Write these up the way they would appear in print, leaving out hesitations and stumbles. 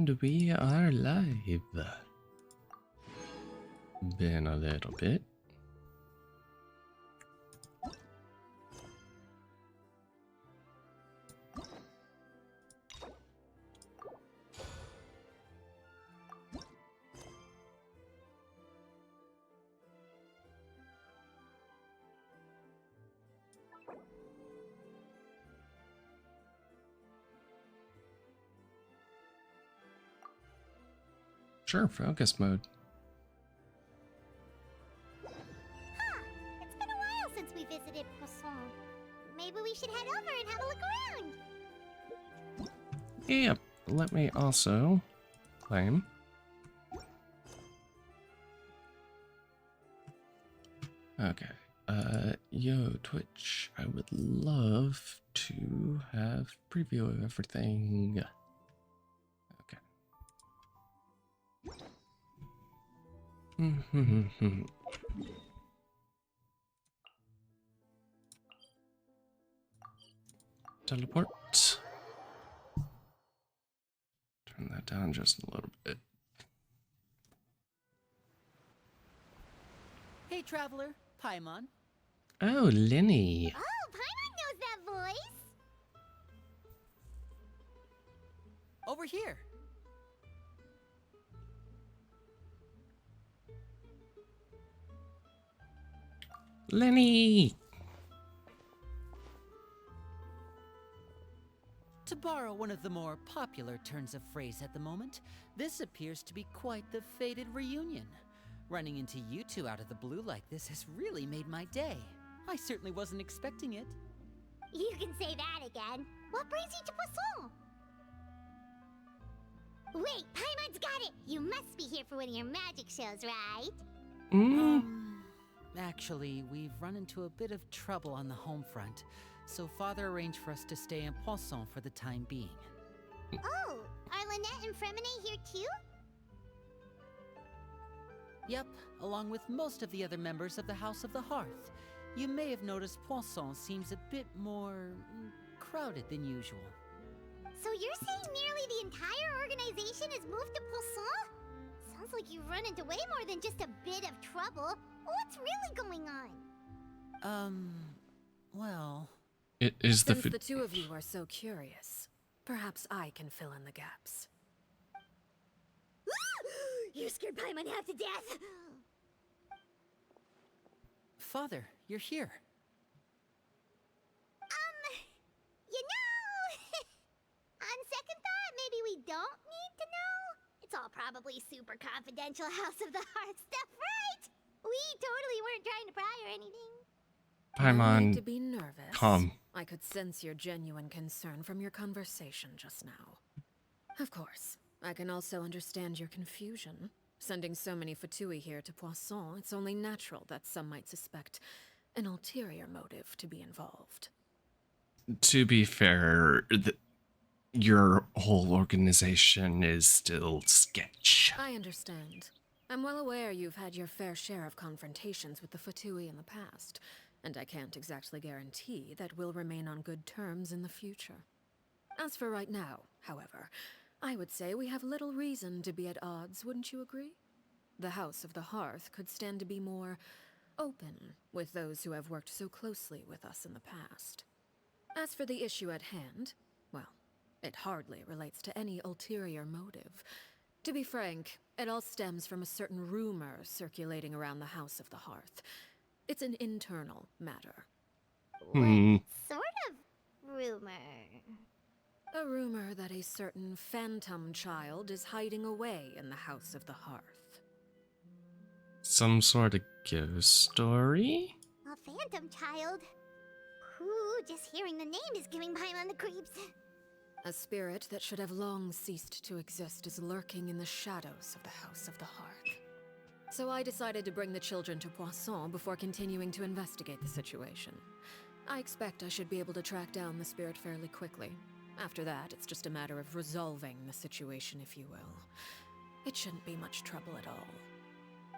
And we are live. Been a little bit. Sure, focus mode. Huh, it's been a while since we visited Poisson. Maybe we should head over and have a look around. Yep, let me also claim. Okay, yo, Twitch, I would love to have preview of everything. Okay. Teleport. Turn that down just a little bit. Hey, traveler, Paimon. Oh, Lenny. Oh, Paimon knows that voice. Over here. Lenny! To borrow one of the more popular turns of phrase at the moment, this appears to be quite the fated reunion. Running into you two out of the blue like this has really made my day. I certainly wasn't expecting it. You can say that again. What brings you to Poisson? Wait, Paimon's got it. You must be here for one of your magic shows, right? Actually, we've run into a bit of trouble on the home front, so Father arranged for us to stay in Poisson for the time being. Oh, are Lynette and Fremine here too? Yep, along with most of the other members of the House of the Hearth. You may have noticed Poisson seems a bit more crowded than usual. So you're saying nearly the entire organization has moved to Poisson? Sounds like you've run into way more than just a bit of trouble. What's really going on? Well... It is Since the two of you are so curious, perhaps I can fill in the gaps. You scared Paimon half to death! Father, you're here. You know... On second thought, maybe we don't need to know? It's all probably super confidential House of the Hearth stuff, right? We totally weren't trying to pry or anything. No need Paimon, to be nervous. calm. I could sense your genuine concern from your conversation just now. Of course, I can also understand your confusion. Sending so many Fatui here to Poisson, it's only natural that some might suspect an ulterior motive to be involved. To be fair, your whole organization is still sketch. I understand. I'm well aware you've had your fair share of confrontations with the Fatui in the past, and I can't exactly guarantee that we'll remain on good terms in the future. As for right now, however, I would say we have little reason to be at odds, wouldn't you agree? The House of the Hearth could stand to be more open with those who have worked so closely with us in the past. As for the issue at hand, well, it hardly relates to any ulterior motive. To be frank, it all stems from a certain rumor circulating around the House of the Hearth. It's an internal matter. What sort of rumor? A rumor that a certain phantom child is hiding away in the House of the Hearth. Some sort of ghost story? A phantom child? Ooh, just hearing the name is giving Paimon the creeps. A spirit that should have long ceased to exist is lurking in the shadows of the House of the Hearth. So I decided to bring the children to Poisson before continuing to investigate the situation. I expect I should be able to track down the spirit fairly quickly. After that, it's just a matter of resolving the situation, if you will. It shouldn't be much trouble at all.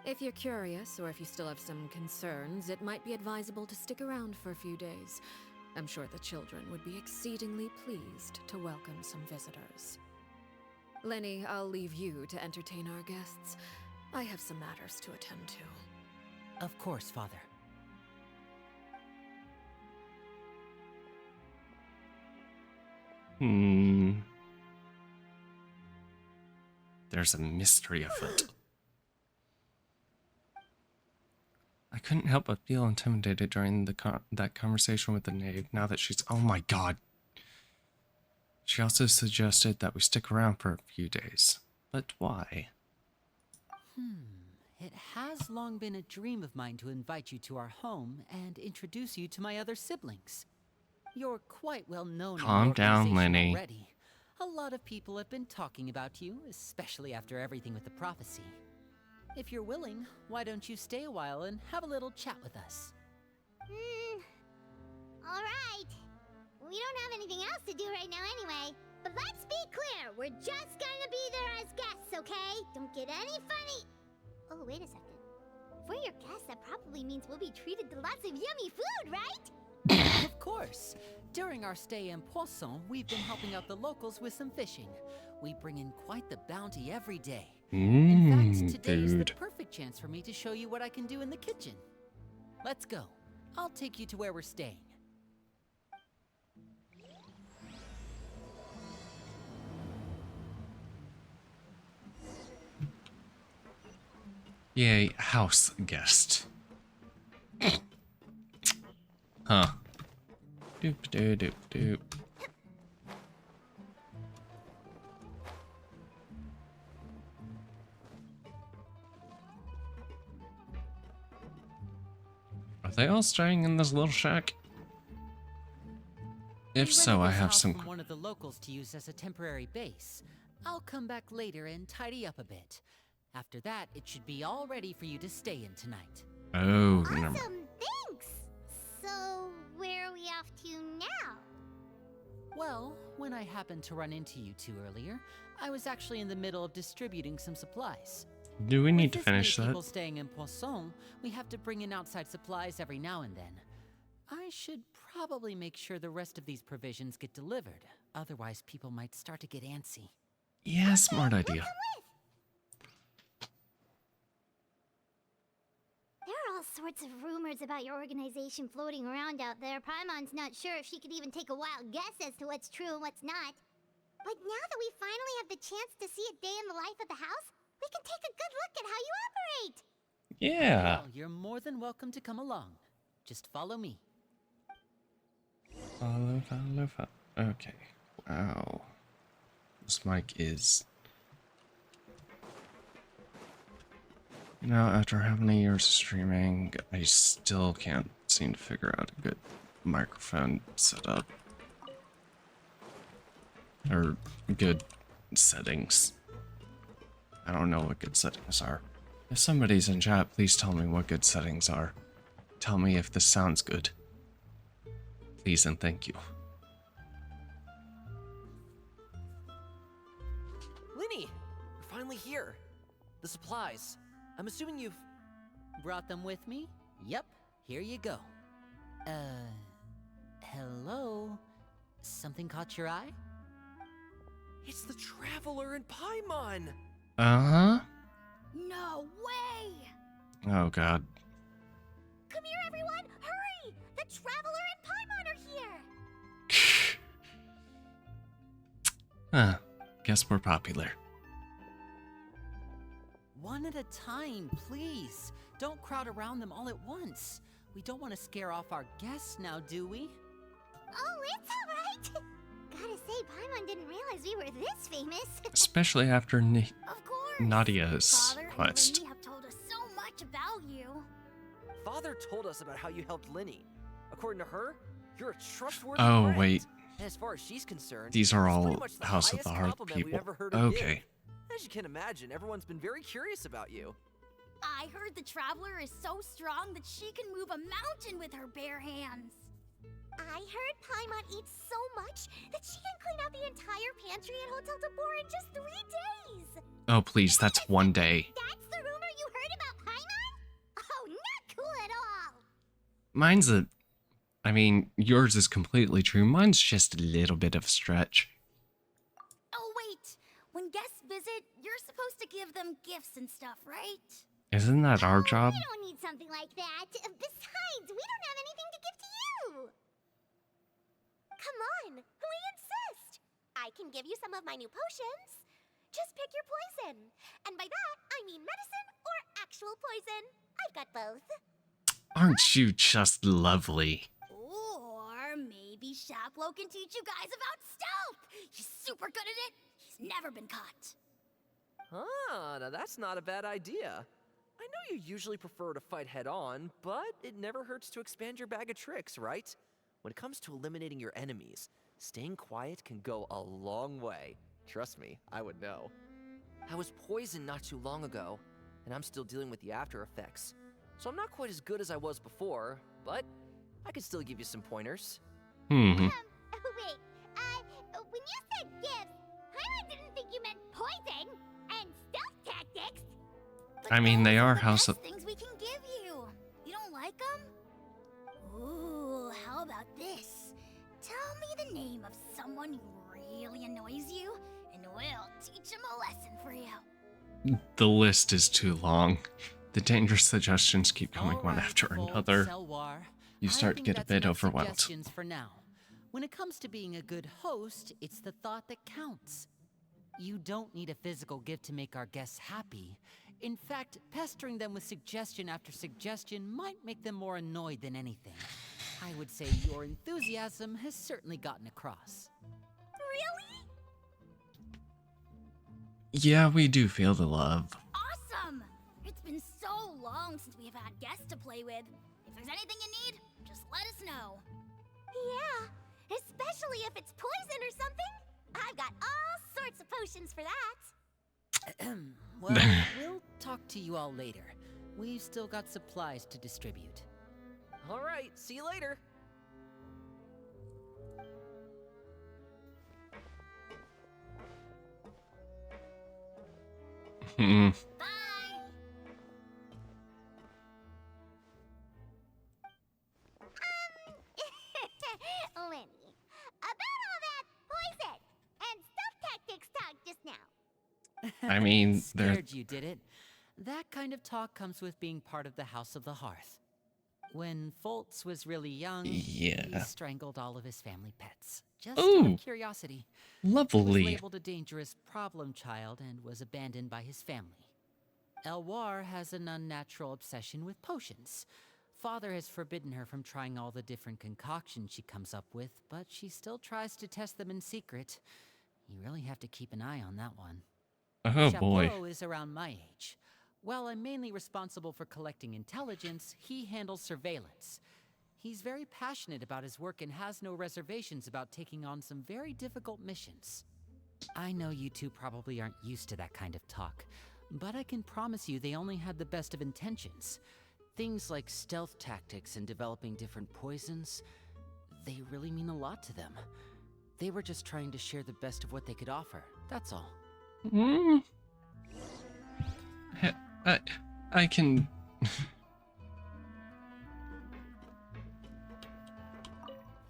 If you're curious, or if you still have some concerns, it might be advisable to stick around for a few days. I'm sure the children would be exceedingly pleased to welcome some visitors. Lenny, I'll leave you to entertain our guests. I have some matters to attend to. Of course, Father. There's a mystery afoot. I couldn't help but feel intimidated during that conversation with the knave. Now that she's... Oh my god. She also suggested that we stick around for a few days. But why? It has long been a dream of mine to invite you to our home and introduce you to my other siblings. You're quite well known. Calm down, Lenny. Already. A lot of people have been talking about you, especially after everything with the prophecy. If you're willing, why don't you stay a while and have a little chat with us? Alright. We don't have anything else to do right now anyway. But let's be clear, we're just gonna be there as guests, okay? Don't get any funny. Oh, wait a second. If we're your guests, that probably means we'll be treated to lots of yummy food, right? Of course. During our stay in Poisson, we've been helping out the locals with some fishing. We bring in quite the bounty every day. In fact, today is the perfect chance for me to show you what I can do in the kitchen. Let's go. I'll take you to where we're staying. Yay, house guest. Huh. Doop doop doop doop. Are they all staying in this little shack? If We so, rented I this have house some. from one of the locals to use as a temporary base. I'll come back later and tidy up a bit. After that, it should be all ready for you to stay in tonight. Oh, Awesome, never. thanks. So, where are we off to now? Well, when I happened to run into you two earlier, I was actually in the middle of distributing some supplies. Do we need to With this many finish that? people staying in Poisson, we have to bring in outside supplies every now and then. I should probably make sure the rest of these provisions get delivered. Otherwise, people might start to get antsy. Yeah, smart idea. There are all sorts of rumors about your organization floating around out there. Paimon's not sure if she could even take a wild guess as to what's true and what's not. But now that we finally have the chance to see a day in the life of the house, we can take a good look at how you operate. Yeah. Well, you're more than welcome to come along. Just follow me. Follow, follow, follow. Okay. Wow. This mic is... You know, after how many years of streaming, I still can't seem to figure out a good microphone setup. Or good settings. I don't know what good settings are. If somebody's in chat, please tell me what good settings are. Tell me if this sounds good. Please and thank you. Lenny, you're finally here. The supplies. I'm assuming you've... Brought them with me? Yep, here you go. Hello? Something caught your eye? It's the Traveler in Paimon! Uh-huh. No way! Oh god. Come here, everyone! Hurry! The Traveler and Paimon are here! Huh. Guess we're popular. One at a time, please. Don't crowd around them all at once. We don't want to scare off our guests now, do we? Oh, it's alright! Gotta say, Paimon didn't realize we were this famous. Especially after Of course! Nadia's Father quest. and Lenny have told us so much about you. Father told us about how you helped Lenny. According to her, you're a trustworthy Oh, friend. wait. And as far as she's concerned, These are it's all pretty much the House of highest the Hearth compliment we've people. ever heard her give. Okay. As you can imagine, everyone's been very curious about you. I heard the Traveler is so strong that she can move a mountain with her bare hands. I heard Paimon eats so much that she can clean out the entire pantry at Hotel de Boer in just 3 days. Oh, please, that's one day. That's the rumor you heard about Paimon? Oh, not cool at all. Mine's a... I mean, yours is completely true. Mine's just a little bit of a stretch. Oh, wait. When guests we're supposed to give them gifts and stuff, right? Isn't that our job? We don't need something like that. Besides, we don't have anything to give to you. Come on, we insist. I can give you some of my new potions. Just pick your poison. And by that, I mean medicine or actual poison. I've got both. Aren't you just lovely? Or maybe Shaplo can teach you guys about stealth. He's super good at it. He's never been caught. Ah, now that's not a bad idea. I know you usually prefer to fight head on, but it never hurts to expand your bag of tricks, right? When it comes to eliminating your enemies, staying quiet can go a long way. Trust me, I would know. I was poisoned not too long ago, and I'm still dealing with the after effects. So I'm not quite as good as I was before, but I can still give you some pointers. Hmm. Wait, when you said gifts, I didn't think you meant poison and stealth tactics. But I mean, they those are the House best of... things we can give you. You don't like them? Ooh, how about this? Tell me the name of someone who really annoys you, and we'll teach him a lesson for you. The list is too long. The dangerous suggestions keep coming one Alright, after folks, another. Selwar. You I start to think get a that's bit enough overwhelmed. suggestions for now. When it comes to being a good host, it's the thought that counts. You don't need a physical gift to make our guests happy. In fact, pestering them with suggestion after suggestion might make them more annoyed than anything. I would say your enthusiasm has certainly gotten across. Really? Yeah, we do feel the love. Awesome! It's been so long since we've had guests to play with. If there's anything you need, just let us know. Yeah, especially if it's poison or something. I've got all sorts of potions for that. Well, we'll talk to you all later. We've still got supplies to distribute. All right, see you later. Hmm. Bye! Lenny, about all that poison and stealth tactics talk just now. I mean, they're... Scared you, did it? That kind of talk comes with being part of the House of the Hearth. When Foltz was really young, he Yeah. strangled all of his family pets. Just out Ooh. of curiosity. He was Lovely. labeled a dangerous problem child and was abandoned by his family. Elwar has an unnatural obsession with potions. Father has forbidden her from trying all the different concoctions she comes up with, but she still tries to test them in secret. You really have to keep an eye on that one. Oh boy. Chapeau is around my age. While I'm mainly responsible for collecting intelligence, he handles surveillance. He's very passionate about his work and has no reservations about taking on some very difficult missions. I know you two probably aren't used to that kind of talk, but I can promise you they only had the best of intentions. Things like stealth tactics and developing different poisons, they really mean a lot to them. They were just trying to share the best of what they could offer, that's all. Mm. I can...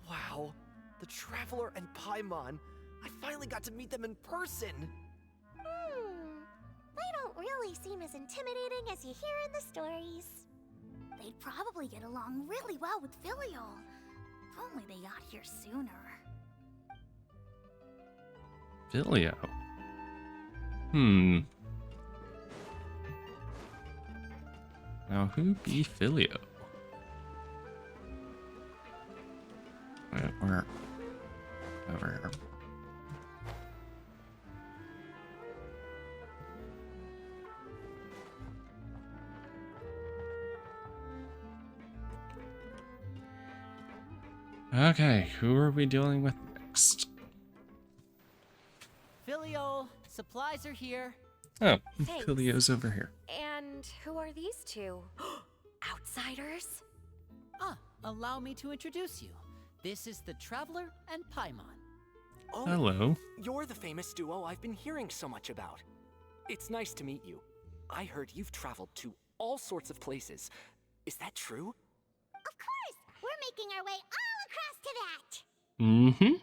Wow, the Traveler and Paimon. I finally got to meet them in person. They don't really seem as intimidating as you hear in the stories. They'd probably get along really well with Filial. If only they got here sooner. Filio. Hmm. Now, who be Filio? Where? Over here. Okay, who are we dealing with next? Filial, supplies are here. Oh, Thanks. Filio's over here. And who are these two? Outsiders? Allow me to introduce you. This is the Traveler and Paimon. Oh, Hello. you're the famous duo I've been hearing so much about. It's nice to meet you. I heard you've traveled to all sorts of places. Is that true? Of course! We're making our way all across to that! Mm-hmm.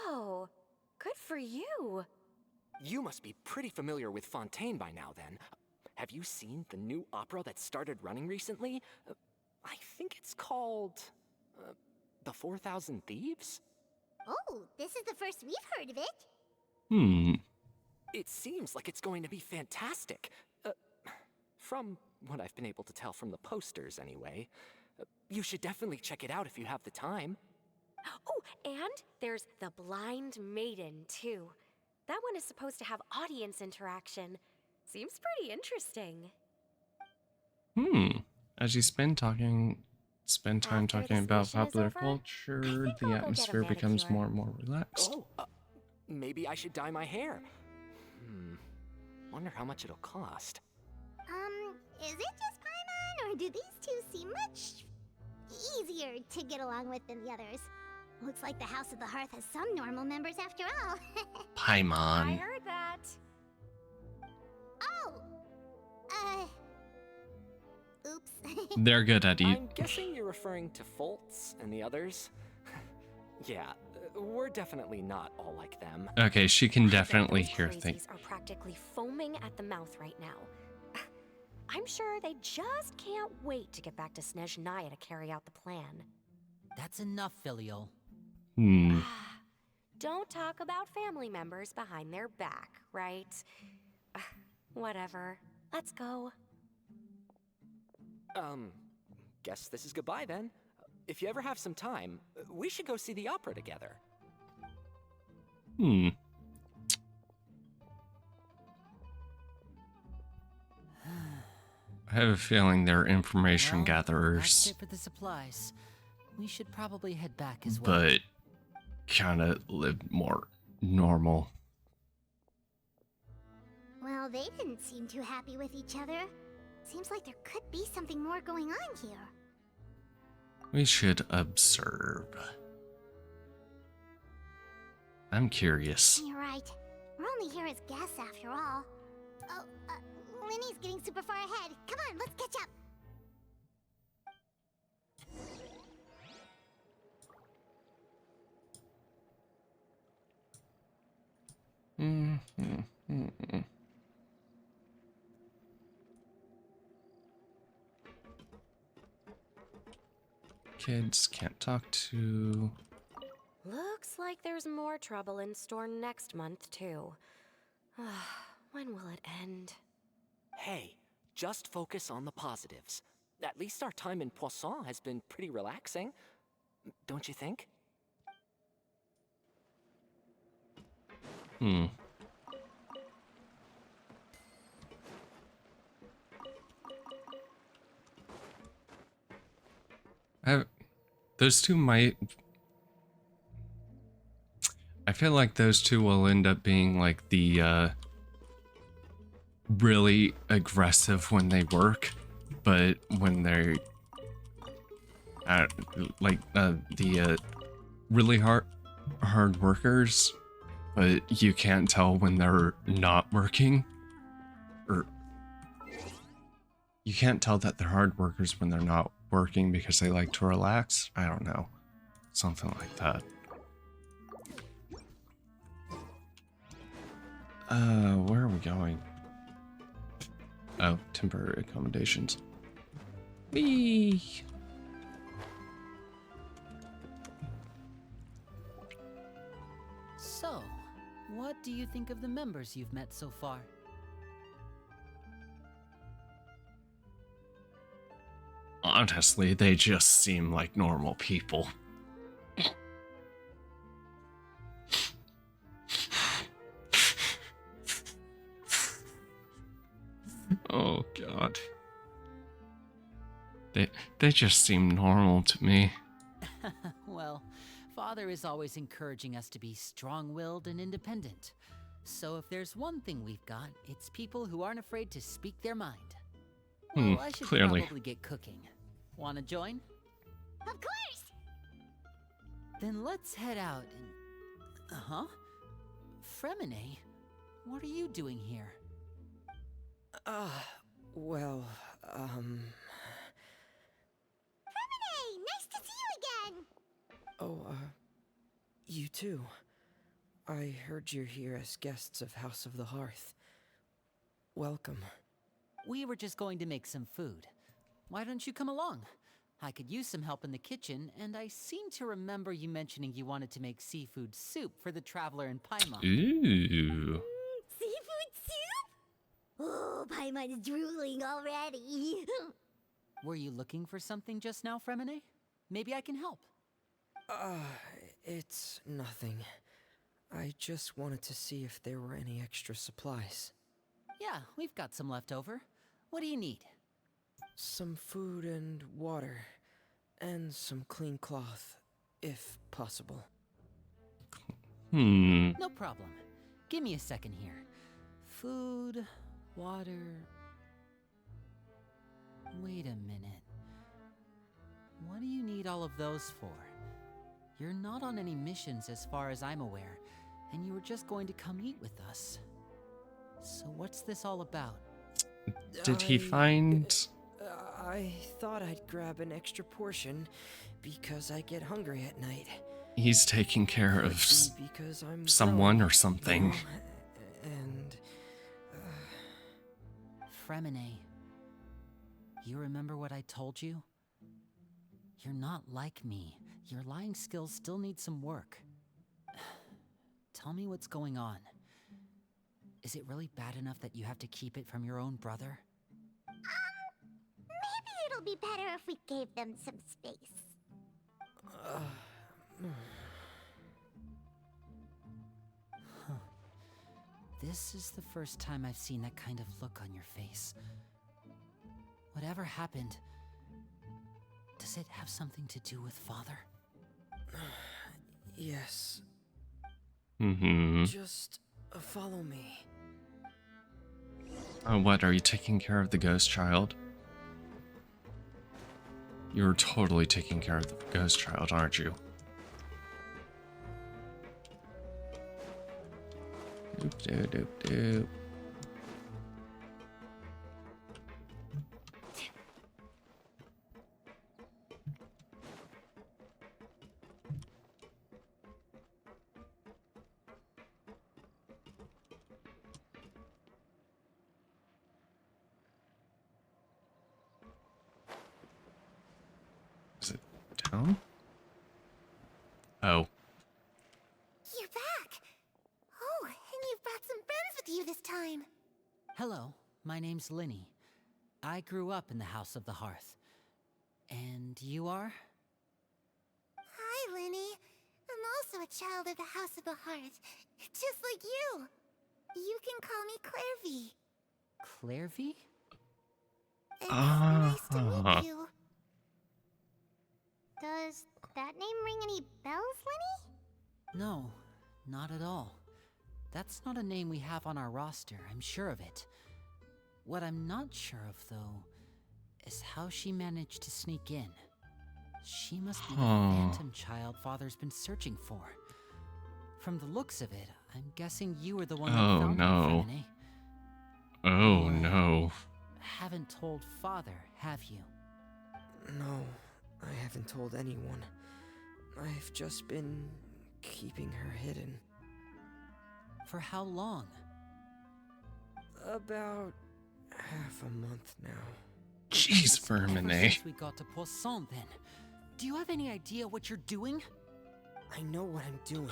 Oh, good for you. You must be pretty familiar with Fontaine by now, then. Have you seen the new opera that started running recently? I think it's called. The 4,000 Thieves? Oh, this is the first we've heard of it. Hmm. It seems like it's going to be fantastic. From what I've been able to tell from the posters, anyway. You should definitely check it out if you have the time. Oh, and there's The Blind Maiden, too. That one is supposed to have audience interaction. Seems pretty interesting. Hmm. As you spend time After talking this about mission is popular over, culture, I think the I'll go get a atmosphere becomes manicure. more and more relaxed. Oh, maybe I should dye my hair. Wonder how much it'll cost. Is it just Paimon, or do these two seem much easier to get along with than the others? Looks like the House of the Hearth has some normal members after all. I Paimon. heard that. Oh! Oops. They're good at eat. I'm guessing you're referring to Foltz and the others? Yeah, we're definitely not all like them. Okay, she can I bet definitely those hear crazies things. are practically foaming at the mouth right now. I'm sure they just can't wait to get back to Snezhnaya to carry out the plan. That's enough, Filial. Hmm. Don't talk about family members behind their back, right? Whatever. Let's go. Guess this is goodbye then. If you ever have some time, we should go see the opera together. Hmm. I have a feeling they're information Well, gatherers, That's it for the supplies. We should probably head back as well. but kind of live more normal. Well, they didn't seem too happy with each other. Seems like there could be something more going on here. We should observe. I'm curious. You're right. We're only here as guests after all. Oh, Linny's getting super far ahead. Come on, let's catch up. Kids can't talk to. Looks like there's more trouble in store next month, too. When will it end? Hey, just focus on the positives. At least our time in Poisson has been pretty relaxing. Don't you think? Hmm. Those two might. I feel like those two will end up being like the really aggressive when they work, but when they're the really hard workers, but you can't tell when they're not working, or you can't tell that they're hard workers when they're not working because they like to relax. I don't know, something like that. Where are we going? Oh, temporary accommodations. Whee! So, what do you think of the members you've met so far? Honestly, they just seem like normal people. Oh god. They just seem normal to me. Well, Father is always encouraging us to be strong-willed and independent. So if there's one thing we've got, it's people who aren't afraid to speak their mind. Well, I should clearly. probably get cooking. Wanna join? Of course! Then let's head out and... Uh-huh. Fremine, what are you doing here? Well, Hey, nice to see you again! you too. I heard you're here as guests of House of the Hearth. Welcome. We were just going to make some food. Why don't you come along? I could use some help in the kitchen, and I seem to remember you mentioning you wanted to make seafood soup for the traveler in Paimon. Ooh. Seafood soup? Oh, Paimon's drooling already. Were you looking for something just now, Fremine? Maybe I can help. It's nothing. I just wanted to see if there were any extra supplies. Yeah, we've got some left over. What do you need? Some food and water. And some clean cloth, if possible. No problem. Give me a second here. Food, water... Wait a minute. What do you need all of those for? You're not on any missions as far as I'm aware, and you were just going to come eat with us. So what's this all about? Did he find... I thought I'd grab an extra portion because I get hungry at night. He's taking care of Because I'm someone grown, or something. And Fremine, you remember what I told you? You're not like me. Your lying skills still need some work. Tell me what's going on. Is it really bad enough that you have to keep it from your own brother? Maybe it'll be better if we gave them some space. This is the first time I've seen that kind of look on your face. Whatever happened, does it have something to do with Father? yes, Mm-hmm. just follow me. Oh, what? Are you taking care of the ghost child? You're totally taking care of the ghost child, aren't you? Doop, doop, doop, doop. Is it down? Oh. You're back. Oh, and you've brought some friends with you this time. Hello, my name's Linny. I grew up in the House of the Hearth. And you are? Hi, Linny. I'm also a child of the House of the Hearth, just like you. You can call me Clairvy. Clairvy? It's nice to Ah. meet you. Does that name ring any bells, Linny? No, not at all. That's not a name we have on our roster, I'm sure of it. What I'm not sure of, though, is how she managed to sneak in. She must be the phantom child Father's been searching for. From the looks of it, I'm guessing you were the one that Oh, found her, no. Fremine. Oh no. Haven't told Father, have you? No, I haven't told anyone. I've just been keeping her hidden. For how long? About half a month now. Jeez, Ever Vermine. since we got to Poisson, then. Do you have any idea what you're doing? I know what I'm doing.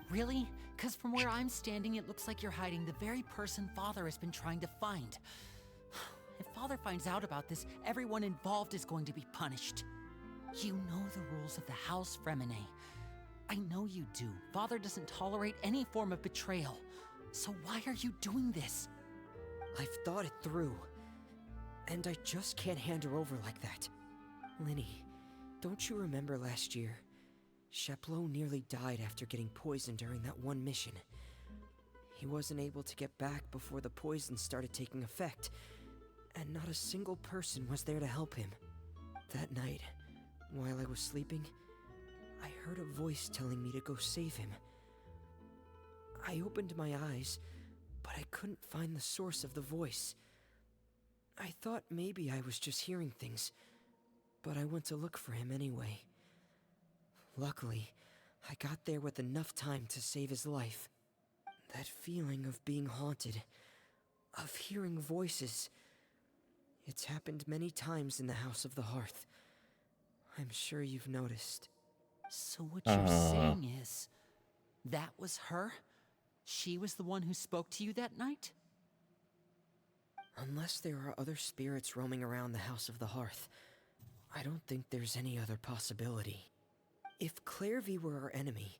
Really? Because from where I'm standing, it looks like you're hiding the very person Father has been trying to find. If Father finds out about this, everyone involved is going to be punished. You know the rules of the house, Fremine. I know you do. Father doesn't tolerate any form of betrayal. So why are you doing this? I've thought it through. And I just can't hand her over like that. Linny, don't you remember last year? Chaplot nearly died after getting poisoned during that one mission. He wasn't able to get back before the poison started taking effect, and not a single person was there to help him. That night, while I was sleeping, I heard a voice telling me to go save him. I opened my eyes, but I couldn't find the source of the voice. I thought maybe I was just hearing things, but I went to look for him anyway. Luckily, I got there with enough time to save his life. That feeling of being haunted, of hearing voices, it's happened many times in the House of the Hearth. I'm sure you've noticed. So what you're saying is, that was her? She was the one who spoke to you that night? Unless there are other spirits roaming around the House of the Hearth, I don't think there's any other possibility. If Clairvy were our enemy,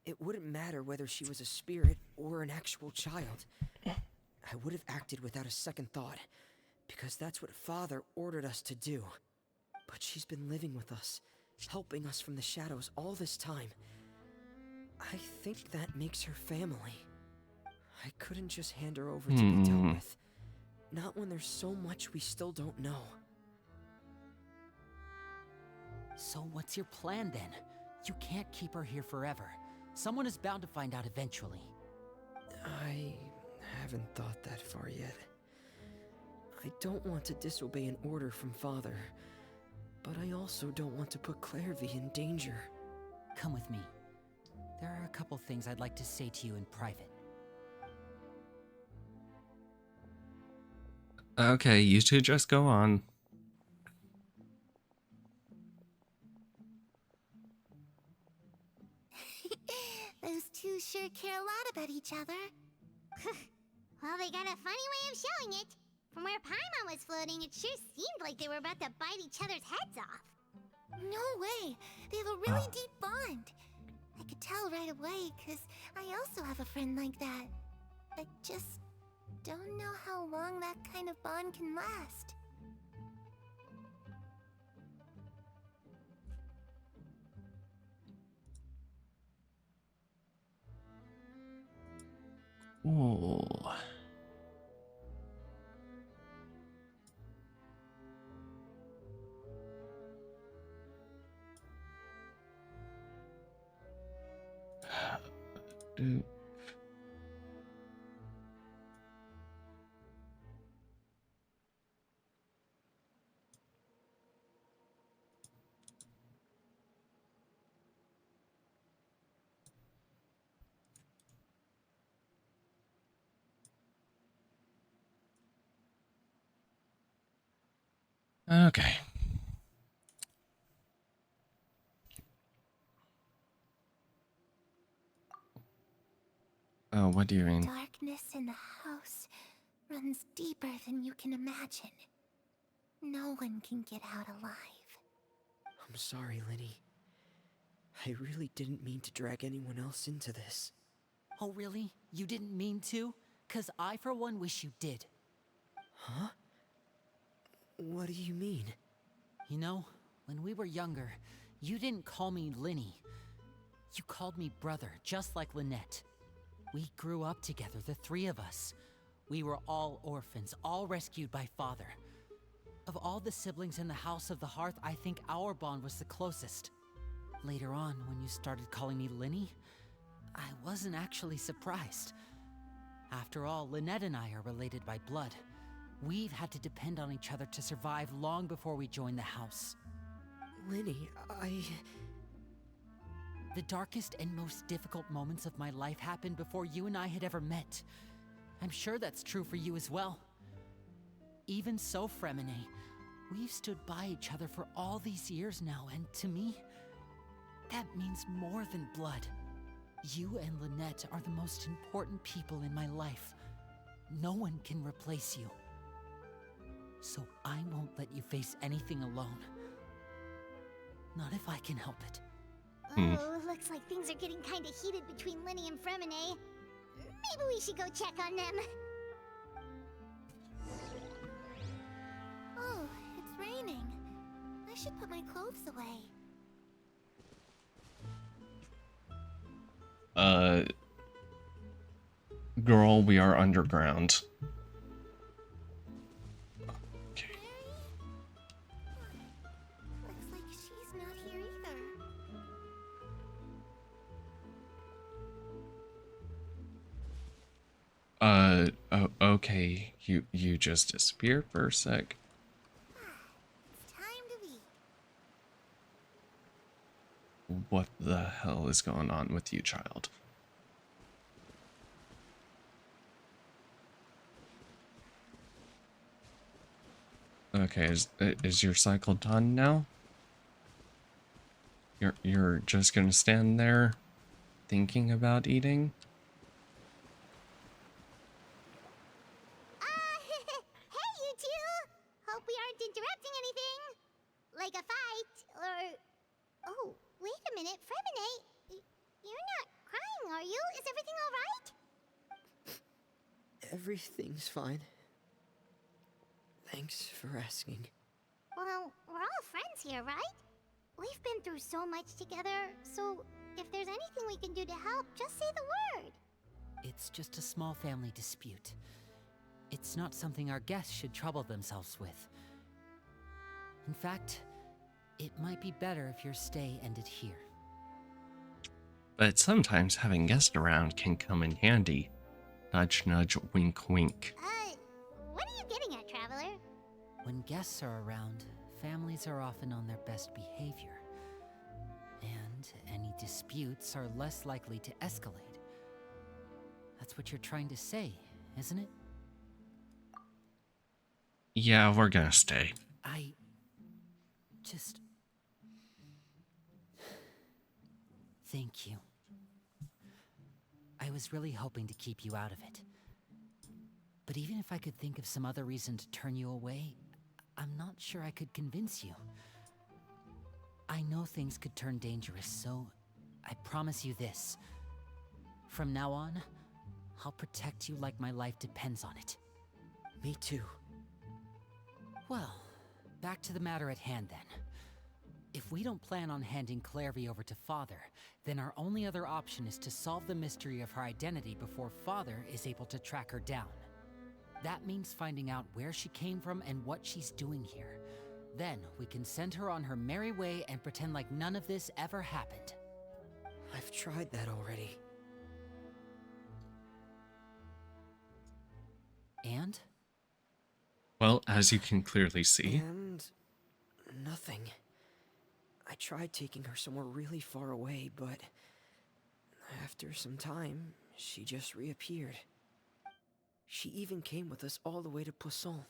it wouldn't matter whether she was a spirit or an actual child. I would have acted without a second thought, because that's what Father ordered us to do. But she's been living with us, helping us from the shadows all this time. I think that makes her family. I couldn't just hand her over to be dealt with. Not when there's so much we still don't know. So what's your plan then? You can't keep her here forever. Someone is bound to find out eventually. I haven't thought that far yet. I don't want to disobey an order from Father, but I also don't want to put Clairvy in danger. Come with me. There are a couple things I'd like to say to you in private. Okay, you two just go on. Those two sure care a lot about each other. Well, they got a funny way of showing it. From where Paimon was floating, it sure seemed like they were about to bite each other's heads off. No way. They have a really deep bond. I could tell right away, because I also have a friend like that. I just don't know how long that kind of bond can last. Ooh. Do- Okay. Oh, what do you mean? Darkness in the house runs deeper than you can imagine. No one can get out alive. I'm sorry, Linny. I really didn't mean to drag anyone else into this. Oh really? You didn't mean to? 'Cause I for one wish you did. Huh? What do you mean? You know, when we were younger, you didn't call me Linny. You called me brother, just like Lynette. We grew up together, the three of us. We were all orphans, all rescued by Father. Of all the siblings in the House of the Hearth, I think our bond was the closest. Later on, when you started calling me Linny, I wasn't actually surprised. After all, Lynette and I are related by blood. We've had to depend on each other to survive long before we joined the house. Linny, The darkest and most difficult moments of my life happened before you and I had ever met. I'm sure that's true for you as well. Even so, Fremine, we've stood by each other for all these years now, and to me, that means more than blood. You and Lynette are the most important people in my life. No one can replace you. So I won't let you face anything alone. Not if I can help it. Oh, looks like things are getting kind of heated between Linny and Fremine. Maybe we should go check on them. Oh, it's raining. I should put my clothes away. Girl, we are underground. Okay. Looks like she's not here either. Oh, okay. You just disappeared for a sec. It's time to eat. what the hell is going on with you, child. Okay, is your cycle done now? You're just gonna stand there thinking about eating? Hey, you two! Hope we aren't interrupting anything. Like a fight, or... Oh, wait a minute, Fremine. You're not crying, are you? Is everything alright? Everything's fine. Thanks for asking. Well, we're all friends here, right? We've been through so much together, so if there's anything we can do to help, just say the word. It's just a small family dispute. It's not something our guests should trouble themselves with. In fact, it might be better if your stay ended here. But sometimes having guests around can come in handy. Nudge, nudge, wink, wink. What are you getting at, Traveler? When guests are around, families are often on their best behavior. And any disputes are less likely to escalate. That's what you're trying to say, isn't it? Yeah, we're gonna stay. I just... Thank you. I was really hoping to keep you out of it. But even if I could think of some other reason to turn you away, I'm not sure I could convince you. I know things could turn dangerous, so I promise you this. From now on, I'll protect you like my life depends on it. Me too. Well, back to the matter at hand then. If we don't plan on handing Clairvy over to Father, then our only other option is to solve the mystery of her identity before Father is able to track her down. That means finding out where she came from and what she's doing here. Then we can send her on her merry way and pretend like none of this ever happened. I've tried that already. And? Well, as you can clearly see. And... nothing. I tried taking her somewhere really far away, but... after some time, she just reappeared. She even came with us all the way to Poisson.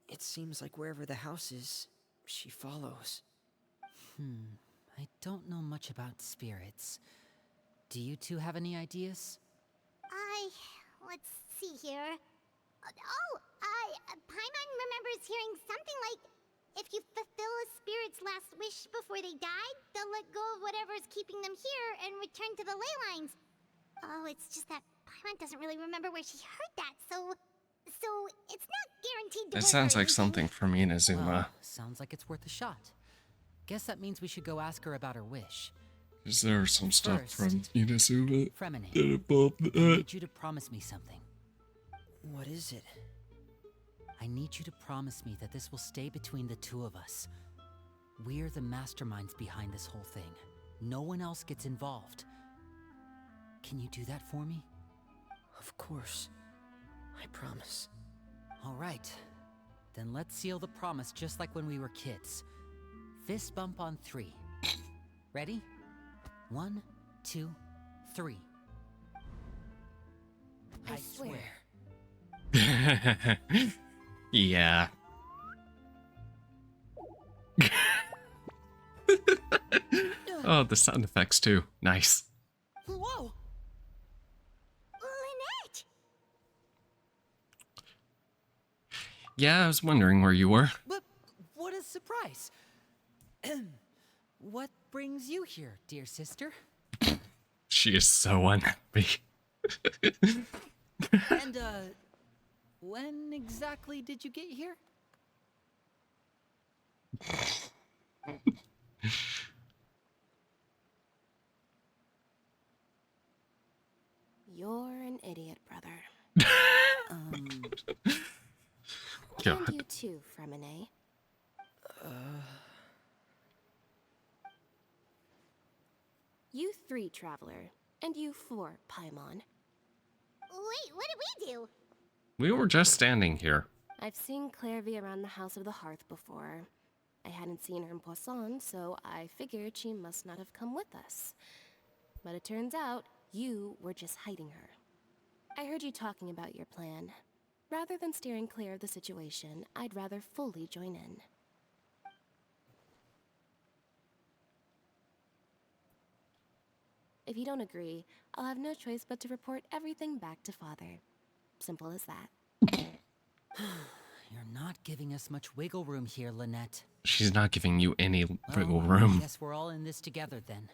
It seems like wherever the house is, she follows. I don't know much about spirits. Do you two have any ideas? Let's see here. Paimon remembers hearing something like, if you fulfill a spirit's last wish before they died, they'll let go of whatever is keeping them here and return to the ley lines. Oh, it's just that Paimon doesn't really remember where she heard that, so it's not guaranteed to It work sounds or like anything. something from Inazuma. Well, sounds like it's worth a shot. Guess that means we should go ask her about her wish. Is there some stuff First, from Inazuma Fremine, that involved I that? need you to promise me something. What is it? I need you to promise me that this will stay between the two of us. We're the masterminds behind this whole thing. No one else gets involved. Can you do that for me? Of course. I promise. All right. Then let's seal the promise just like when we were kids. Fist bump on 3. Ready? 1, 2, 3. I swear. Yeah. Oh, the sound effects too. Nice. Whoa! Lynette! Yeah, I was wondering where you were. But what a surprise! What brings you here, dear sister? She is so unhappy. And, when exactly did you get here? You're an idiot, brother. God. And you too, Fremine. You 3, Traveler. And you 4, Paimon. Wait, what did we do? We were just standing here. I've seen Clairvy around the House of the Hearth before. I hadn't seen her in Poisson, so I figured she must not have come with us. But it turns out you were just hiding her. I heard you talking about your plan. Rather than steering clear of the situation, I'd rather fully join in. If you don't agree, I'll have no choice but to report everything back to Father. Simple as that. You're not giving us much wiggle room here, Lynette. She's not giving you any wiggle Well, I room. guess we're all in this together then.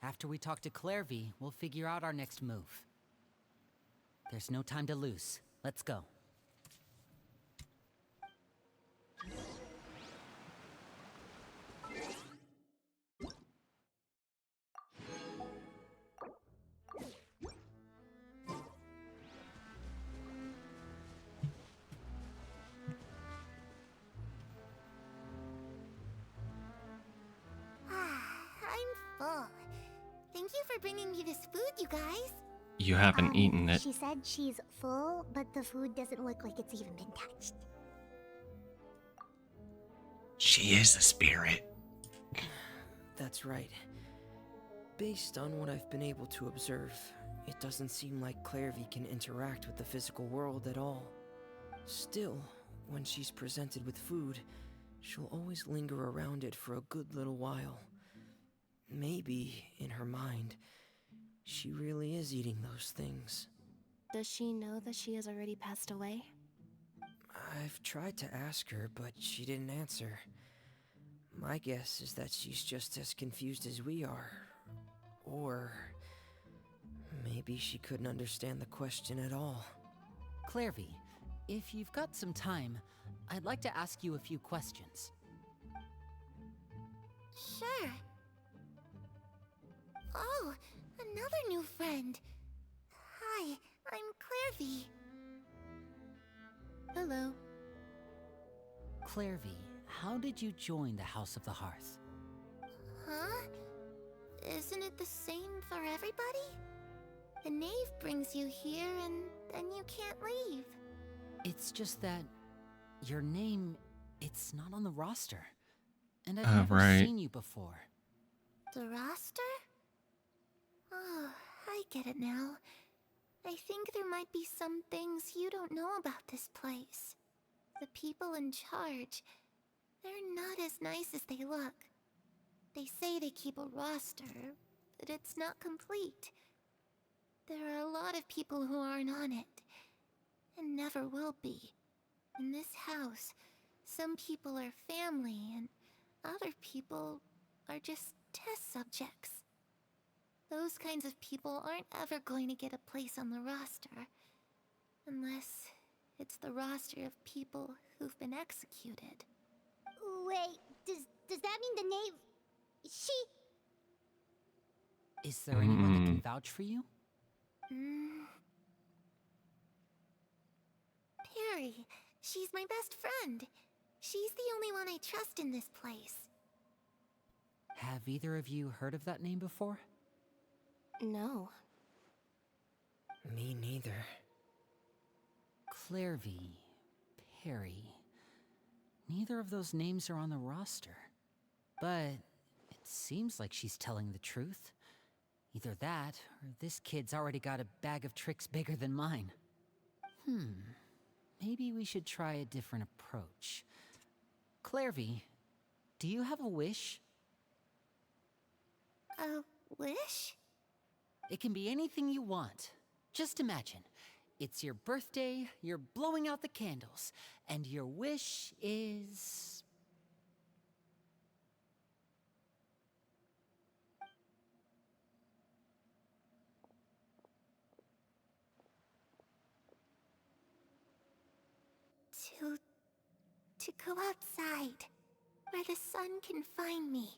After we talk to Clairvy, we'll figure out our next move. There's no time to lose. Let's go. I'm full. Thank you for bringing me this food, you guys. You haven't eaten it. She said she's full, but the food doesn't look like it's even been touched. She is a spirit. That's right. Based on what I've been able to observe, it doesn't seem like Clairvy can interact with the physical world at all. Still, when she's presented with food, she'll always linger around it for a good little while. Maybe, in her mind, she really is eating those things. Does she know that she has already passed away? I've tried to ask her, but she didn't answer. My guess is that she's just as confused as we are. Or maybe she couldn't understand the question at all. Clairvy, if you've got some time, I'd like to ask you a few questions. Sure. Oh, another new friend. Hi, I'm Clairvy. Hello. Clairvy, how did you join the House of the Hearth? Huh? Isn't it the same for everybody? The knave brings you here and then you can't leave. It's just that your name, it's not on the roster. And I've Oh, never right. seen you before. The roster? Oh, I get it now. I think there might be some things you don't know about this place. The people in charge, they're not as nice as they look. They say they keep a roster, but it's not complete. There are a lot of people who aren't on it, and never will be. In this house, some people are family, and other people are just test subjects. Those kinds of people aren't ever going to get a place on the roster, unless it's the roster of people who've been executed. Wait, does that mean the knave... She... Is there anyone that can vouch for you? Perry. She's my best friend. She's the only one I trust in this place. Have either of you heard of that name before? No. Me neither. Clairvy, Perry. Neither of those names are on the roster. But it seems like she's telling the truth. Either that, or this kid's already got a bag of tricks bigger than mine. Maybe we should try a different approach. Clairvy, do you have a wish? A wish? It can be anything you want. Just imagine. It's your birthday, you're blowing out the candles, and your wish is... To go outside, where the sun can find me.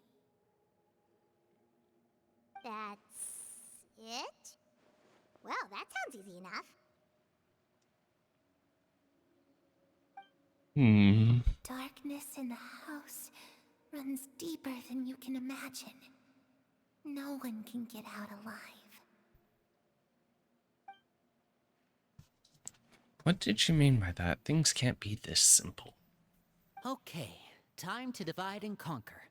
That's it? Well, that sounds easy enough. Darkness in the house runs deeper than you can imagine. No one can get out alive. What did she mean by that? Things can't be this simple. Okay, Time to divide and conquer.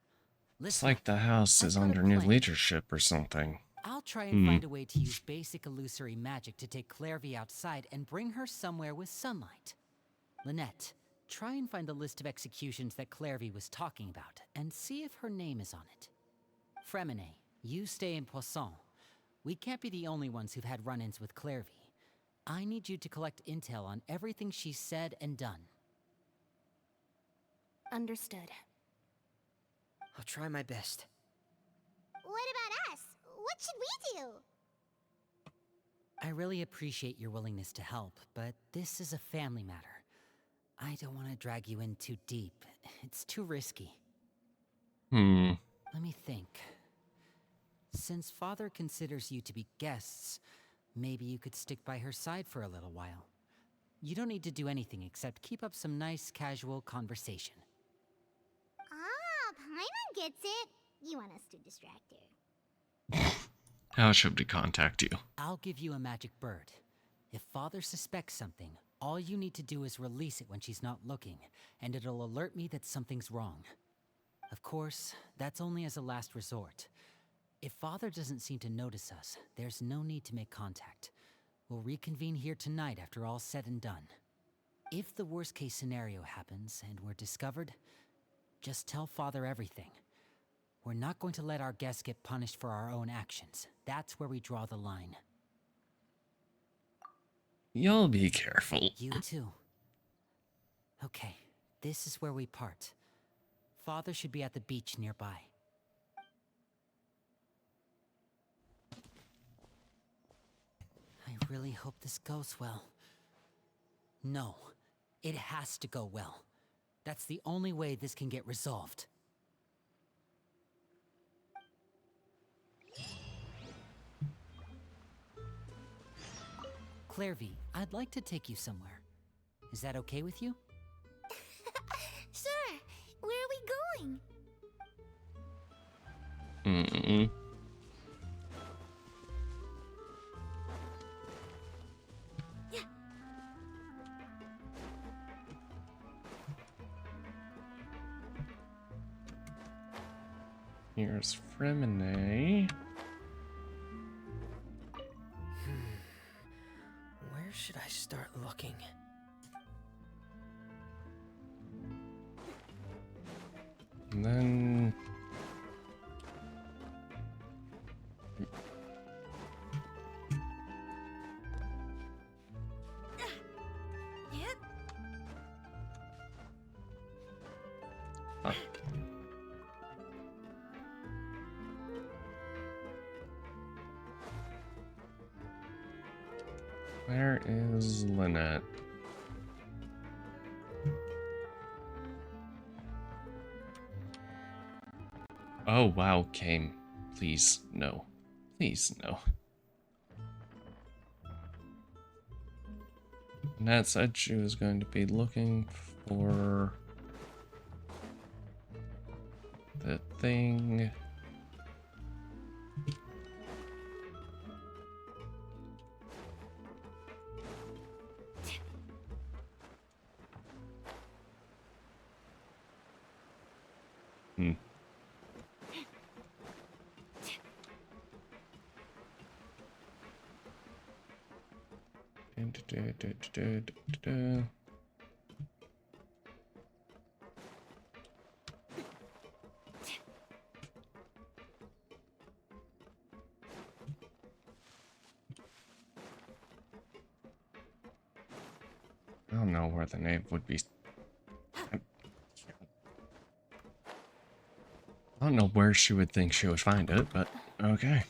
It's Listen, like the house I've is got a under new plan. leadership or something. I'll try and find a way to use basic illusory magic to take Clairvy outside and bring her somewhere with sunlight. Lynette, try and find the list of executions that Clairvy was talking about and see if her name is on it. Fremine, you stay in Poisson. We can't be the only ones who've had run-ins with Clairvy. I need you to collect intel on everything she's said and done. Understood. I'll try my best. What about us? What should we do? I really appreciate your willingness to help, but this is a family matter. I don't want to drag you in too deep. It's too risky. Let me think. Since Father considers you to be guests, maybe you could stick by her side for a little while. You don't need to do anything except keep up some nice, casual conversation. Ah, Paimon gets it. You want us to distract her. How should we contact you? I'll give you a magic bird. If Father suspects something, all you need to do is release it when she's not looking, and it'll alert me that something's wrong. Of course, that's only as a last resort. If Father doesn't seem to notice us, there's no need to make contact. We'll reconvene here tonight after all's said and done. If the worst case scenario happens and we're discovered, just tell Father everything. We're not going to let our guests get punished for our own actions. That's where we draw the line. You'll be careful. You too. Okay, this is where we part. Father should be at the beach nearby. I really hope this goes well. No, it has to go well. That's the only way this can get resolved. Clairvy, I'd like to take you somewhere. Is that okay with you? Sure. Where are we going? Here's Fremine. Where should I start looking? And then... Huh. Where is Lynette? Oh wow, Kame. Please, no. Please, no. Lynette said she was going to be looking for the thing. I don't know where the name would be. I don't know where she would think she would find it, but okay.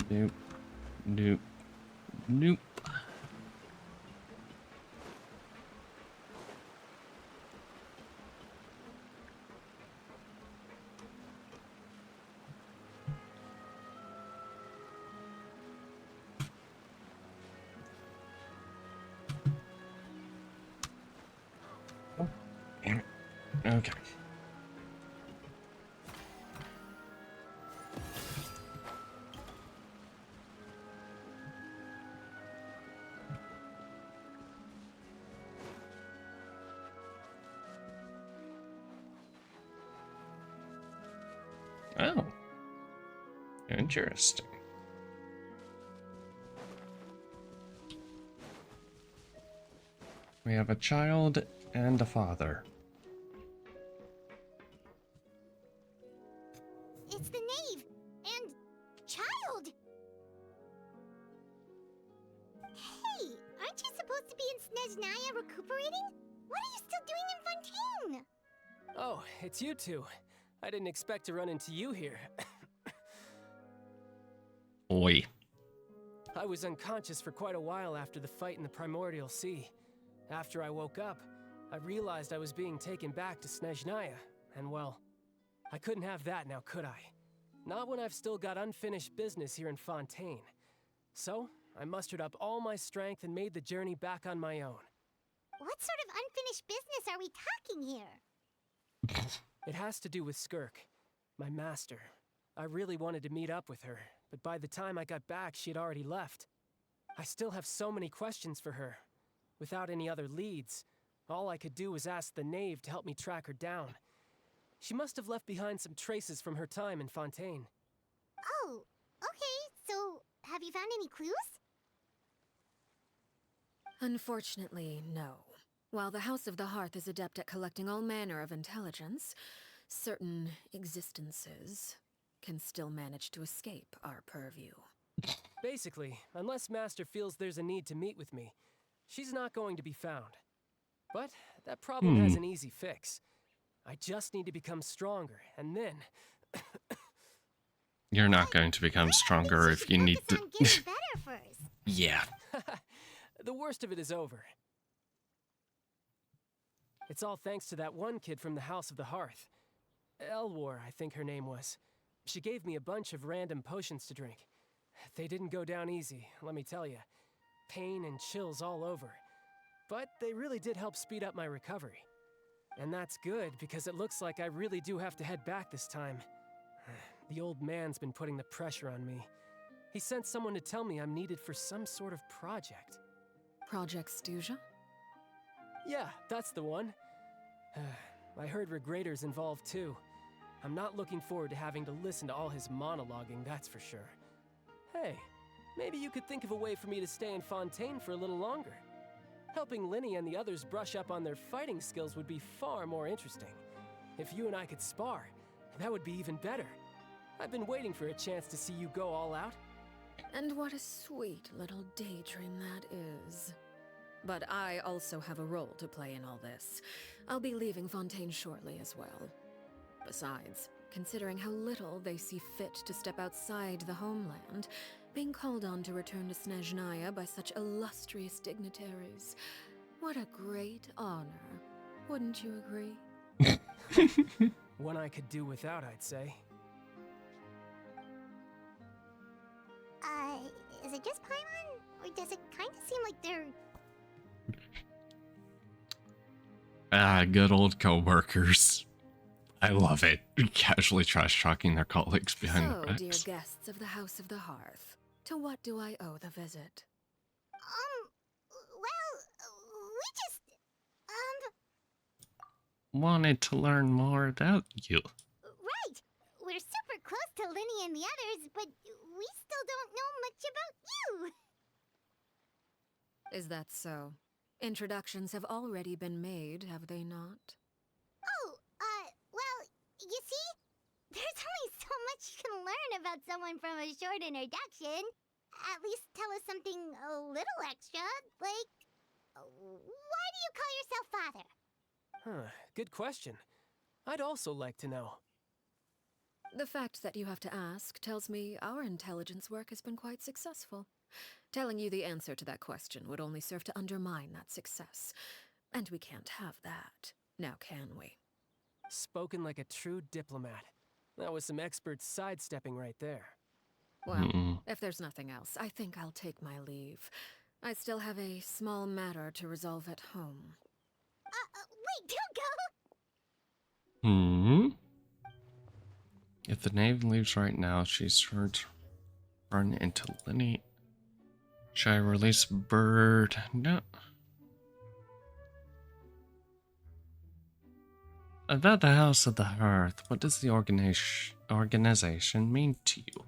Nope. Nope. Nope. Oh, damn it. Okay. Oh. Interesting. We have a child and a father. It's the knave and child. Hey, aren't you supposed to be in Snezhnaya recuperating? What are you still doing in Fontaine? Oh, it's you two. I didn't expect to run into you here. Oi. I was unconscious for quite a while after the fight in the Primordial Sea. After I woke up, I realized I was being taken back to Snezhnaya, and well, I couldn't have that now, could I? Not when I've still got unfinished business here in Fontaine. So, I mustered up all my strength and made the journey back on my own. What sort of unfinished business are we talking here? It has to do with Skirk, my master. I really wanted to meet up with her, but by the time I got back, she had already left. I still have so many questions for her. Without any other leads, all I could do was ask the knave to help me track her down. She must have left behind some traces from her time in Fontaine. Oh, okay, so have you found any clues? Unfortunately, no. While the House of the Hearth is adept at collecting all manner of intelligence, certain existences can still manage to escape our purview. Basically, unless Master feels there's a need to meet with me, she's not going to be found. But that problem has an easy fix. I just need to become stronger, and then... You're not going to become stronger if you need to. On getting better first. Yeah. The worst of it is over. It's all thanks to that one kid from the House of the Hearth. Elwar, I think her name was. She gave me a bunch of random potions to drink. They didn't go down easy, let me tell you. Pain and chills all over. But they really did help speed up my recovery. And that's good, because it looks like I really do have to head back this time. The old man's been putting the pressure on me. He sent someone to tell me I'm needed for some sort of project. Project Stuja? Yeah, that's the one. I heard Regrader's involved too. I'm not looking forward to having to listen to all his monologuing, that's for sure. Hey, maybe you could think of a way for me to stay in Fontaine for a little longer. Helping Lyney and the others brush up on their fighting skills would be far more interesting. If you and I could spar, that would be even better. I've been waiting for a chance to see you go all out. And what a sweet little daydream that is. But I also have a role to play in all this. I'll be leaving Fontaine shortly as well. Besides, considering how little they see fit to step outside the homeland, being called on to return to Snezhnaya by such illustrious dignitaries, what a great honor. Wouldn't you agree? One I could do without, I'd say. Is it just Paimon? Or does it kind of seem like they're... Ah, good old co-workers. I love it. Casually trash-talking their colleagues behind So, the dear backs. guests of the House of the Hearth, to what do I owe the visit? Well, we just... Wanted to learn more about you. Right! We're super close to Lyney and the others, but we still don't know much about you! Is that so? Introductions have already been made, have they not? Oh, well, you see? There's only so much you can learn about someone from a short introduction. At least tell us something a little extra, like... Why do you call yourself father? Huh, good question. I'd also like to know. The fact that you have to ask tells me our intelligence work has been quite successful. Telling you the answer to that question would only serve to undermine that success. And we can't have that, now can we? Spoken like a true diplomat. That was some expert sidestepping right there. Well, if there's nothing else, I think I'll take my leave. I still have a small matter to resolve at home. Wait, don't go! If the knave leaves right now, she's sure to run into Lenny. Should I release Bird? No. About the House of the Hearth, what does the organization mean to you?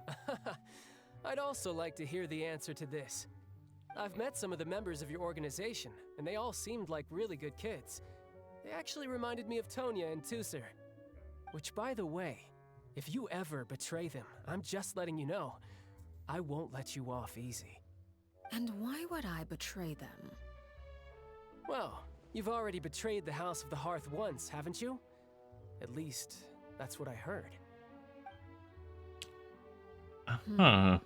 I'd also like to hear the answer to this. I've met some of the members of your organization, and they all seemed like really good kids. They actually reminded me of Tonya and Tusser. Which, by the way, if you ever betray them, I'm just letting you know, I won't let you off easy. And why would I betray them? Well, you've already betrayed the House of the Hearth once, haven't you? At least, that's what I heard. Huh.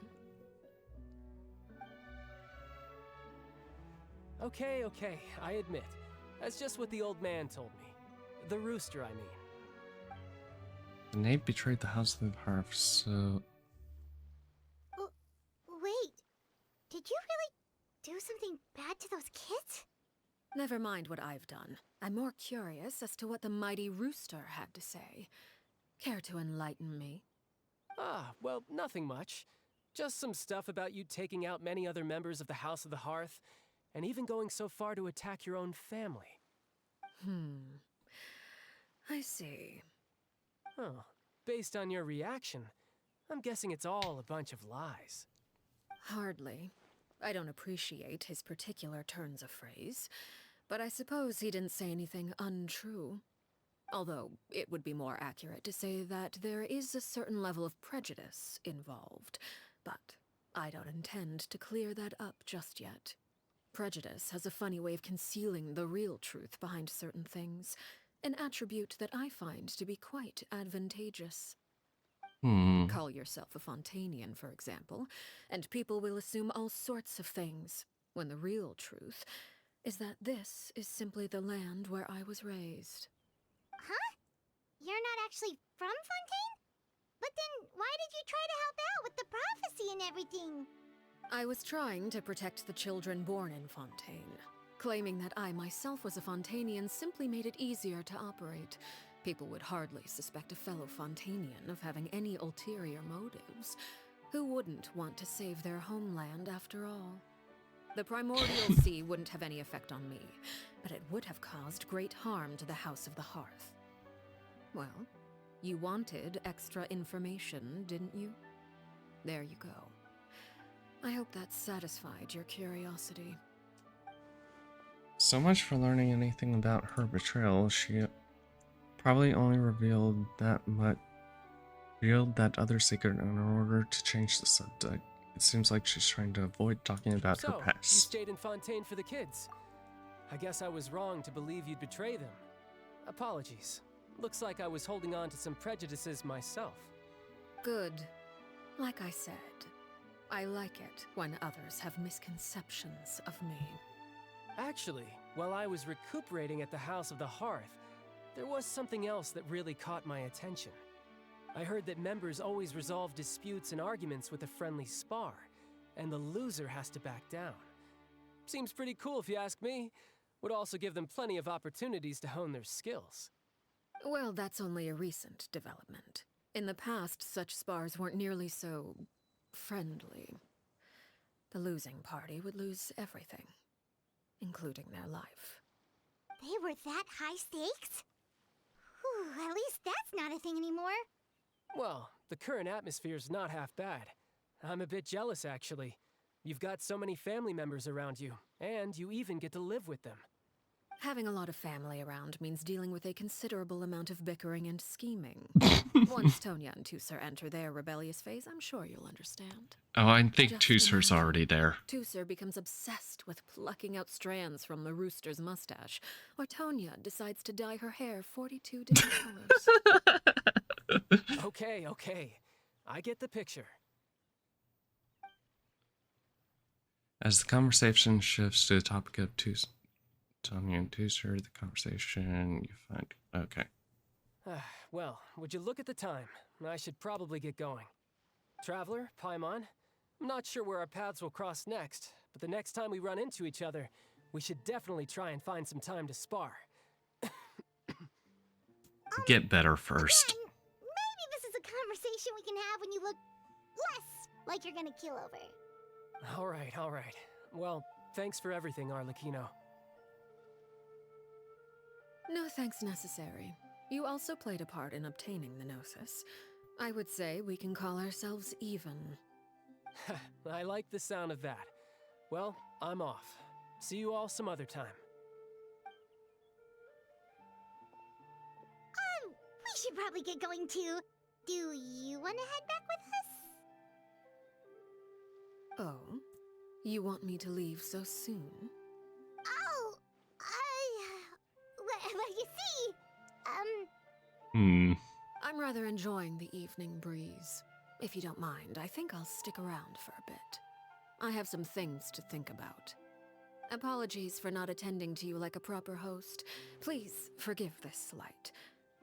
Okay, I admit. That's just what the old man told me. The rooster, I mean. The knave betrayed the House of the Hearth, so... Wait, did you really do something bad to those kids? Never mind what I've done. I'm more curious as to what the mighty rooster had to say. Care to enlighten me? Ah, well, nothing much. Just some stuff about you taking out many other members of the House of the Hearth, and even going so far to attack your own family. I see. Oh, based on your reaction, I'm guessing it's all a bunch of lies. Hardly. I don't appreciate his particular turns of phrase, but I suppose he didn't say anything untrue. Although, it would be more accurate to say that there is a certain level of prejudice involved, but I don't intend to clear that up just yet. Prejudice has a funny way of concealing the real truth behind certain things, an attribute that I find to be quite advantageous. Call yourself a Fontanian, for example, and people will assume all sorts of things, when the real truth is that this is simply the land where I was raised. Huh? You're not actually from Fontaine? But then why did you try to help out with the prophecy and everything? I was trying to protect the children born in Fontaine. Claiming that I myself was a Fontanian simply made it easier to operate. People would hardly suspect a fellow Fontanian of having any ulterior motives. Who wouldn't want to save their homeland after all? The primordial sea wouldn't have any effect on me, but it would have caused great harm to the House of the Hearth. Well, you wanted extra information, didn't you? There you go. I hope that satisfied your curiosity. So much for learning anything about her betrayal. She probably only revealed that other secret in order to change the subject. It seems like she's trying to avoid talking about her So, you past. stayed in Fontaine for the kids. I guess I was wrong to believe you'd betray them. Apologies. Looks like I was holding on to some prejudices myself. Good. Like I said, I like it when others have misconceptions of me. Actually, while I was recuperating at the House of the Hearth, there was something else that really caught my attention. I heard that members always resolve disputes and arguments with a friendly spar, and the loser has to back down. Seems pretty cool if you ask me. Would also give them plenty of opportunities to hone their skills. Well, that's only a recent development. In the past, such spars weren't nearly so friendly. The losing party would lose everything, including their life. They were that high stakes? Whew, at least that's not a thing anymore. Well, the current atmosphere's not half bad. I'm a bit jealous, actually. You've got so many family members around you, and you even get to live with them. Having a lot of family around means dealing with a considerable amount of bickering and scheming. Once Tonya and Tusser enter their rebellious phase, I'm sure you'll understand. Oh, I think Just Tusser's imagine. already there. Tusser becomes obsessed with plucking out strands from the rooster's mustache, or Tonya decides to dye her hair 42 different colors. Okay, Okay, okay. I get the picture. As the conversation shifts to the topic of Tanya and Tooster, the conversation you find. Okay. Well, would you look at the time? I should probably get going. Traveler, Paimon, I'm not sure where our paths will cross next, but the next time we run into each other, we should definitely try and find some time to spar. Get better first. Again, maybe this is a conversation we can have when you look less like you're gonna kill over. All right. Well, thanks for everything, Arlecchino. No thanks necessary. You also played a part in obtaining the Gnosis. I would say we can call ourselves even. I like the sound of that. Well, I'm off. See you all some other time. We should probably get going too. Do you want to head back with us? Oh? You want me to leave so soon? Oh, well, you see, I'm rather enjoying the evening breeze. If you don't mind, I think I'll stick around for a bit. I have some things to think about. Apologies for not attending to you like a proper host. Please forgive this slight.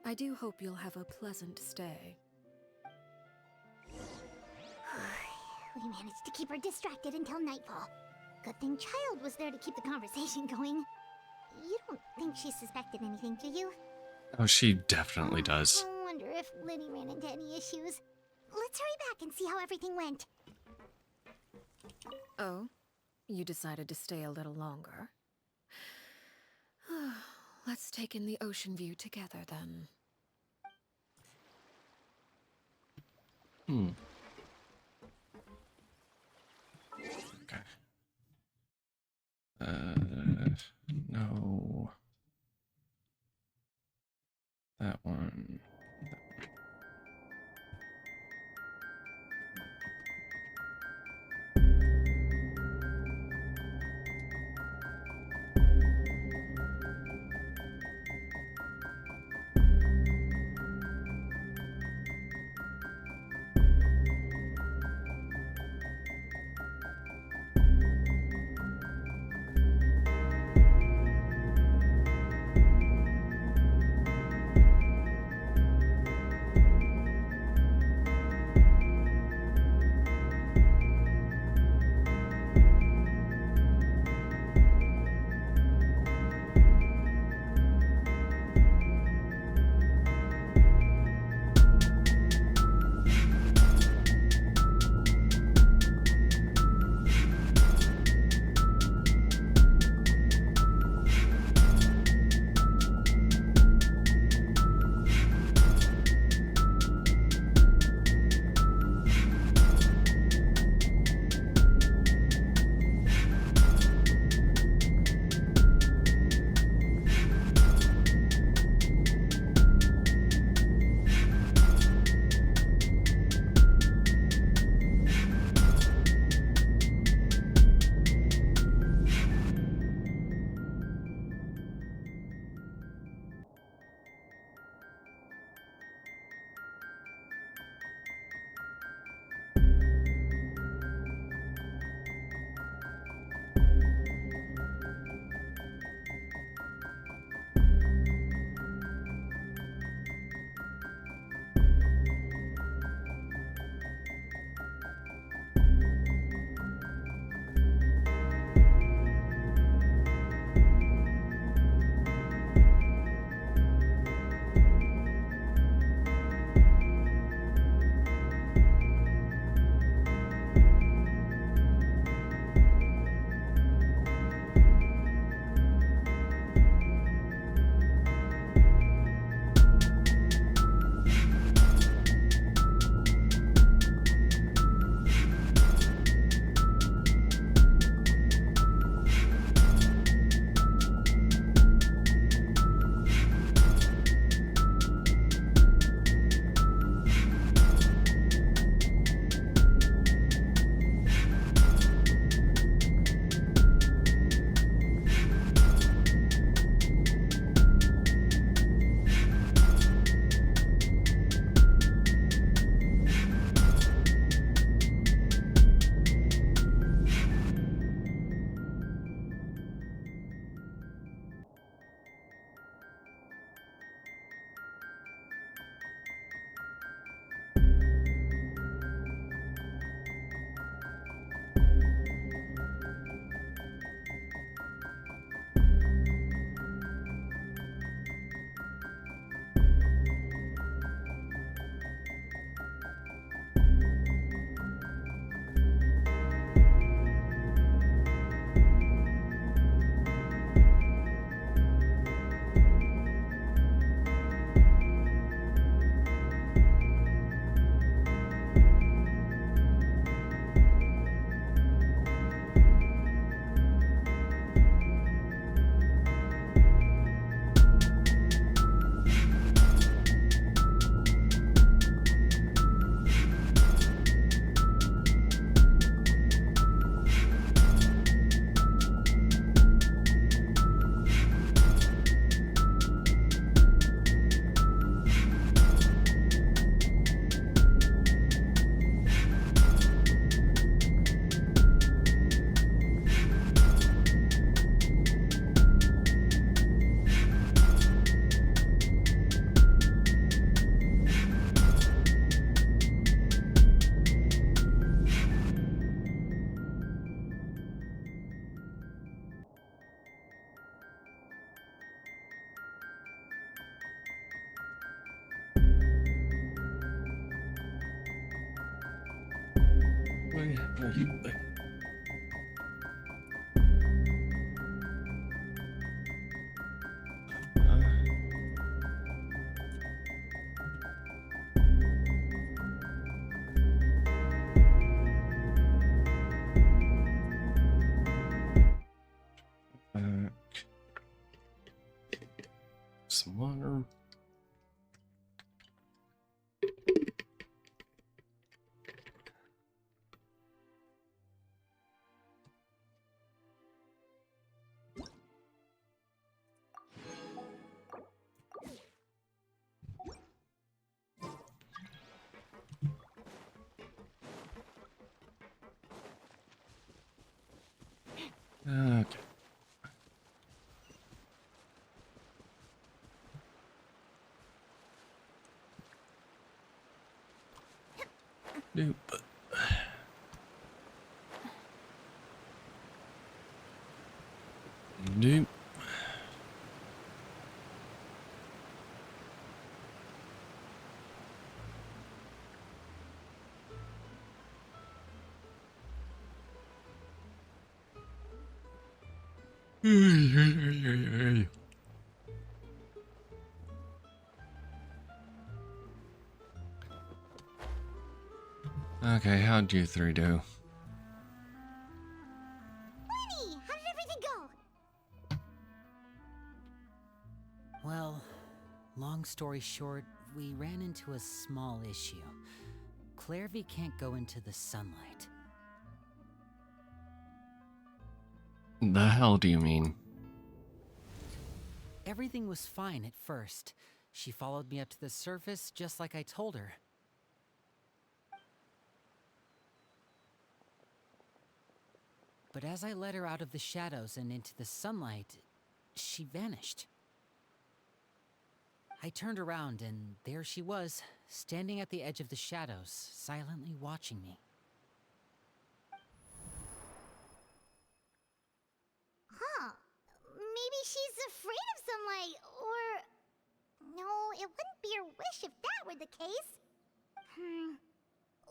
I do hope you'll have a pleasant stay. We managed to keep her distracted until nightfall. Good thing Child was there to keep the conversation going. You don't think she suspected anything, do you? Oh, she definitely does. I wonder if Linny ran into any issues. Let's hurry back and see how everything went. Oh? You decided to stay a little longer? Let's take in the ocean view together, then. Okay. No. That one. Some water. Okay. Nope. Nope. Okay, how'd you three do? Winnie, how did everything go? Well, long story short, we ran into a small issue. Clairvy can't go into the sunlight. The hell do you mean? Everything was fine at first. She followed me up to the surface just like I told her. But as I led her out of the shadows and into the sunlight, she vanished. I turned around and there she was, standing at the edge of the shadows, silently watching me. Huh. Maybe she's afraid of sunlight, or... No, it wouldn't be her wish if that were the case.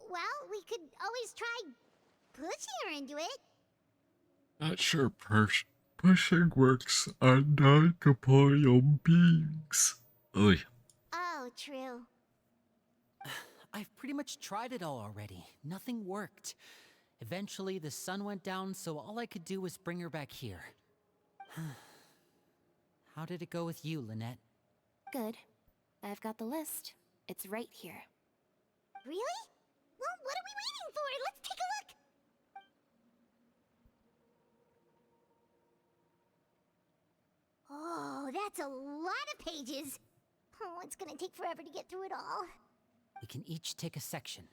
Well, we could always try pushing her into it. Not sure pushing works on non-corporeal beings. Oy. Oh, true. I've pretty much tried it all already. Nothing worked. Eventually, the sun went down, so all I could do was bring her back here. How did it go with you, Lynette? Good. I've got the list. It's right here. Really? Well, what are we waiting for? Let's take a look! Oh, that's a lot of pages. Oh, it's gonna take forever to get through it all. We can each take a section.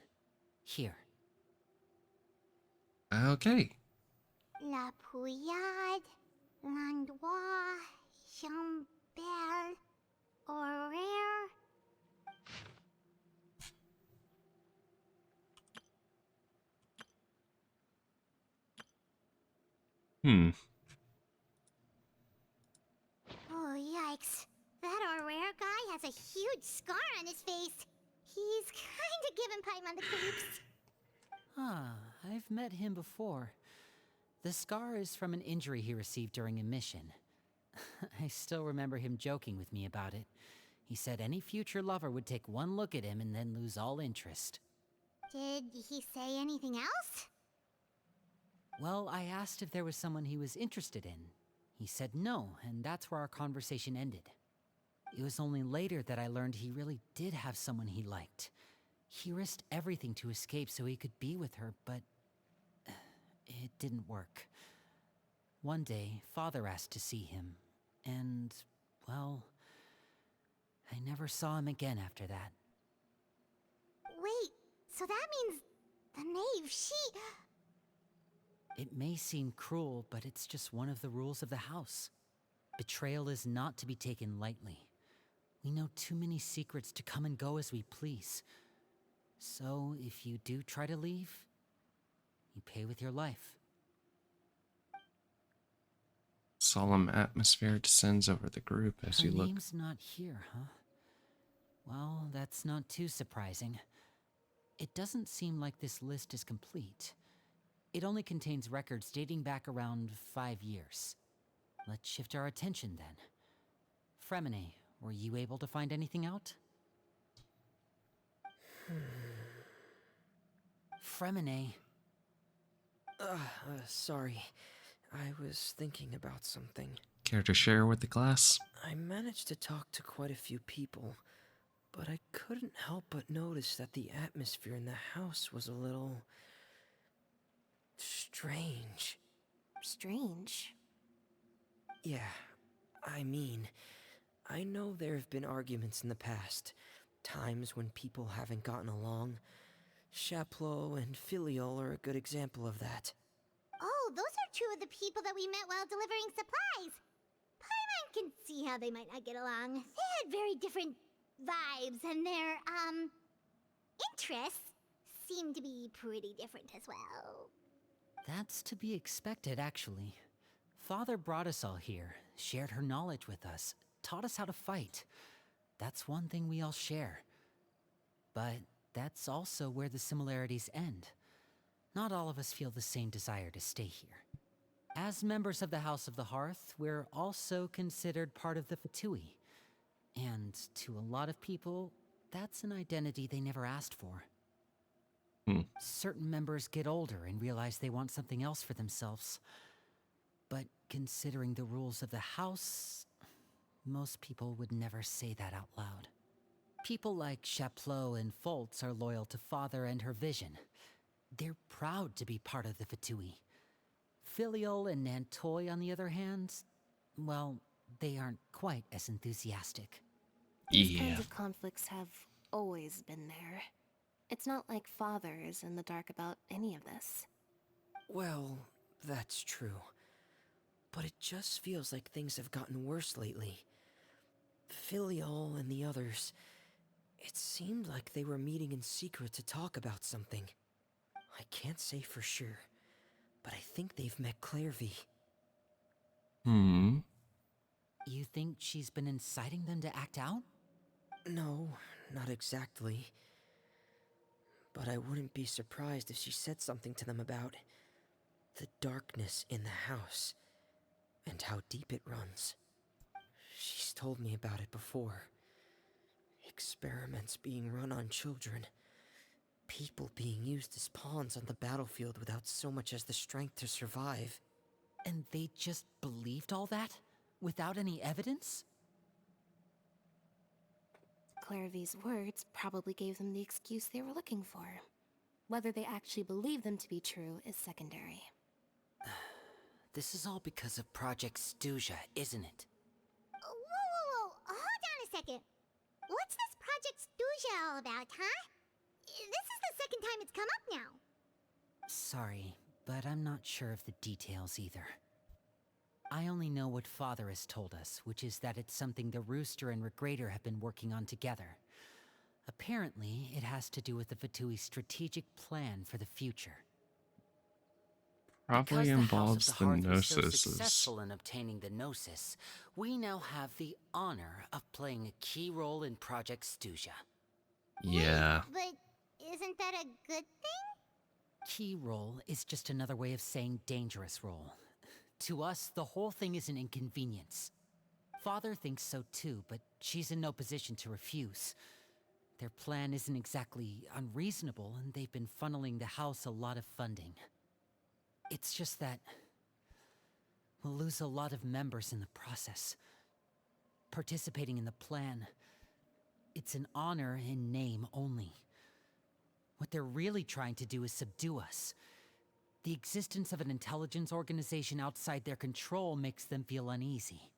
Here. Okay. La Pouillade, L'Endroit, Chambel, Horaire. Oh, yikes. That Horaire guy has a huge scar on his face. He's kinda giving Paimon the creeps. Ah, I've met him before. The scar is from an injury he received during a mission. I still remember him joking with me about it. He said any future lover would take one look at him and then lose all interest. Did he say anything else? Well, I asked if there was someone he was interested in. He said no, and that's where our conversation ended. It was only later that I learned he really did have someone he liked. He risked everything to escape so he could be with her, but it didn't work. One day, Father asked to see him, and, well, I never saw him again after that. Wait, so that means the knave, she... It may seem cruel, but it's just one of the rules of the house. Betrayal is not to be taken lightly. We know too many secrets to come and go as we please. So, if you do try to leave, you pay with your life. Solemn atmosphere descends over the group as Her you look. name's not here, huh? Well, that's not too surprising. It doesn't seem like this list is complete. It only contains records dating back around 5 years. Let's shift our attention then. Fremine, were you able to find anything out? Fremine. Sorry. I was thinking about something. Care to share with the class? I managed to talk to quite a few people, but I couldn't help but notice that the atmosphere in the house was a little strange. Strange. Yeah, I mean, I know there have been arguments in the past, times when people haven't gotten along. Chaplot and Filiol are a good example of that. Oh, those are two of the people that we met while delivering supplies. Paimon can see how they might not get along. They had very different vibes, and their, interests seem to be pretty different as well. That's to be expected, actually. Father brought us all here, shared her knowledge with us, taught us how to fight. That's one thing we all share. But that's also where the similarities end. Not all of us feel the same desire to stay here. As members of the House of the Hearth, we're also considered part of the Fatui. And to a lot of people, that's an identity they never asked for. Certain members get older and realize they want something else for themselves. But considering the rules of the house, most people would never say that out loud. People like Chaplot and Foltz are loyal to Father and her vision. They're proud to be part of the Fatui. Filiol and Nantoy, on the other hand, well, they aren't quite as enthusiastic. These kinds of conflicts have always been there. It's not like Father is in the dark about any of this. Well, that's true. But it just feels like things have gotten worse lately. Filiol and the others, it seemed like they were meeting in secret to talk about something. I can't say for sure, but I think they've met Clairvy. You think she's been inciting them to act out? No, not exactly. But I wouldn't be surprised if she said something to them about the darkness in the house and how deep it runs. She's told me about it before. Experiments being run on children. People being used as pawns on the battlefield without so much as the strength to survive. And they just believed all that? Without any evidence? Clairvy's words probably gave them the excuse they were looking for. Whether they actually believe them to be true is secondary. This is all because of Project Stuja, isn't it? Whoa. Hold on a second. What's this Project Stuja all about, huh? This is the second time it's come up now. Sorry, but I'm not sure of the details either. I only know what Father has told us, which is that it's something the Rooster and Regrader have been working on together. Apparently, it has to do with the Fatui's strategic plan for the future. Probably involves the Hearth was so Gnosis. successful in obtaining the Gnosis, we now have the honor of playing a key role in Project Stuja. Yeah. But isn't that a good thing? Key role is just another way of saying dangerous role. To us, the whole thing is an inconvenience. Father thinks so too, but she's in no position to refuse. Their plan isn't exactly unreasonable, and they've been funneling the house a lot of funding. It's just that we'll lose a lot of members in the process. Participating in the plan, it's an honor in name only. What they're really trying to do is subdue us. The existence of an intelligence organization outside their control makes them feel uneasy.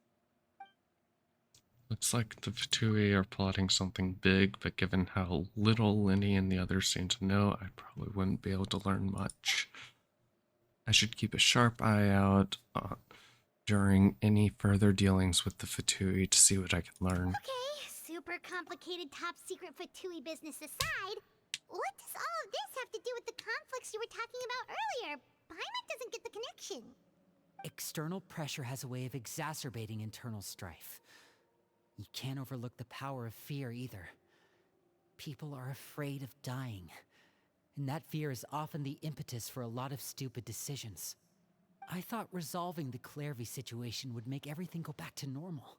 Looks like the Fatui are plotting something big, but given how little Lenny and the others seem to know, I probably wouldn't be able to learn much. I should keep a sharp eye out during any further dealings with the Fatui to see what I can learn. Okay, super complicated top secret Fatui business aside, what does all of this have to do with the conflicts you were talking about earlier? Paimon doesn't get the connection. External pressure has a way of exacerbating internal strife. You can't overlook the power of fear either. People are afraid of dying. and that fear is often the impetus for a lot of stupid decisions. I thought resolving the Clairvy situation would make everything go back to normal,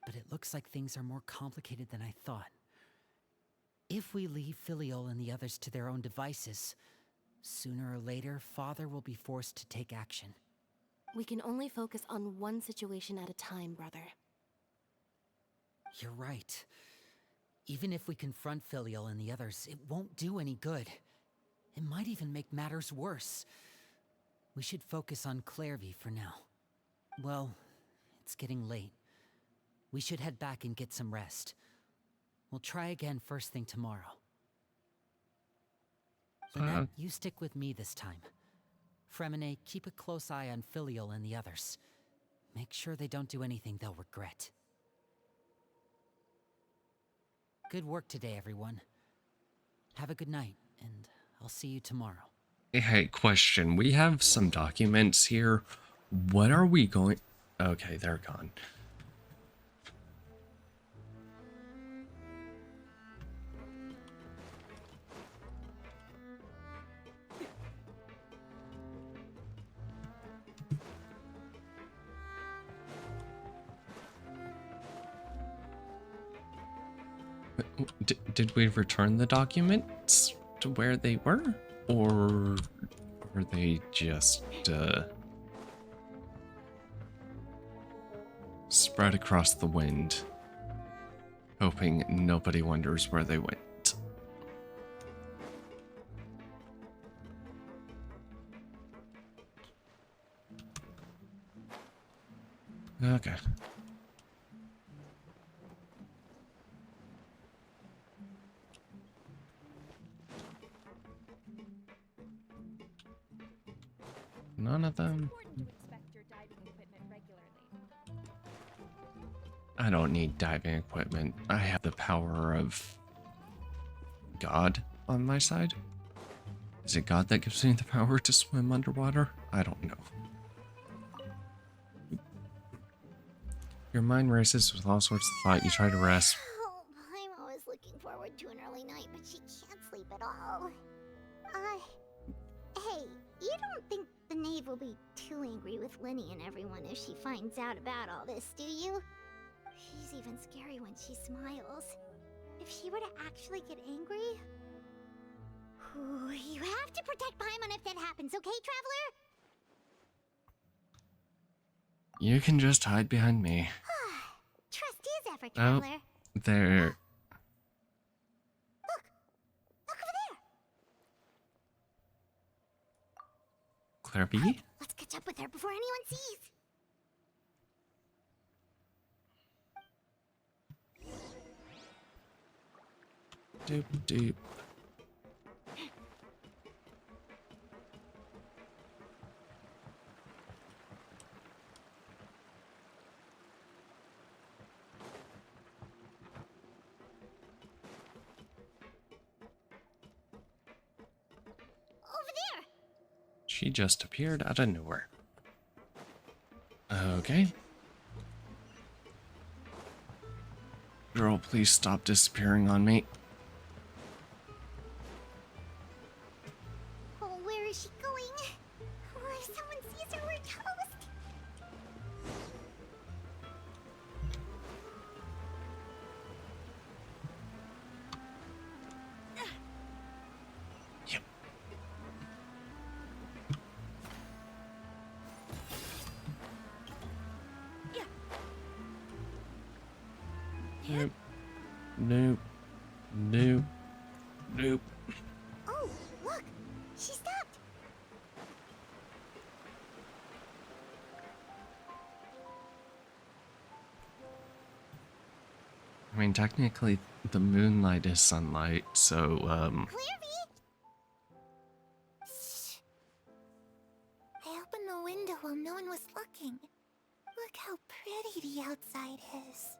but it looks like things are more complicated than I thought. If we leave Filiol and the others to their own devices, sooner or later, Father will be forced to take action. We can only focus on one situation at a time, brother. You're right. Even if we confront Filial and the others, it won't do any good. It might even make matters worse. We should focus on Clairvy for now. Well, it's getting late. We should head back and get some rest. We'll try again first thing tomorrow. Lynette, you stick with me this time. Fremine, keep a close eye on Filial and the others. Make sure they don't do anything they'll regret. Good work today, everyone. Have a good night, and I'll see you tomorrow. Hey, question. We have some documents here. What are we going... Okay, they're gone. Did we return the documents to where they were? Or were they just spread across the wind, hoping nobody wonders where they went? Okay. None of them. I don't need diving equipment. I have the power of God on my side. Is it God that gives me the power to swim underwater? I don't know. Your mind races with all sorts of thought. You try to rest. Oh, I'm always looking forward to an early night, but she can't sleep at all. Hey, you don't think the knave will be too angry with Linny and everyone if she finds out about all this, do you? She's even scary when she smiles. If she were to actually get angry... Ooh, you have to protect Paimon if that happens, okay, Traveler? You can just hide behind me. Trust is effort, Oh, Traveler. there. Look over there. Clairvy? Let's catch up with her before anyone sees. Doop doop. Over there. She just appeared out of nowhere. Okay. Girl, please stop disappearing on me. Oh, where is she going? Oh, if someone sees her, we're toast. Yep. Nope. Nope. Nope. Nope. Oh, look. She stopped. I mean, technically, the moonlight is sunlight, so, Clairvy! Shh. I opened the window while no one was looking. Look how pretty the outside is.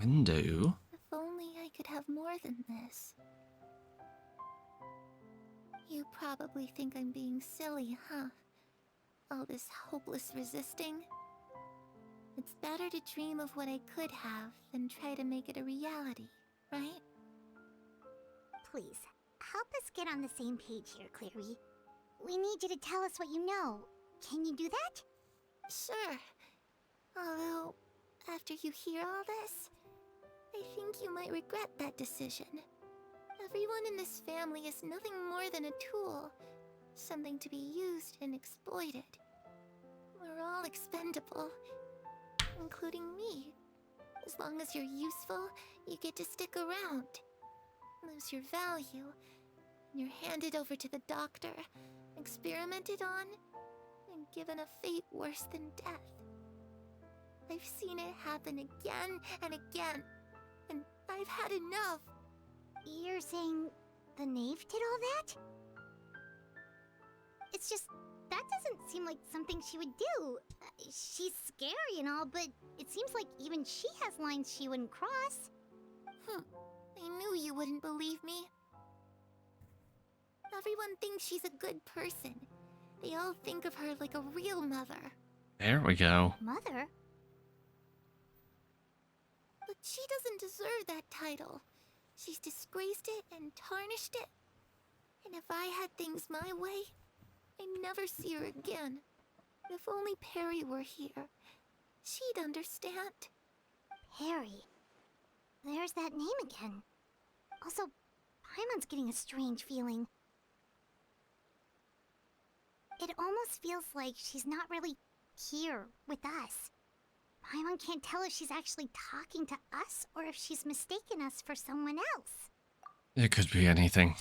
window? If only I could have more than this. You probably think I'm being silly, huh? All this hopeless resisting? It's better to dream of what I could have than try to make it a reality, right? Please, help us get on the same page here, Clary. We need you to tell us what you know. Can you do that? Sure. Although, after you hear all this, I think you might regret that decision. Everyone in this family is nothing more than a tool. Something to be used and exploited. We're all expendable. Including me. As long as you're useful, you get to stick around. Lose your value, and you're handed over to the doctor, experimented on, and given a fate worse than death. I've seen it happen again and again, and I've had enough. You're saying the knave did all that? It's just, that doesn't seem like something she would do. She's scary and all, but it seems like even she has lines she wouldn't cross. I knew you wouldn't believe me. Everyone thinks she's a good person. They all think of her like a real mother. There we go. Mother? But she doesn't deserve that title. She's disgraced it and tarnished it. And if I had things my way, I'd never see her again. If only Perry were here, she'd understand. Perry? There's that name again. Also, Paimon's getting a strange feeling. It almost feels like she's not really here with us. Paimon can't tell if she's actually talking to us or if she's mistaken us for someone else. It could be anything.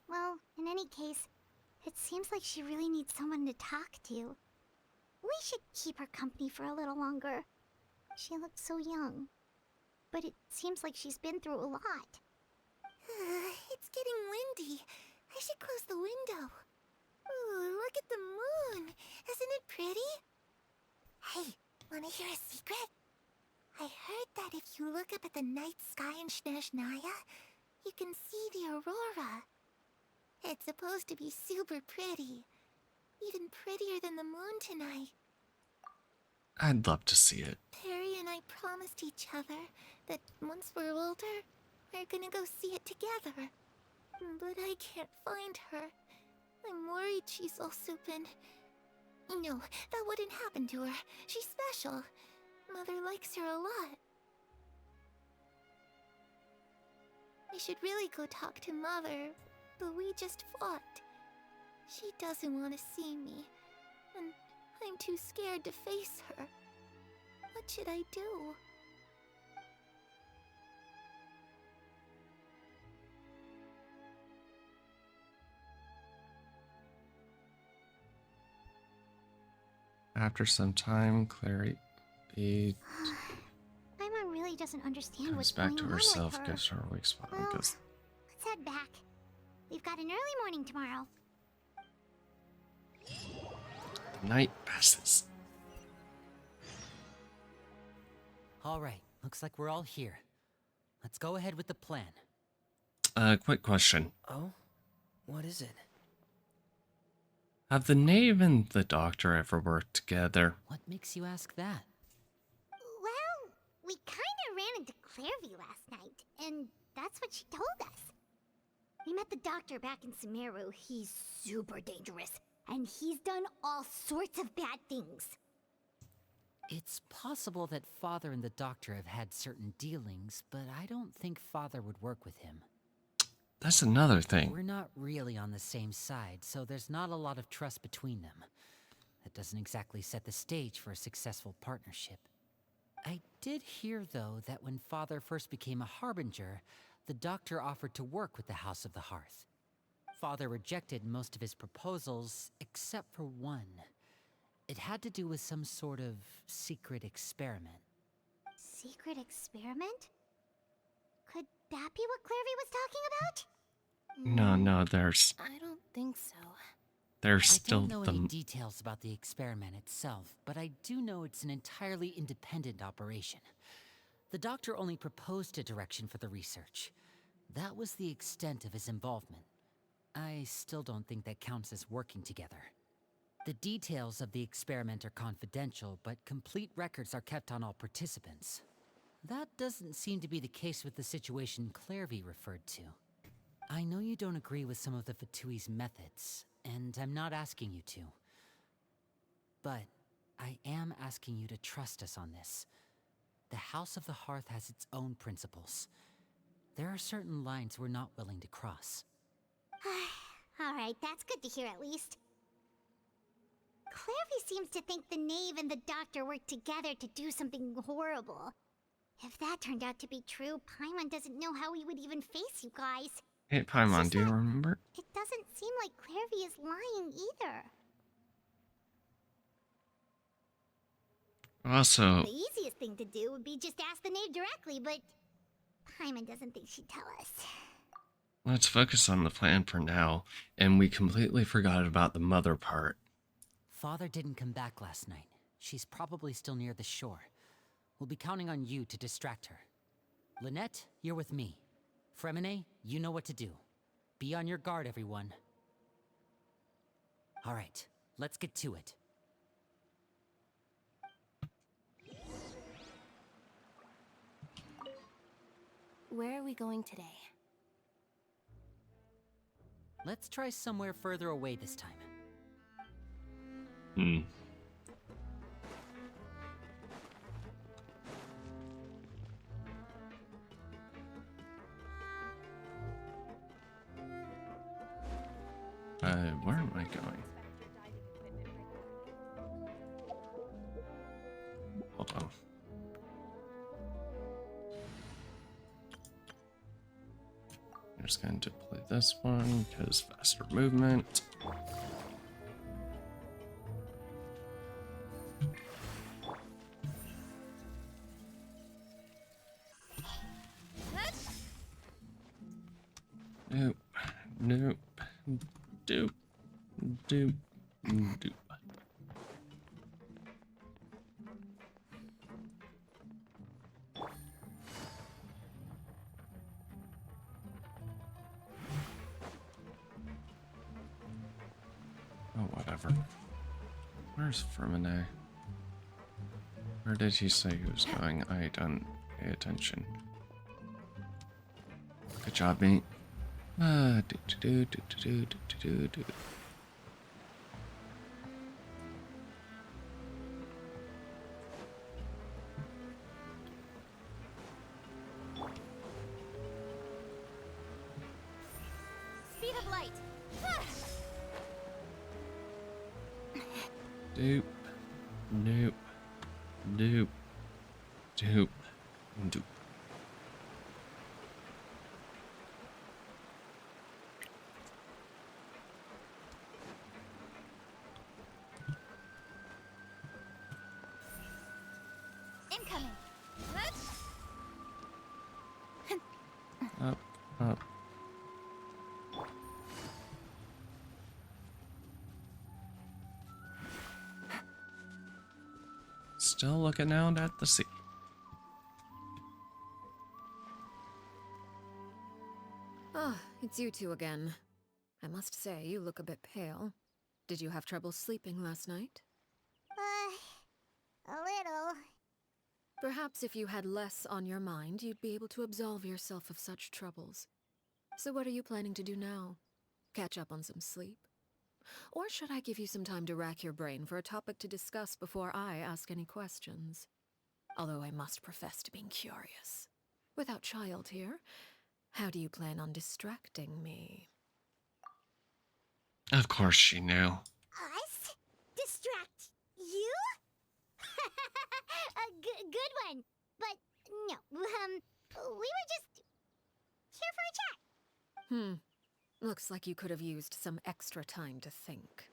Well, in any case, it seems like she really needs someone to talk to. We should keep her company for a little longer. She looks so young. But it seems like she's been through a lot. It's getting windy. I should close the window. Ooh, look at the moon. Isn't it pretty? Hey, wanna hear a secret? I heard that if you look up at the night sky in Snezhnaya, you can see the aurora. It's supposed to be super pretty. Even prettier than the moon tonight. I'd love to see it. Perry and I promised each other that once we're older, we're gonna go see it together. But I can't find her. I'm worried she's also been... No, that wouldn't happen to her. She's special. Mother likes her a lot. I should really go talk to Mother, but we just fought. She doesn't want to see me, and I'm too scared to face her. What should I do? After some time, Clary Paimon really doesn't understand comes what's back going to on herself, with her. gives her a weak spot, and Well, goes, let's head back. We've got an early morning tomorrow. night passes. All right, looks like we're all here. Let's go ahead with the plan. Quick question. Oh? What is it? Have the knave and the doctor ever worked together? What makes you ask that? Well, we kinda ran into Clairvy last night, and that's what she told us. We met the doctor back in Sumeru. He's super dangerous, and he's done all sorts of bad things. It's possible that Father and the Doctor have had certain dealings, but I don't think Father would work with him. That's another thing. We're not really on the same side, so there's not a lot of trust between them. That doesn't exactly set the stage for a successful partnership. I did hear, though, that when Father first became a Harbinger, the Doctor offered to work with the House of the Hearth. Father rejected most of his proposals, except for one. It had to do with some sort of secret experiment. Secret experiment? Could that be what Clairvy was talking about? No, there's I don't think so. there's I still don't know the any details about the experiment itself, but I do know it's an entirely independent operation. The Doctor only proposed a direction for the research. That was the extent of his involvement. I still don't think that counts as working together. The details of the experiment are confidential, but complete records are kept on all participants. That doesn't seem to be the case with the situation Clairvy referred to. I know you don't agree with some of the Fatui's methods, and I'm not asking you to. But I am asking you to trust us on this. The House of the Hearth has its own principles. There are certain lines we're not willing to cross. Alright, that's good to hear at least. Clairvy seems to think the knave and the doctor worked together to do something horrible. If that turned out to be true, Paimon doesn't know how he would even face you guys. Hey, Paimon, do you remember? It doesn't seem like Clairvy is lying either. Also, The easiest thing to do would be just ask the knave directly, but Paimon doesn't think she'd tell us. let's focus on the plan for now, and we completely forgot about the mother part. Father didn't come back last night. She's probably still near the shore. We'll be counting on you to distract her. Lynette, you're with me. Fremine, you know what to do. Be on your guard, everyone. All right, let's get to it. Where are we going today? Let's try somewhere further away this time. Where am I going? Hold on. I'm just going to play this one because faster movement. Nope. Nope. Doop. Doop. Doop. Oh, whatever. Where's Fremine? Where did he say he was going? I don't pay attention. Good job, mate. Do do do do do do do do. Speed of light! Doop. Nope. Doop. Doop. Doop. Incoming! Up, up. Still looking out at the sea. Ah, it's you two again. I must say, you look a bit pale. Did you have trouble sleeping last night? A little. Perhaps if you had less on your mind, you'd be able to absolve yourself of such troubles. So what are you planning to do now? Catch up on some sleep? Or should I give you some time to rack your brain for a topic to discuss before I ask any questions? Although I must profess to being curious. Without Child here, how do you plan on distracting me? Of course she knew. Us? Distract you? A good one. But no, we were just here for a chat. Looks like you could have used some extra time to think.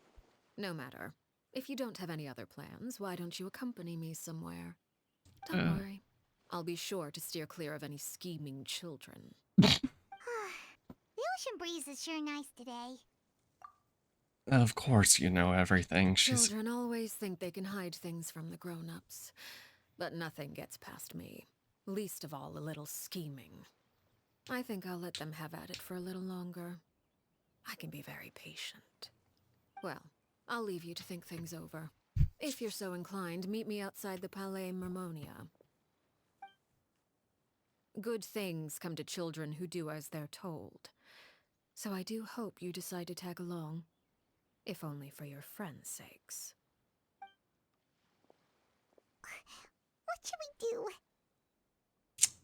No matter. If you don't have any other plans, why don't you accompany me somewhere? Don't worry. I'll be sure to steer clear of any scheming children. The ocean breeze is sure nice today. Of course you know everything. She's... Children always think they can hide things from the grown-ups. But nothing gets past me. Least of all a little scheming. I think I'll let them have at it for a little longer. I can be very patient. Well, I'll leave you to think things over. If you're so inclined, meet me outside the Palais Mermonia. Good things come to children who do as they're told. So I do hope you decide to tag along. If only for your friends' sakes. What should we do?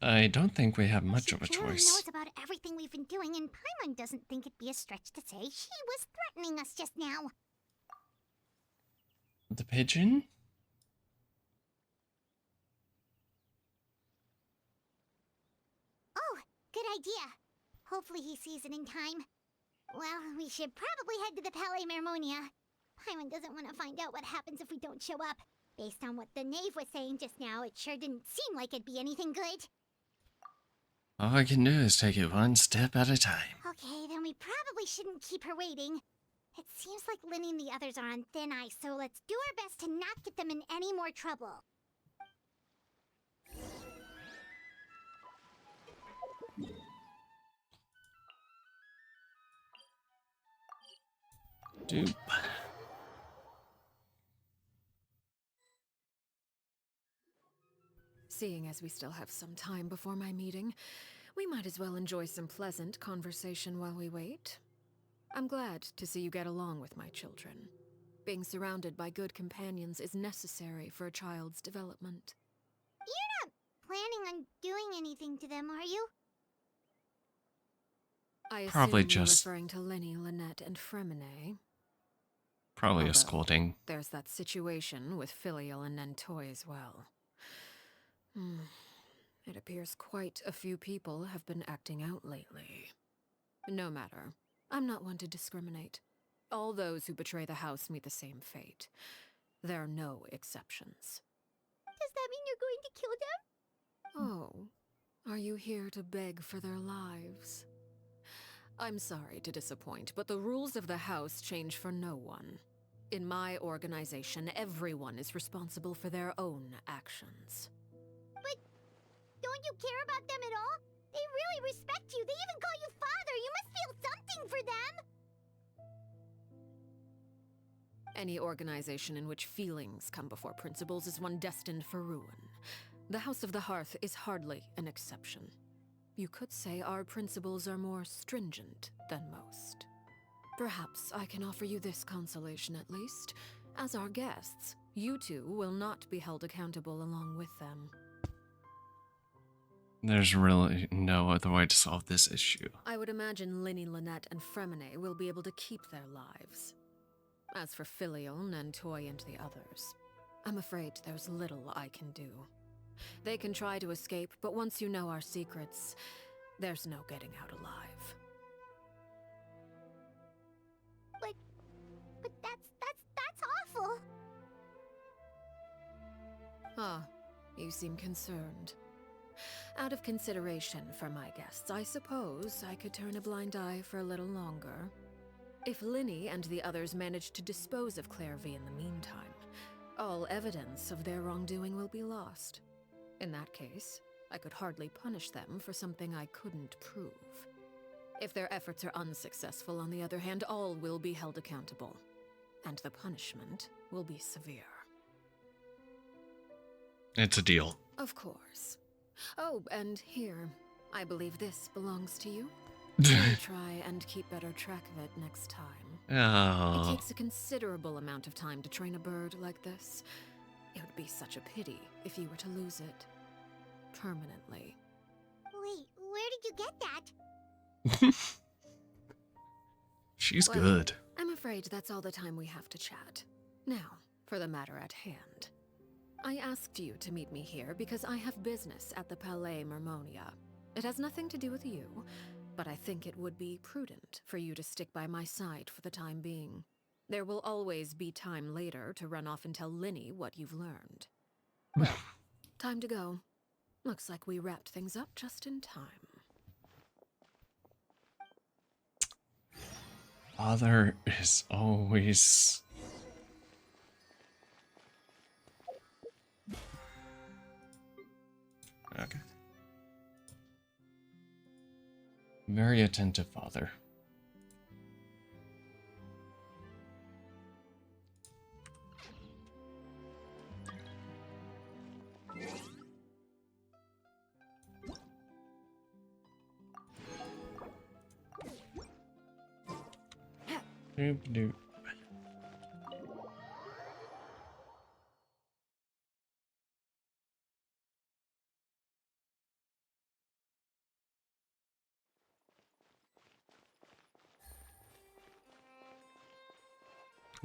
I don't think we have much of a She clearly choice. knows about everything we've been doing, and Paimon doesn't think it'd be a stretch to say she was threatening us just now. The pigeon? Oh, good idea. Hopefully he sees it in time. Well, we should probably head to the Palais Mermonia. Paimon doesn't want to find out what happens if we don't show up. Based on what the knave was saying just now, it sure didn't seem like it'd be anything good. All I can do is take it one step at a time. Okay, then we probably shouldn't keep her waiting. It seems like Linny and the others are on thin ice, so let's do our best to not get them in any more trouble. Dupe. Seeing as we still have some time before my meeting, we might as well enjoy some pleasant conversation while we wait. I'm glad to see you get along with my children. Being surrounded by good companions is necessary for a child's development. You're not planning on doing anything to them, are you? I assume Probably you're just- referring to Lenny, Lynette, and Fremine. Probably a Although, scolding. There's that situation with Filial and Nentoy as well. It appears quite a few people have been acting out lately. No matter. I'm not one to discriminate. All those who betray the house meet the same fate. There are no exceptions. Does that mean you're going to kill them? Oh, are you here to beg for their lives? I'm sorry to disappoint, but the rules of the house change for no one. In my organization, everyone is responsible for their own actions. But don't you care about them at all? They really respect you. They even call you father. You must feel something for them. Any organization in which feelings come before principles is one destined for ruin. The House of the Hearth is hardly an exception. You could say our principles are more stringent than most. Perhaps I can offer you this consolation at least. As our guests, you two will not be held accountable along with them. There's really no other way to solve this issue. I would imagine Linny, Lynette, and Fremine will be able to keep their lives. As for Filial, Nentoy, and the others, I'm afraid there's little I can do. They can try to escape, but once you know our secrets, there's no getting out alive. But that's awful. Ah, you seem concerned. Out of consideration for my guests, I suppose I could turn a blind eye for a little longer. If Linny and the others manage to dispose of Claire V in the meantime, all evidence of their wrongdoing will be lost. In that case, I could hardly punish them for something I couldn't prove. If their efforts are unsuccessful, on the other hand, all will be held accountable. And the punishment will be severe. It's a deal. Of course. Oh, and here, I believe this belongs to you. I'll try and keep better track of it next time. It Oh, takes a considerable amount of time to train a bird like this. It would be such a pity if you were to lose it. Permanently. Wait, where did you get that? she's Well, good. I'm afraid that's all the time we have to chat. Now, for the matter at hand. I asked you to meet me here because I have business at the Palais Mermonia. It has nothing to do with you, but I think it would be prudent for you to stick by my side for the time being. There will always be time later to run off and tell Linny what you've learned. Well, time to go. Looks like we wrapped things up just in time. Father is always... Okay. Very attentive father. Doop doop.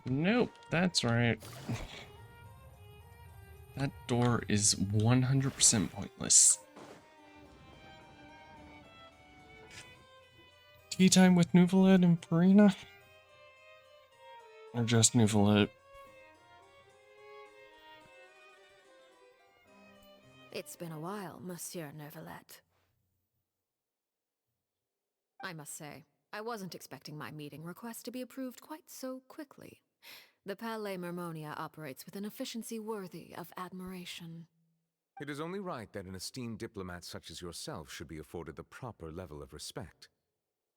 Nope, that's right. That door is 100% pointless. Tea time with Nuvalet and Purina? Or just Nuvalet? It's been a while, Monsieur Neuvillette. I must say, I wasn't expecting my meeting request to be approved quite so quickly. The Palais Mermonia operates with an efficiency worthy of admiration. It is only right that an esteemed diplomat such as yourself should be afforded the proper level of respect.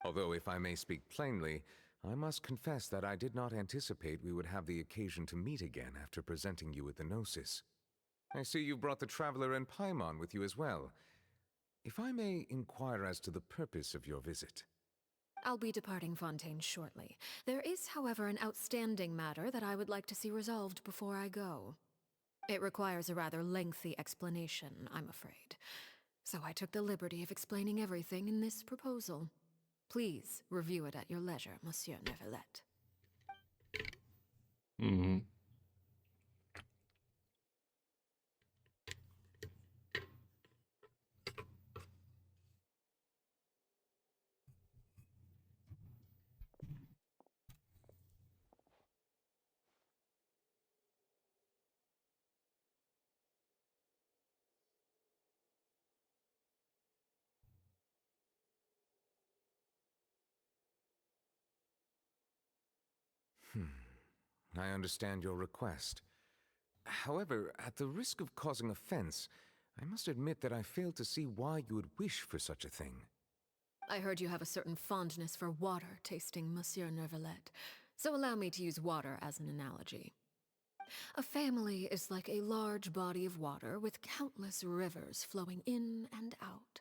Although, if I may speak plainly, I must confess that I did not anticipate we would have the occasion to meet again after presenting you with the Gnosis. I see you brought the Traveler and Paimon with you as well. If I may inquire as to the purpose of your visit. I'll be departing Fontaine shortly. There is, however, an outstanding matter that I would like to see resolved before I go. It requires a rather lengthy explanation, I'm afraid. So I took the liberty of explaining everything in this proposal. Please review it at your leisure, Monsieur Neuvillette. Mm-hmm. I understand your request. However, at the risk of causing offense, I must admit that I fail to see why you would wish for such a thing. I heard you have a certain fondness for water tasting, Monsieur Neuvillette, so allow me to use water as an analogy. A family is like a large body of water with countless rivers flowing in and out.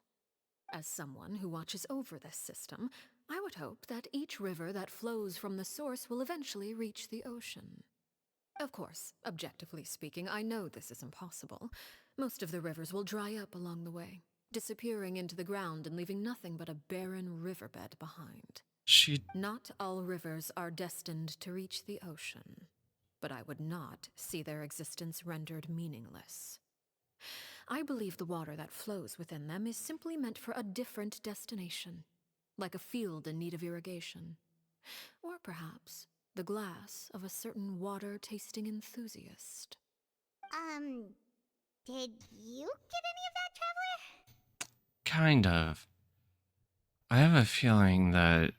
As someone who watches over this system, I would hope that each river that flows from the source will eventually reach the ocean. Of course, objectively speaking, I know this is impossible. Most of the rivers will dry up along the way, disappearing into the ground and leaving nothing but a barren riverbed behind. Not all rivers are destined to reach the ocean, but I would not see their existence rendered meaningless. I believe the water that flows within them is simply meant for a different destination, like a field in need of irrigation. Or perhaps the glass of a certain water-tasting enthusiast. Did you get any of that, Traveler? Kind of. I have a feeling that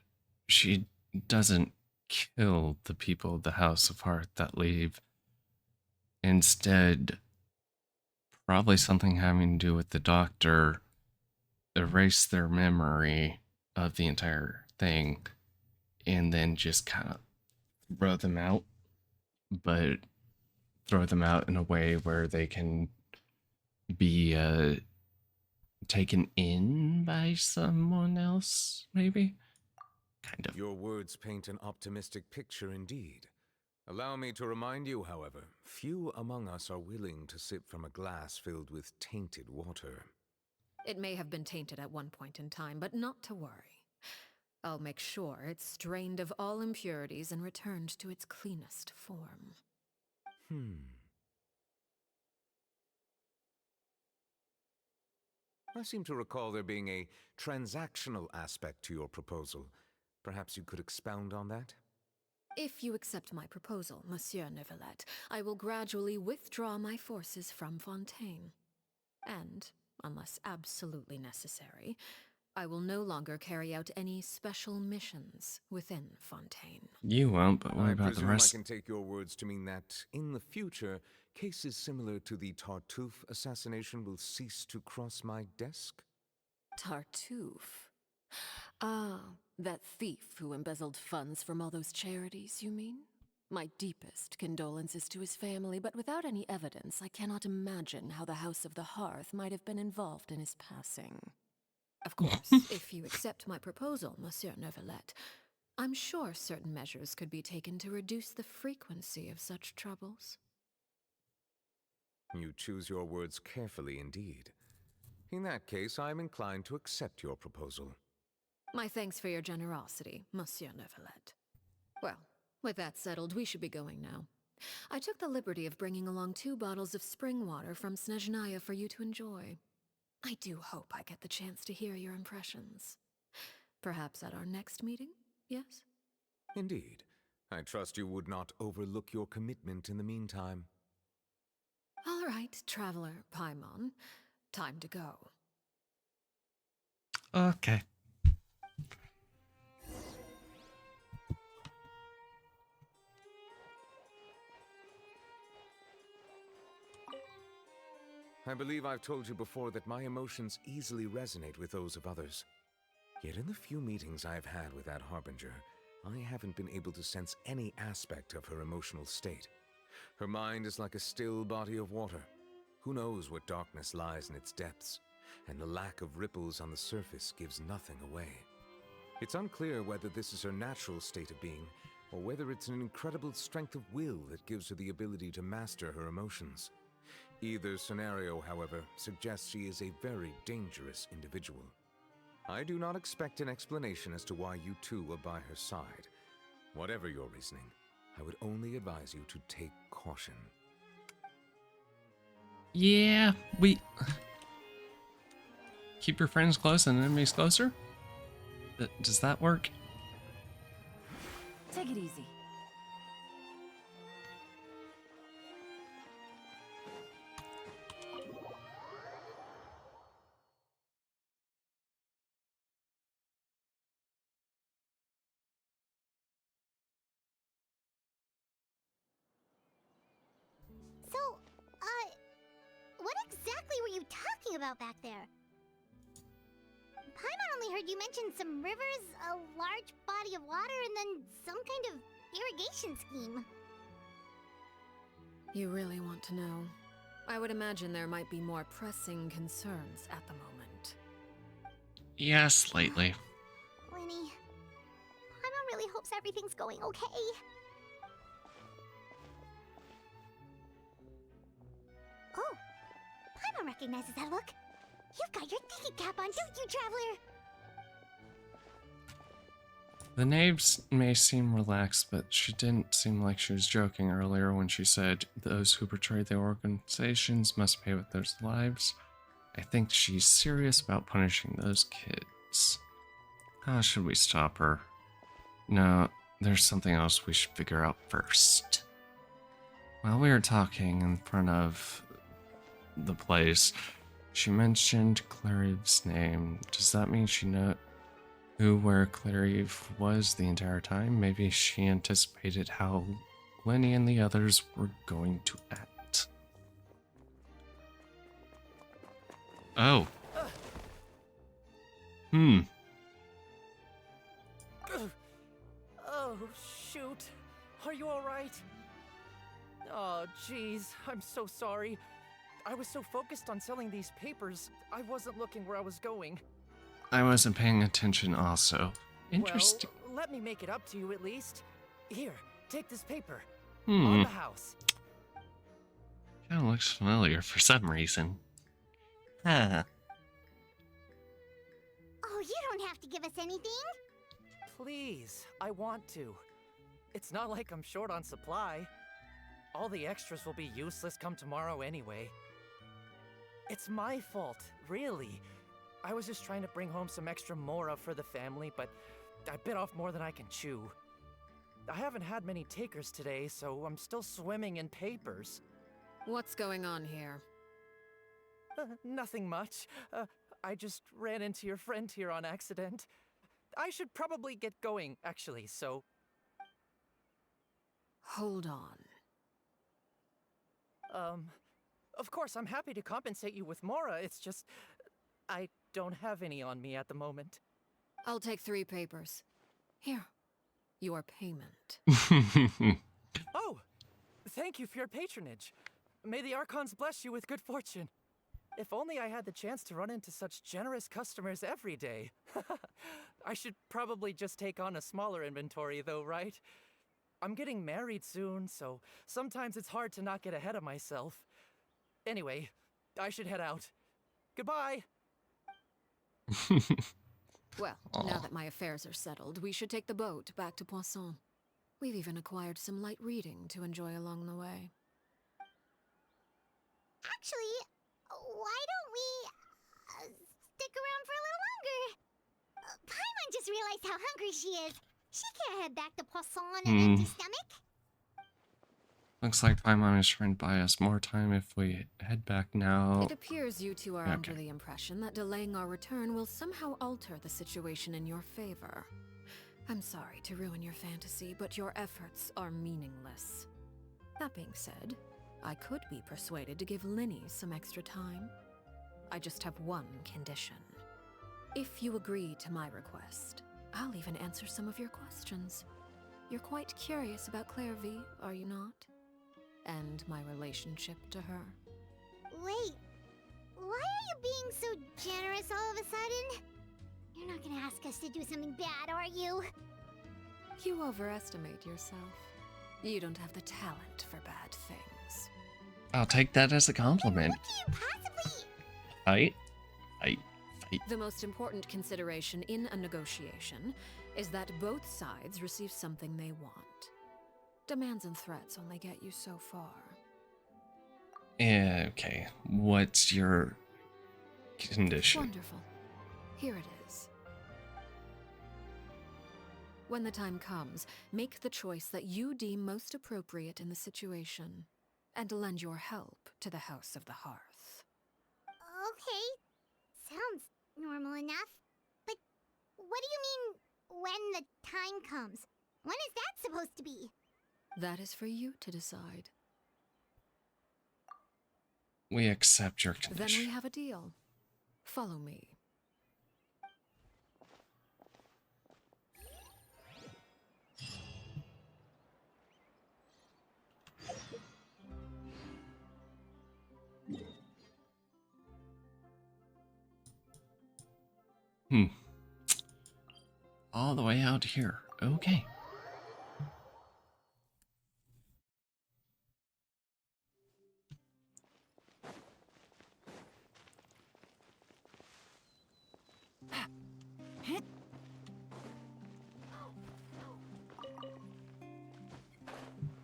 she doesn't kill the people of the House of Hearth that leave. Instead, probably something having to do with the doctor erase their memory of the entire thing and then just kind of throw them out, but throw them out in a way where they can be taken in by someone else, maybe? Kind of. Your words paint an optimistic picture indeed. Allow me to remind you, however, few among us are willing to sip from a glass filled with tainted water. It may have been tainted at one point in time, but not to worry. I'll make sure it's strained of all impurities and returned to its cleanest form. I seem to recall there being a transactional aspect to your proposal. Perhaps you could expound on that? If you accept my proposal, Monsieur Neuvillette, I will gradually withdraw my forces from Fontaine. And, unless absolutely necessary, I will no longer carry out any special missions within Fontaine. You won't, but what about the rest? I can take your words to mean that, in the future, cases similar to the Tartuffe assassination will cease to cross my desk? Tartuffe? Ah, that thief who embezzled funds from all those charities, you mean? My deepest condolences to his family, but without any evidence, I cannot imagine how the House of the Hearth might have been involved in his passing. Of course, if you accept my proposal, Monsieur Neuvillette, I'm sure certain measures could be taken to reduce the frequency of such troubles. You choose your words carefully indeed. In that case, I am inclined to accept your proposal. My thanks for your generosity, Monsieur Neuvillette. Well, with that settled, we should be going now. I took the liberty of bringing along 2 bottles of spring water from Snezhnaya for you to enjoy. I do hope I get the chance to hear your impressions. Perhaps at our next meeting, yes? Indeed. I trust you would not overlook your commitment in the meantime. All right, Traveler Paimon. Time to go. Okay. I believe I've told you before that my emotions easily resonate with those of others. Yet in the few meetings I've had with that Harbinger, I haven't been able to sense any aspect of her emotional state. Her mind is like a still body of water. Who knows what darkness lies in its depths, and the lack of ripples on the surface gives nothing away. It's unclear whether this is her natural state of being, or whether it's an incredible strength of will that gives her the ability to master her emotions. Either scenario, however, suggests she is a very dangerous individual. I do not expect an explanation as to why you two are by her side. Whatever your reasoning, I would only advise you to take caution. Yeah, we... Keep your friends close and enemies closer? Does that work? Take it easy. So, what exactly were you talking about back there? Paimon only heard you mention some rivers, a large body of water, and then some kind of irrigation scheme. You really want to know? I would imagine there might be more pressing concerns at the moment. Yeah, slightly. Winnie, Paimon really hopes everything's going okay. Oh, Paimon recognizes that look. You've got your thinking cap on, don't you, Traveler? The Knaves may seem relaxed, but she didn't seem like she was joking earlier when she said those who betray their organizations must pay with their lives. I think she's serious about punishing those kids. How should we stop her? No, there's something else we should figure out first. While we were talking in front of the place, she mentioned Clarive's name. Does that mean she knew where Clarive was the entire time? Maybe she anticipated how Lenny and the others were going to act. Oh. Oh, shoot. Are you alright? Oh, jeez. I'm so sorry. I was so focused on selling these papers, I wasn't looking where I was going. I wasn't paying attention also. Interesting. Well, let me make it up to you at least. Here, take this paper. Hmm. On the house. Kinda looks familiar for some reason. Huh. Oh, you don't have to give us anything. Please, I want to. It's not like I'm short on supply. All the extras will be useless come tomorrow anyway. It's my fault, really. I was just trying to bring home some extra mora for the family, but I bit off more than I can chew. I haven't had many takers today, so I'm still swimming in papers. What's going on here? Nothing much. I just ran into your friend here on accident. I should probably get going, actually, so... Hold on. Of course, I'm happy to compensate you with mora, it's just... I don't have any on me at the moment. I'll take 3 papers. Here. Your payment. Oh! Thank you for your patronage. May the Archons bless you with good fortune. If only I had the chance to run into such generous customers every day. I should probably just take on a smaller inventory, though, right? I'm getting married soon, so sometimes it's hard to not get ahead of myself. Anyway, I should head out. Goodbye! Well, now that my affairs are settled, we should take the boat back to Poisson. We've even acquired some light reading to enjoy along the way. Actually, why don't we stick around for a little longer? Paimon just realized how hungry she is. She can't head back to Poisson on an empty stomach. Looks like Paimon is trying to buy us more time if we head back now. It appears you two are under the impression that delaying our return will somehow alter the situation in your favor. I'm sorry to ruin your fantasy, but your efforts are meaningless. That being said, I could be persuaded to give Linny some extra time. I just have one condition. If you agree to my request, I'll even answer some of your questions. You're quite curious about Clairvy, are you not? And my relationship to her. Wait, why are you being so generous all of a sudden? You're not gonna ask us to do something bad, are you? You overestimate yourself. You don't have the talent for bad things. I'll take that as a compliment. What can you possibly... Fight. The most important consideration in a negotiation is that both sides receive something they want. Demands and threats only get you so far. Okay, what's your condition? Wonderful. Here it is. When the time comes, make the choice that you deem most appropriate in the situation, and lend your help to the House of the Hearth. Okay, sounds normal enough. But what do you mean, when the time comes? When is that supposed to be? That is for you to decide. We accept your Then condition. we have a deal. Follow me. All the way out here. Okay.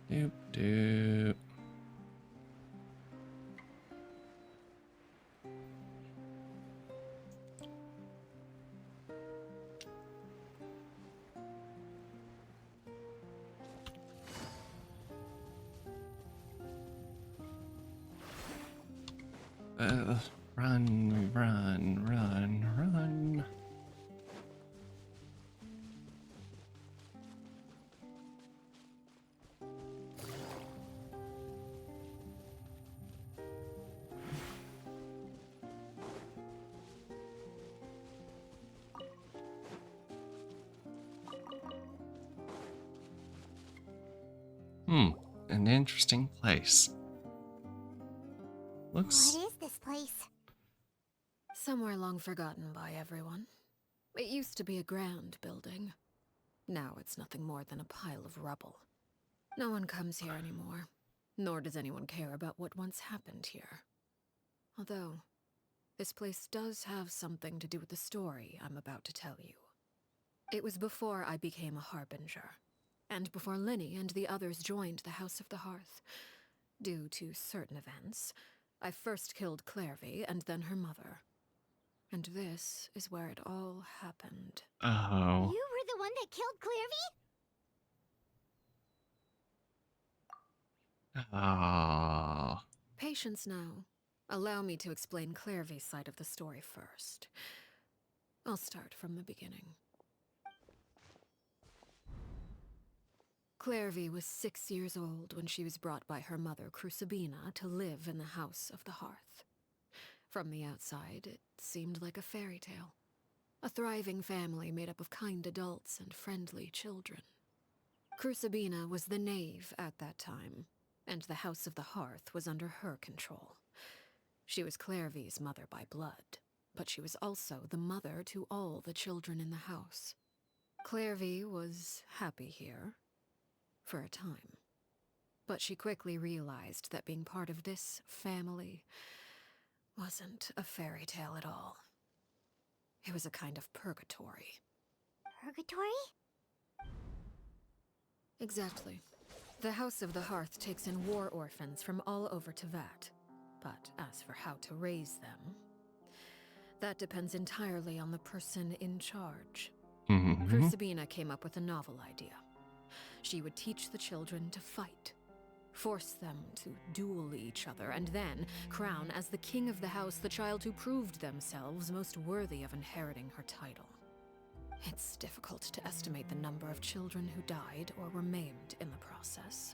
Doop doop. Run, run, run, run. An interesting place. Looks... What is this place? Somewhere long forgotten by everyone. It used to be a grand building. Now it's nothing more than a pile of rubble. No one comes here anymore, nor does anyone care about what once happened here. Although, this place does have something to do with the story I'm about to tell you. It was before I became a Harbinger, and before Linny and the others joined the House of the Hearth. Due to certain events, I first killed Clairvy and then her mother. And this is where it all happened. Oh. You were the one that killed Clairvy? Ah. Patience now. Allow me to explain Clairvy's side of the story first. I'll start from the beginning. Clairvy was 6 years old when she was brought by her mother, Crucibina, to live in the House of the Hearth. From the outside, it seemed like a fairy tale. A thriving family made up of kind adults and friendly children. Crucibina was the knave at that time, and the House of the Hearth was under her control. She was Clairvy's mother by blood, but she was also the mother to all the children in the house. Clairvy was happy here, for a time. But she quickly realized that being part of this family wasn't a fairy tale at all. It was a kind of purgatory. Purgatory? Exactly. The House of the Hearth takes in war orphans from all over Teyvat. But as for how to raise them, that depends entirely on the person in charge. Crucibina came up with a novel idea. She would teach the children to fight, force them to duel each other, and then crown as the king of the house the child who proved themselves most worthy of inheriting her title. It's difficult to estimate the number of children who died or were maimed in the process.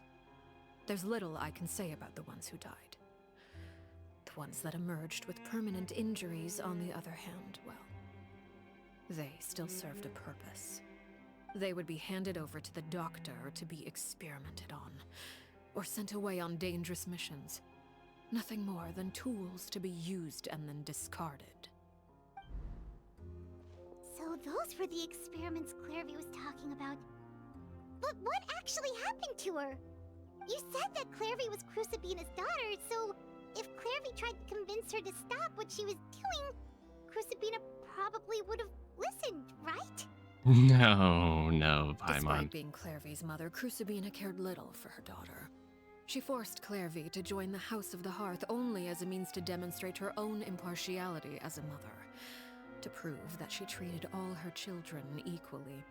There's little I can say about the ones who died. The ones that emerged with permanent injuries, on the other hand, well, they still served a purpose. They would be handed over to the doctor to be experimented on, or sent away on dangerous missions. Nothing more than tools to be used and then discarded. So those were the experiments Clairvy was talking about. But what actually happened to her? You said that Clairvy was Crucibina's daughter, so if Clairvy tried to convince her to stop what she was doing, Crucibina probably would have listened, right? No, Paimon. Despite being Clairvy's mother, Crucibina cared little for her daughter. She forced Clairvy to join the House of the Hearth only as a means to demonstrate her own impartiality as a mother, to prove that she treated all her children equally.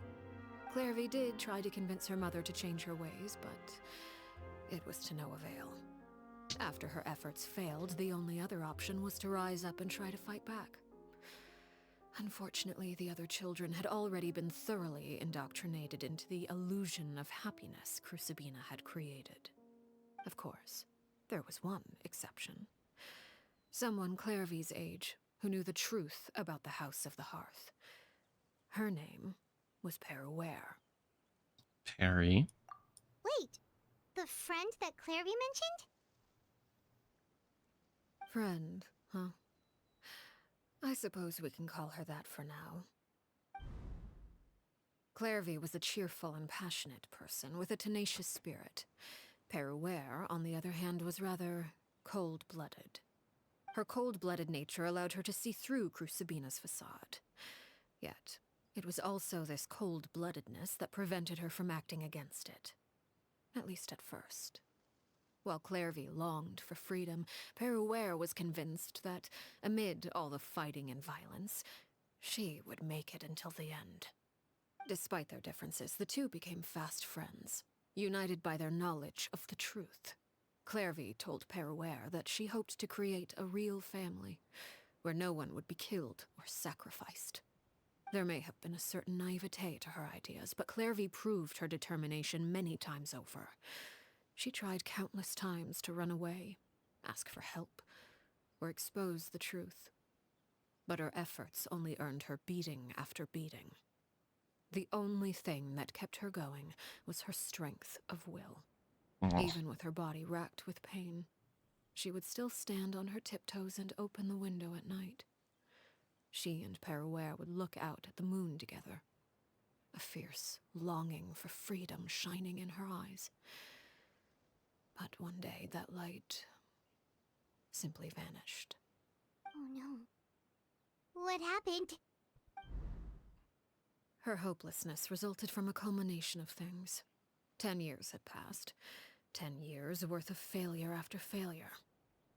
Clairvy did try to convince her mother to change her ways, but it was to no avail. After her efforts failed, the only other option was to rise up and try to fight back. Unfortunately, the other children had already been thoroughly indoctrinated into the illusion of happiness Crucibina had created. Of course, there was one exception. Someone Clairvy's age who knew the truth about the House of the Hearth. Her name was Peruere. Perry? Wait, the friend that Clairvy mentioned? Friend, huh? I suppose we can call her that for now. Clairvy was a cheerful and passionate person with a tenacious spirit. Peruere, on the other hand, was rather cold-blooded. Her cold-blooded nature allowed her to see through Crucibina's facade. Yet, it was also this cold-bloodedness that prevented her from acting against it. At least at first. While Clairvy longed for freedom, Peruere was convinced that, amid all the fighting and violence, she would make it until the end. Despite their differences, the two became fast friends, united by their knowledge of the truth. Clairvy told Peruere that she hoped to create a real family, where no one would be killed or sacrificed. There may have been a certain naivete to her ideas, but Clairvy proved her determination many times over. She tried countless times to run away, ask for help, or expose the truth. But her efforts only earned her beating after beating. The only thing that kept her going was her strength of will. Even with her body racked with pain, she would still stand on her tiptoes and open the window at night. She and Peruere would look out at the moon together, a fierce longing for freedom shining in her eyes. But one day that light simply vanished. Oh no. What happened? Her hopelessness resulted from a culmination of things. 10 years had passed. 10 years worth of failure after failure.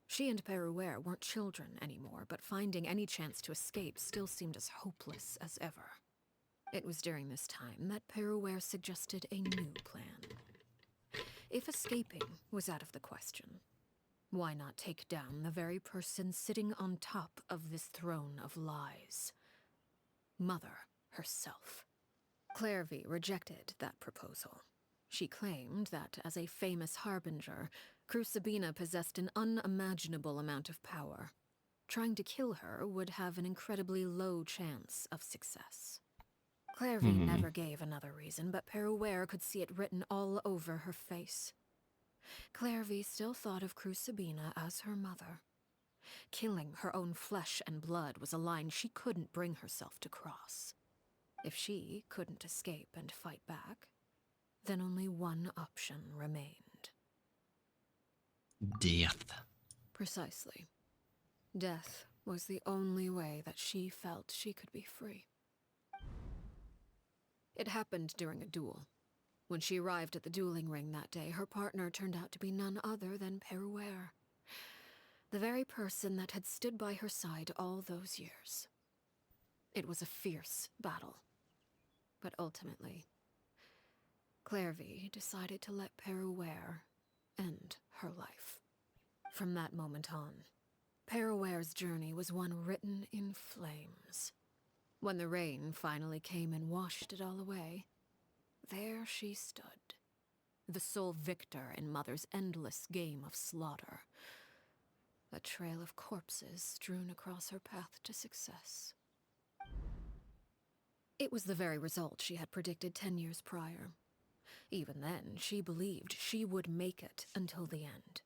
She and Peruere weren't children anymore, but finding any chance to escape still seemed as hopeless as ever. It was during this time that Peruere suggested a new plan. If escaping was out of the question, why not take down the very person sitting on top of this throne of lies? Mother herself. Clairvy rejected that proposal. She claimed that, as a famous harbinger, Crucibina possessed an unimaginable amount of power. Trying to kill her would have an incredibly low chance of success. Clairvy never gave another reason, but Peruere could see it written all over her face. Clairvy still thought of Crucibina as her mother. Killing her own flesh and blood was a line she couldn't bring herself to cross. If she couldn't escape and fight back, then only one option remained. Death. Precisely. Death was the only way that she felt she could be free. It happened during a duel. When she arrived at the dueling ring that day, her partner turned out to be none other than Peruere, the very person that had stood by her side all those years. It was a fierce battle. But ultimately, Clairvy decided to let Peruere end her life. From that moment on, Peruere's journey was one written in flames. When the rain finally came and washed it all away, there she stood, the sole victor in Mother's endless game of slaughter. A trail of corpses strewn across her path to success. It was the very result she had predicted 10 years prior. Even then, she believed she would make it until the end.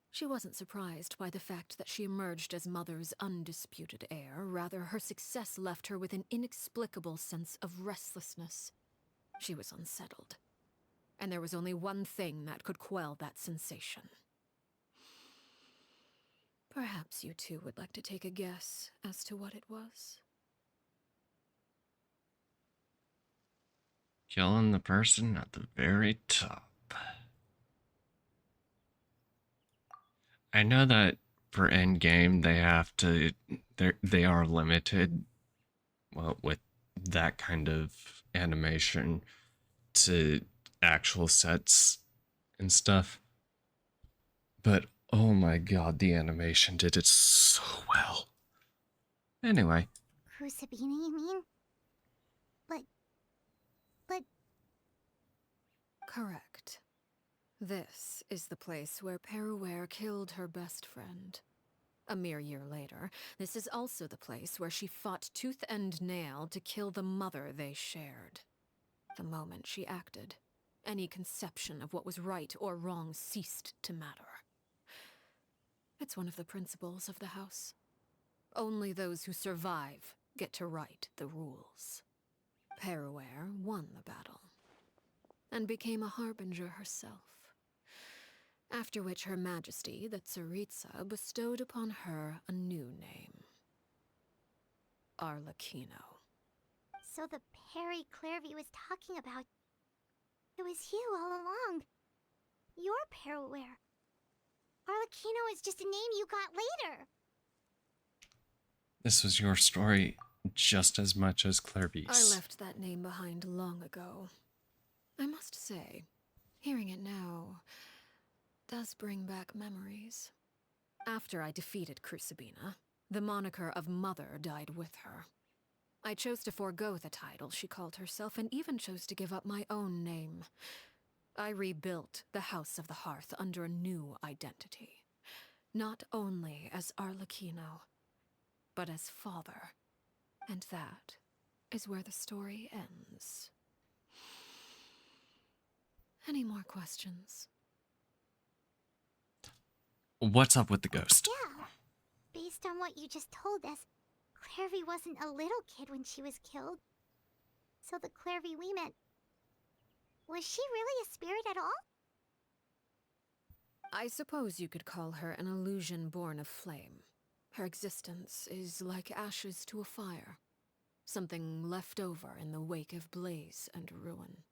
She wasn't surprised by the fact that she emerged as Mother's undisputed heir. Rather, her success left her with an inexplicable sense of restlessness. She was unsettled, and there was only one thing that could quell that sensation. Perhaps you two would like to take a guess as to what it was? Killing the person at the very top. I know that for endgame they have to, they are limited, well, with that kind of animation to actual sets and stuff. But oh my god, the animation did it so well. Anyway. Crucibina, you mean? But... Correct. This is the place where Peruere killed her best friend. A mere year later, this is also the place where she fought tooth and nail to kill the mother they shared. The moment she acted, any conception of what was right or wrong ceased to matter. It's one of the principles of the house. Only those who survive get to write the rules. Peruere won the battle, and became a harbinger herself. After which Her Majesty, the Tsaritsa, bestowed upon her a new name. Arlecchino. So the Perry Clairvy was talking about... It was you all along. You're Peruere. Arlecchino is just a name you got later. This was your story just as much as Clairvy's. I left that name behind long ago. I must say, hearing it now does bring back memories. After I defeated Crucibina, the moniker of Mother died with her. I chose to forego the title she called herself, and even chose to give up my own name. I rebuilt the House of the Hearth under a new identity. Not only as Arlecchino, but as father. And that is where the story ends. Any more questions? What's up with the ghost? Yeah. Based on what you just told us, Clairvy wasn't a little kid when she was killed. So the Clairvy we met... Was she really a spirit at all? I suppose you could call her an illusion born of flame. Her existence is like ashes to a fire. Something left over in the wake of blaze and ruin.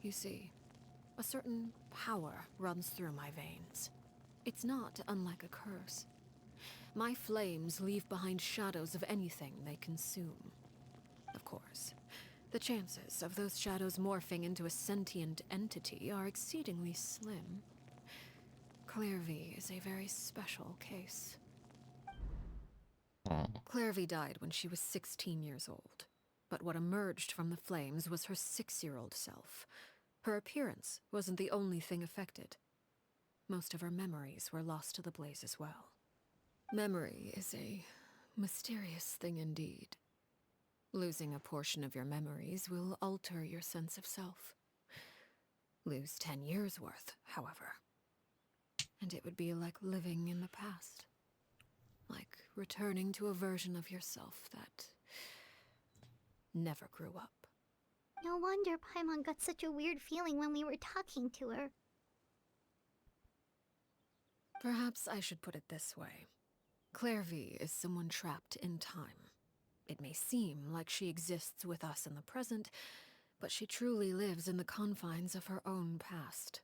You see, a certain power runs through my veins. It's not unlike a curse. My flames leave behind shadows of anything they consume. Of course, the chances of those shadows morphing into a sentient entity are exceedingly slim. Clairvy is a very special case. Clairvy died when she was 16 years old. But what emerged from the flames was her 6-year-old self. Her appearance wasn't the only thing affected. Most of her memories were lost to the blaze as well. Memory is a mysterious thing indeed. Losing a portion of your memories will alter your sense of self. Lose 10 years' worth, however. and it would be like living in the past. Like returning to a version of yourself that never grew up. No wonder Paimon got such a weird feeling when we were talking to her. Perhaps I should put it this way. Clairvy is someone trapped in time. It may seem like she exists with us in the present, but she truly lives in the confines of her own past.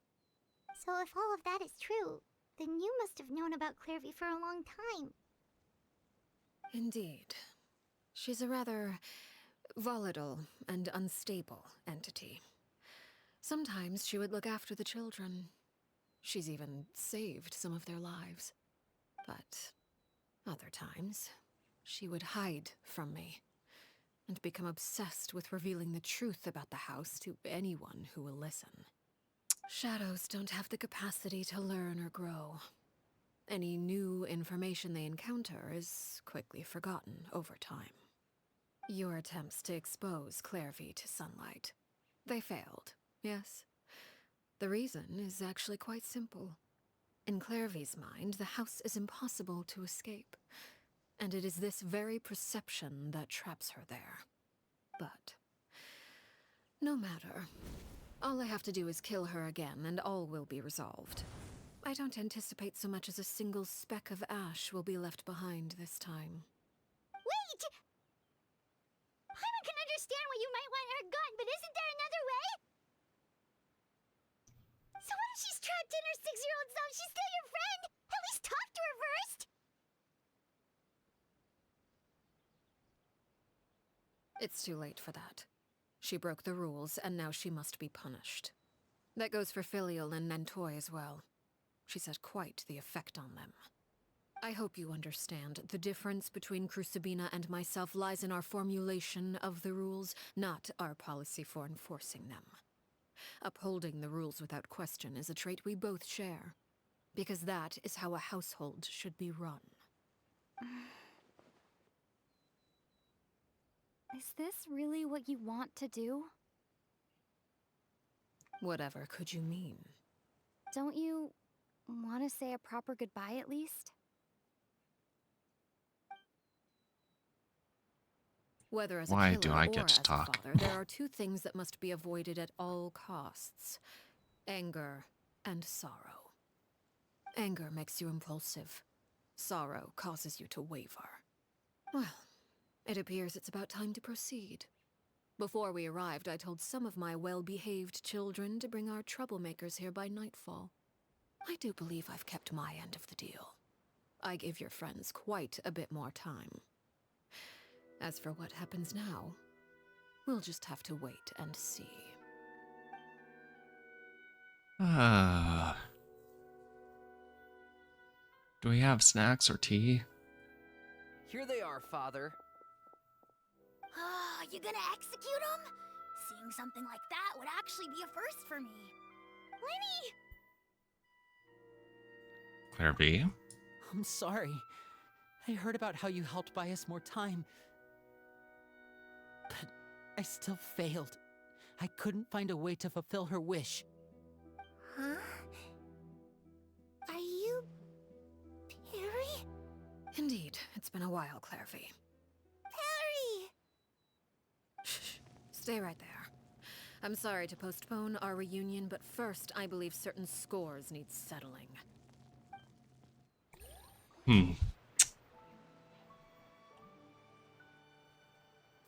So if all of that is true, then you must have known about Clairvy for a long time. Indeed. She's a rather volatile and unstable entity. Sometimes she would look after the children. She's even saved some of their lives. But other times, she would hide from me and become obsessed with revealing the truth about the house to anyone who will listen. Shadows don't have the capacity to learn or grow. Any new information they encounter is quickly forgotten over time. Your attempts to expose Clairvy to sunlight. They failed, yes? The reason is actually quite simple. In Clairvy's mind, the house is impossible to escape, and it is this very perception that traps her there. But no matter. All I have to do is kill her again, and all will be resolved. I don't anticipate so much as a single speck of ash will be left behind this time. Wait! Paimon can understand why you might want her gone, but isn't there another way? So what if she's trapped in her 6-year-old self? She's still your friend! At least talk to her first! It's too late for that. She broke the rules, and now she must be punished. That goes for Filial and Nantoy as well. She's had quite the effect on them. I hope you understand. The difference between Crucibina and myself lies in our formulation of the rules, not our policy for enforcing them. Upholding the rules without question is a trait we both share, because that is how a household should be run. Is this really what you want to do? Whatever could you mean? Don't you want to say a proper goodbye at least? Whether as a Why killer do I or get to as a talk? father, there are two things that must be avoided at all costs: anger and sorrow. Anger makes you impulsive. Sorrow causes you to waver. Well, it appears it's about time to proceed. Before we arrived, I told some of my well-behaved children to bring our troublemakers here by nightfall. I do believe I've kept my end of the deal. I give your friends quite a bit more time. As for what happens now, we'll just have to wait and see. Do we have snacks or tea? Here they are, Father. Ah, you gonna execute him? Seeing something like that would actually be a first for me. Lenny! Clairvy? I'm sorry. I heard about how you helped buy us more time. But I still failed. I couldn't find a way to fulfill her wish. Huh? Are you... Perry? Indeed, it's been a while, Clairvy. Perry! Shh, stay right there. I'm sorry to postpone our reunion, but first I believe certain scores need settling.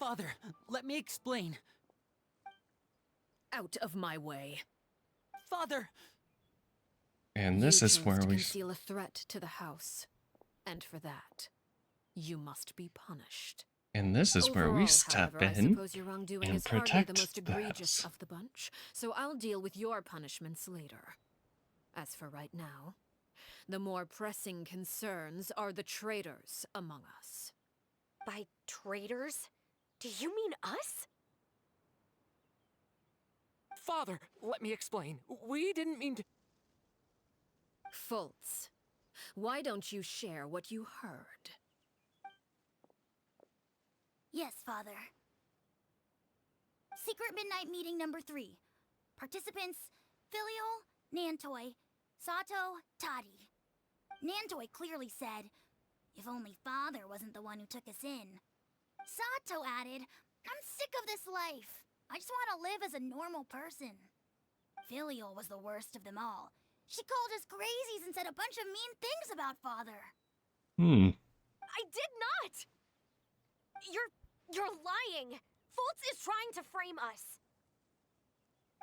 Father, let me explain. Out of my way. Father! And this You is chose where to we... conceal a threat to the house. And for that, you must be punished. And this is where we Overall, step however, I in suppose your wrongdoing and is hardly protect the most the egregious house. of the bunch, so I'll deal with your punishments later. As for right now, the more pressing concerns are the traitors among us. By traitors? Do you mean us? Father, let me explain. We didn't mean to. Fultz, why don't you share what you heard? Yes, Father. Secret Midnight Meeting number 3. Participants: Filial, Nantoy, Sato, Toddy. Nantoy clearly said, if only Father wasn't the one who took us in. Sato added, I'm sick of this life. I just want to live as a normal person. Filial was the worst of them all. She called us crazies and said a bunch of mean things about Father. I did not! You're lying! Fultz is trying to frame us!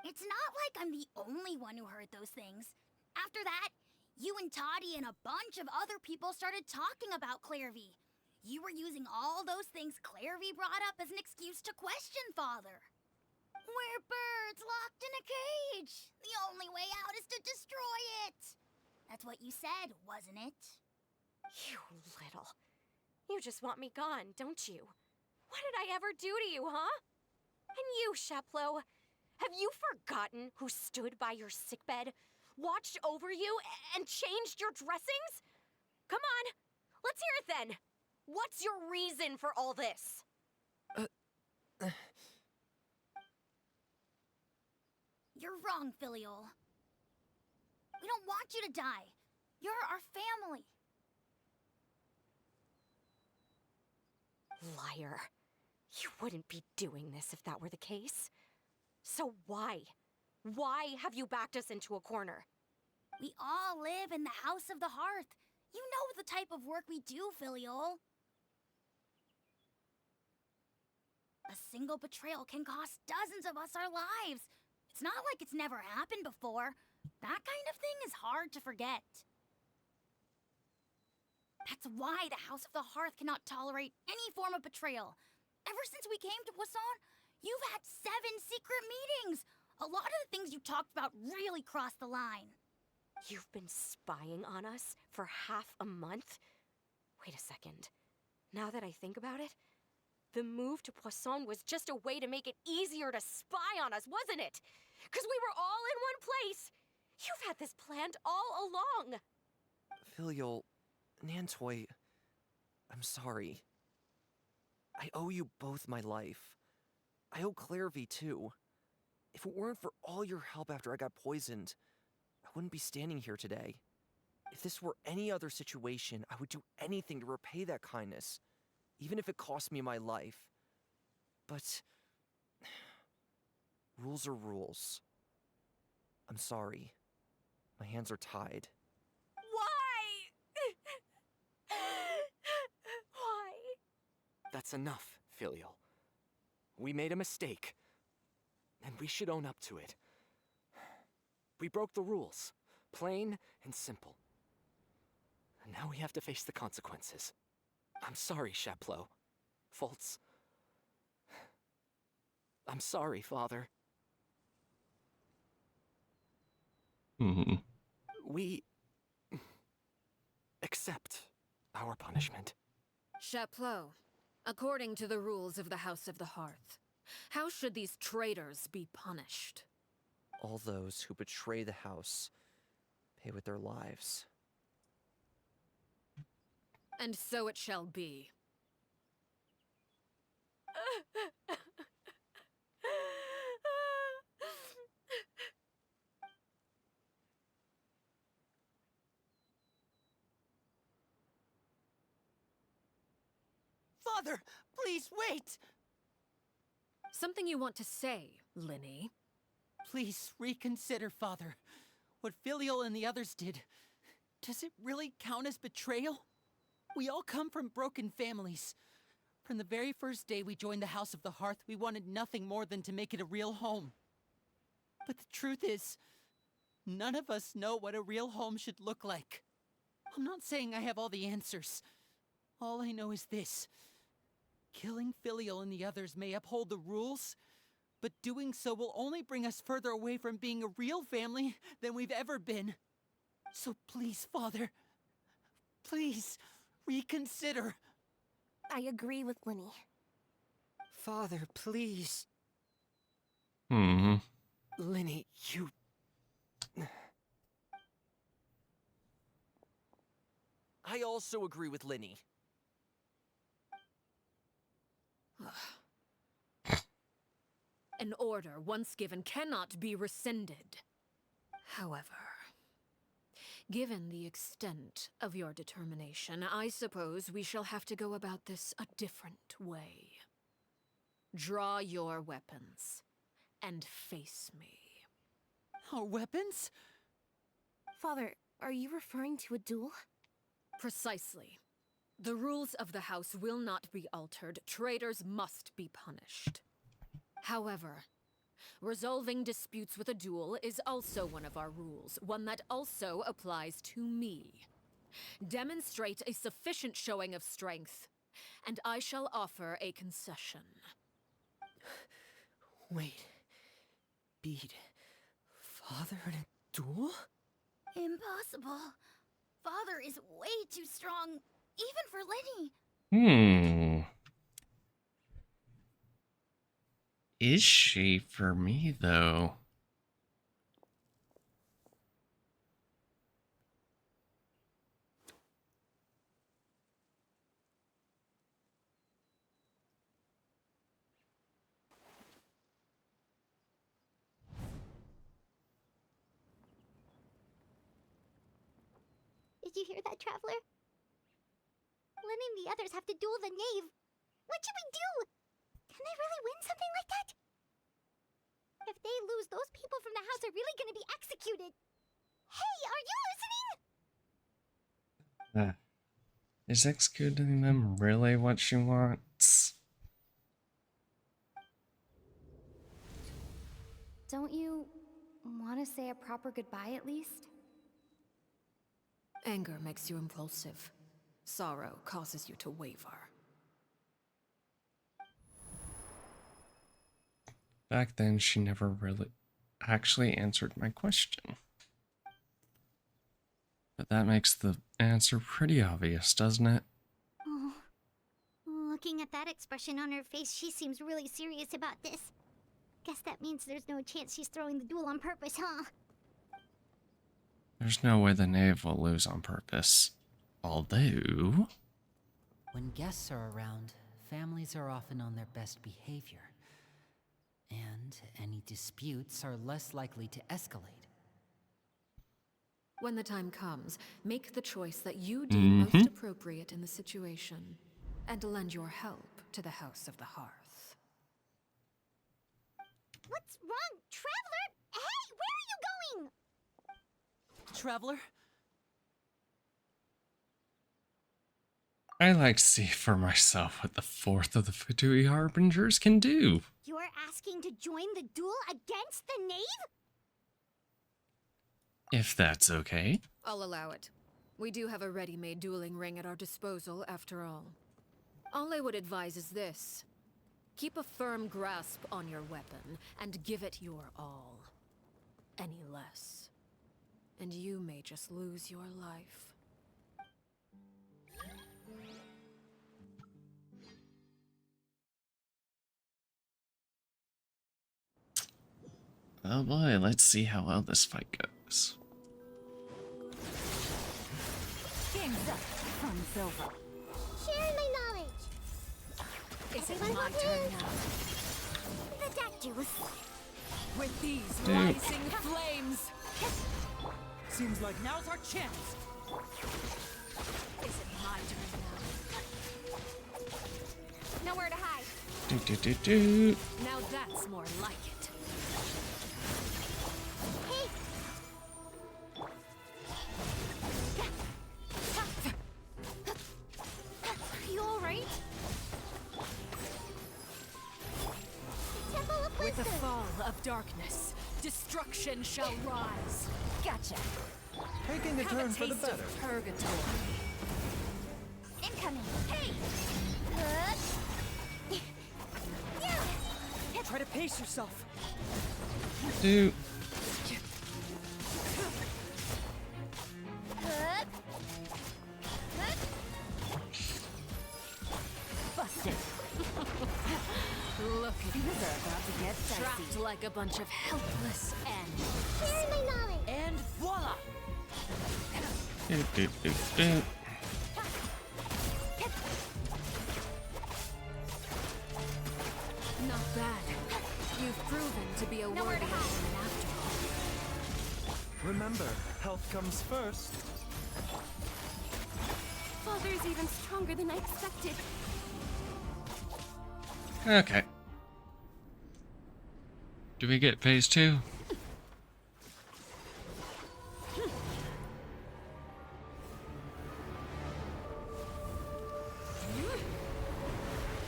It's not like I'm the only one who heard those things. After that, you and Toddy and a bunch of other people started talking about Clairvy. You were using all those things Clairvy brought up as an excuse to question Father. We're birds locked in a cage. The only way out is to destroy it. That's what you said, wasn't it? You little... You just want me gone, don't you? What did I ever do to you, huh? And you, Sheplo, have you forgotten who stood by your sickbed, watched over you, and changed your dressings? Come on, let's hear it then. What's your reason for all this? You're wrong, Filial. We don't want you to die. You're our family. Liar. You wouldn't be doing this if that were the case. So why? Why have you backed us into a corner? We all live in the House of the Hearth. You know the type of work we do, Filial. A single betrayal can cost dozens of us our lives. It's not like it's never happened before. That kind of thing is hard to forget. That's why the House of the Hearth cannot tolerate any form of betrayal. Ever since we came to Poisson, you've had 7 secret meetings. A lot of the things you talked about really crossed the line. You've been spying on us for half a month? Wait a second. Now that I think about it, the move to Poisson was just a way to make it easier to spy on us, wasn't it? Because we were all in one place. You've had this planned all along. Filial, Nantoy, I'm sorry. I owe you both my life. I owe Clairvy too. If it weren't for all your help after I got poisoned, I wouldn't be standing here today. If this were any other situation, I would do anything to repay that kindness, even if it cost me my life. But rules are rules. I'm sorry. My hands are tied. Why? Why? That's enough, Filial. We made a mistake, and we should own up to it. We broke the rules, plain and simple. And now we have to face the consequences. I'm sorry, Sheplo. Fultz. I'm sorry, Father. We accept our punishment. Chapleau, according to the rules of the House of the Hearth, how should these traitors be punished? All those who betray the house pay with their lives. And so it shall be. Father, please wait! Something you want to say, Lyney? Please reconsider, Father. What Filial and the others did, does it really count as betrayal? We all come from broken families. From the very first day we joined the House of the Hearth, we wanted nothing more than to make it a real home. But the truth is, none of us know what a real home should look like. I'm not saying I have all the answers. All I know is this. Killing Filial and the others may uphold the rules, but doing so will only bring us further away from being a real family than we've ever been. So please, Father, please, reconsider. I agree with Lyney. Father, please. Lyney, you... I also agree with Lyney. An order once given cannot be rescinded. However, Given the extent of your determination, I suppose we shall have to go about this a different way. Draw your weapons and face me. Our weapons? Father, are you referring to a duel? Precisely. The rules of the house will not be altered. Traitors must be punished. However, resolving disputes with a duel is also one of our rules, one that also applies to me. Demonstrate a sufficient showing of strength, and I shall offer a concession. Wait. Bede. Father in a duel? Impossible. Father is way too strong, even for Lenny. Is she for me, though? Did you hear that, Traveler? Lenny and the others have to duel the knave. What should we do? Can they really win something like that? If they lose, those people from the house are really gonna be executed. Hey, are you listening? Is executing them really what she wants? Don't you want to say a proper goodbye at least? Anger makes you impulsive. Sorrow causes you to waver. Back then, she never really actually answered my question. But that makes the answer pretty obvious, doesn't it? Oh, looking at that expression on her face, she seems really serious about this. Guess that means there's no chance she's throwing the duel on purpose, huh? There's no way the knave will lose on purpose. Although... When guests are around, families are often on their best behavior. And any disputes are less likely to escalate. When the time comes, make the choice that you deem most appropriate in the situation, and lend your help to the House of the Hearth. What's wrong, Traveler? Hey, where are you going? Traveler? I like to see for myself what the fourth of the Fatui Harbingers can do. You're asking to join the duel against the knave? If that's okay. I'll allow it. We do have a ready-made dueling ring at our disposal, after all. All I would advise is this. Keep a firm grasp on your weapon, and give it your all. Any less, and you may just lose your life. Oh boy, let's see how well this fight goes. Game's up. Fun's over. Sharing my knowledge. Is it my turn now? The deck juice. With these Dude. rising flames! Seems like now's our chance. Is it my turn now? Nowhere to hide. Do. Now that's more like it. Hey! Are you alright? Temple of With the Wisdom. fall of darkness, destruction shall rise. Gotcha. Taking a Have turn a for the taste better. of purgatory. Incoming. Hey! Yeah! Try to pace yourself. Do. Busted. Look at Things you. are about to get Trapped dicey. like a bunch of helpless animals. Sharing my knowledge. And voila! Do. Not bad. You've proven to be a Nowhere worthy to hide. opponent after all. Remember, Health comes first. Father's even stronger than I expected. Okay. Do we get phase 2?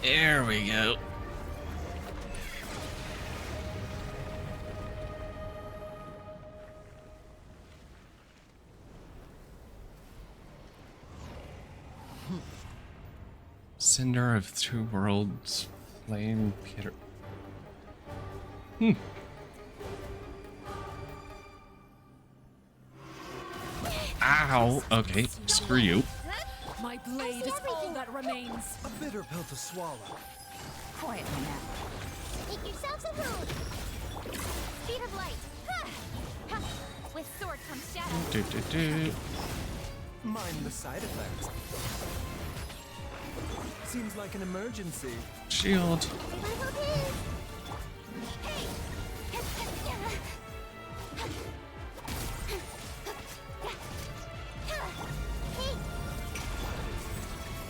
There we go. Cinder of Two Worlds, Flame Peter. Ow! Okay, screw you. My blade is all that remains. A bitter pill to swallow. Quietly now. Make yourselves a wound. Speed of light. With sword comes shadow. Mind the side effects. Seems like an emergency. Shield.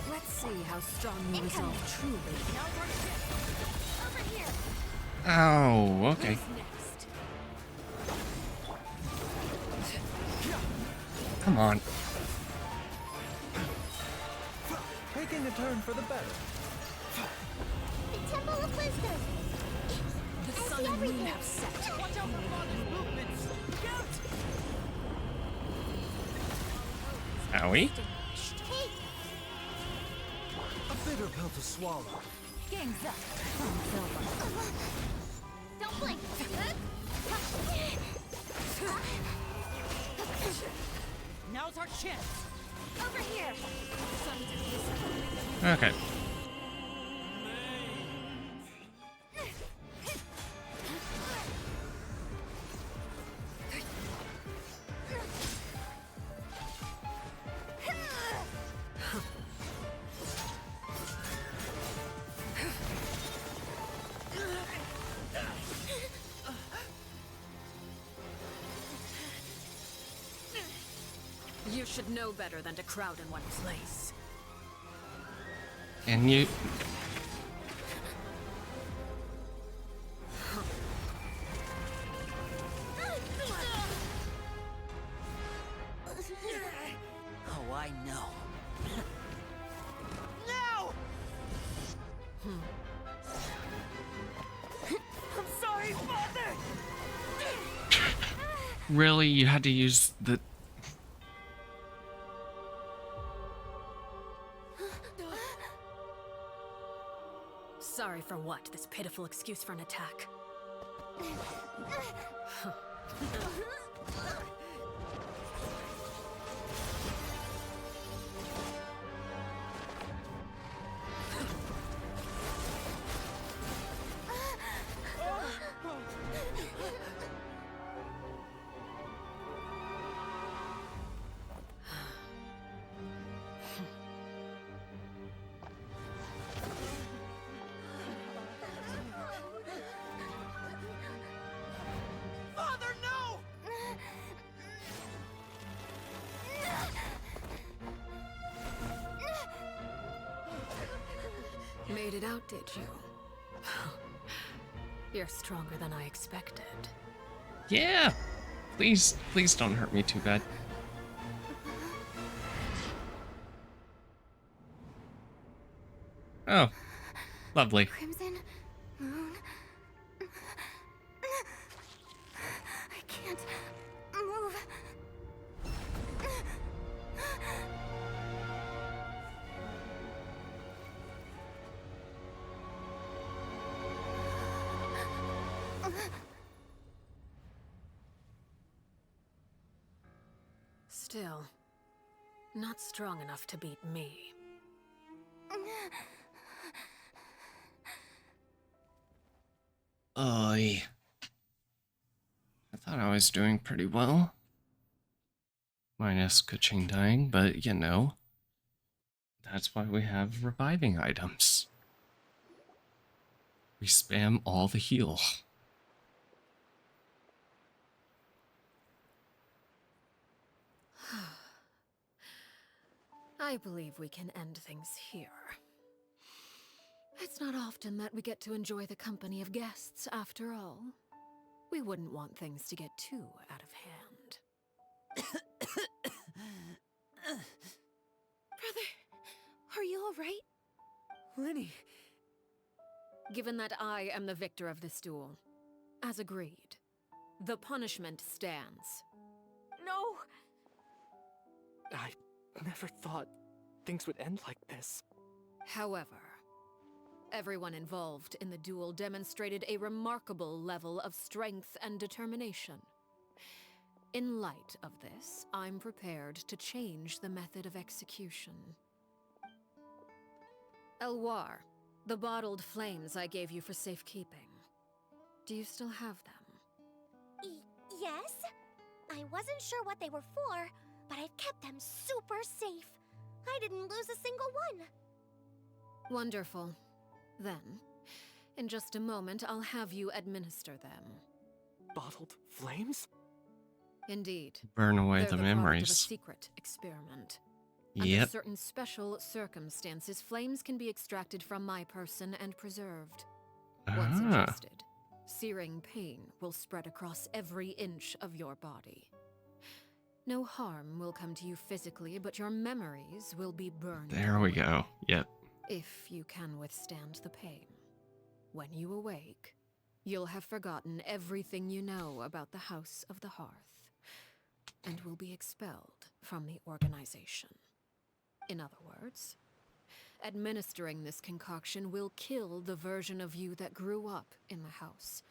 Let's see how strong you resolve truly. Over here. Ow, okay. Come on. Taking a turn for the better. The Temple of Wisdom. The sun and moon have set. Watch out for Father's movements. Look out! Owie. A bitter pill to swallow. Gang's up. Don't blink. Now's our chance. Over here. Okay. You should know better than to crowd in one place. And you... Oh, I know. No! I'm sorry, Father! Really? You had to use the... Sorry for what? This pitiful excuse for an attack. Father, no! Made it out, did you? You're stronger than I expected. Yeah! Please, please don't hurt me too bad. Oh. Lovely. Crimson Moon. I can't move. Still, not strong enough to beat me. I thought I was doing pretty well. Minus Kuching dying, but you know, that's why we have reviving items. We spam all the heal. I believe we can end things here. It's not often that we get to enjoy the company of guests, after all. We wouldn't want things to get too out of hand. Brother, are you alright? Lenny! Given that I am the victor of this duel, as agreed, the punishment stands. No! I never thought things would end like this. However, everyone involved in the duel demonstrated a remarkable level of strength and determination. In light of this, I'm prepared to change the method of execution. Elwar, the bottled flames I gave you for safekeeping. Do you still have them? Yes? I wasn't sure what they were for, but I've kept them super safe. I didn't lose a single one. Wonderful. Then, in just a moment, I'll have you administer them. Bottled flames? Indeed. Burn away They're the product of a memories. secret experiment. Under Yep. certain special circumstances, flames can be extracted from my person and preserved. Once Ah. ingested, searing pain will spread across every inch of your body. No harm will come to you physically, but your memories will be burned. There we go. Yep. If you can withstand the pain. When you awake, you'll have forgotten everything you know about the House of the Hearth, and will be expelled from the organization. In other words, administering this concoction will kill the version of you that grew up in the house,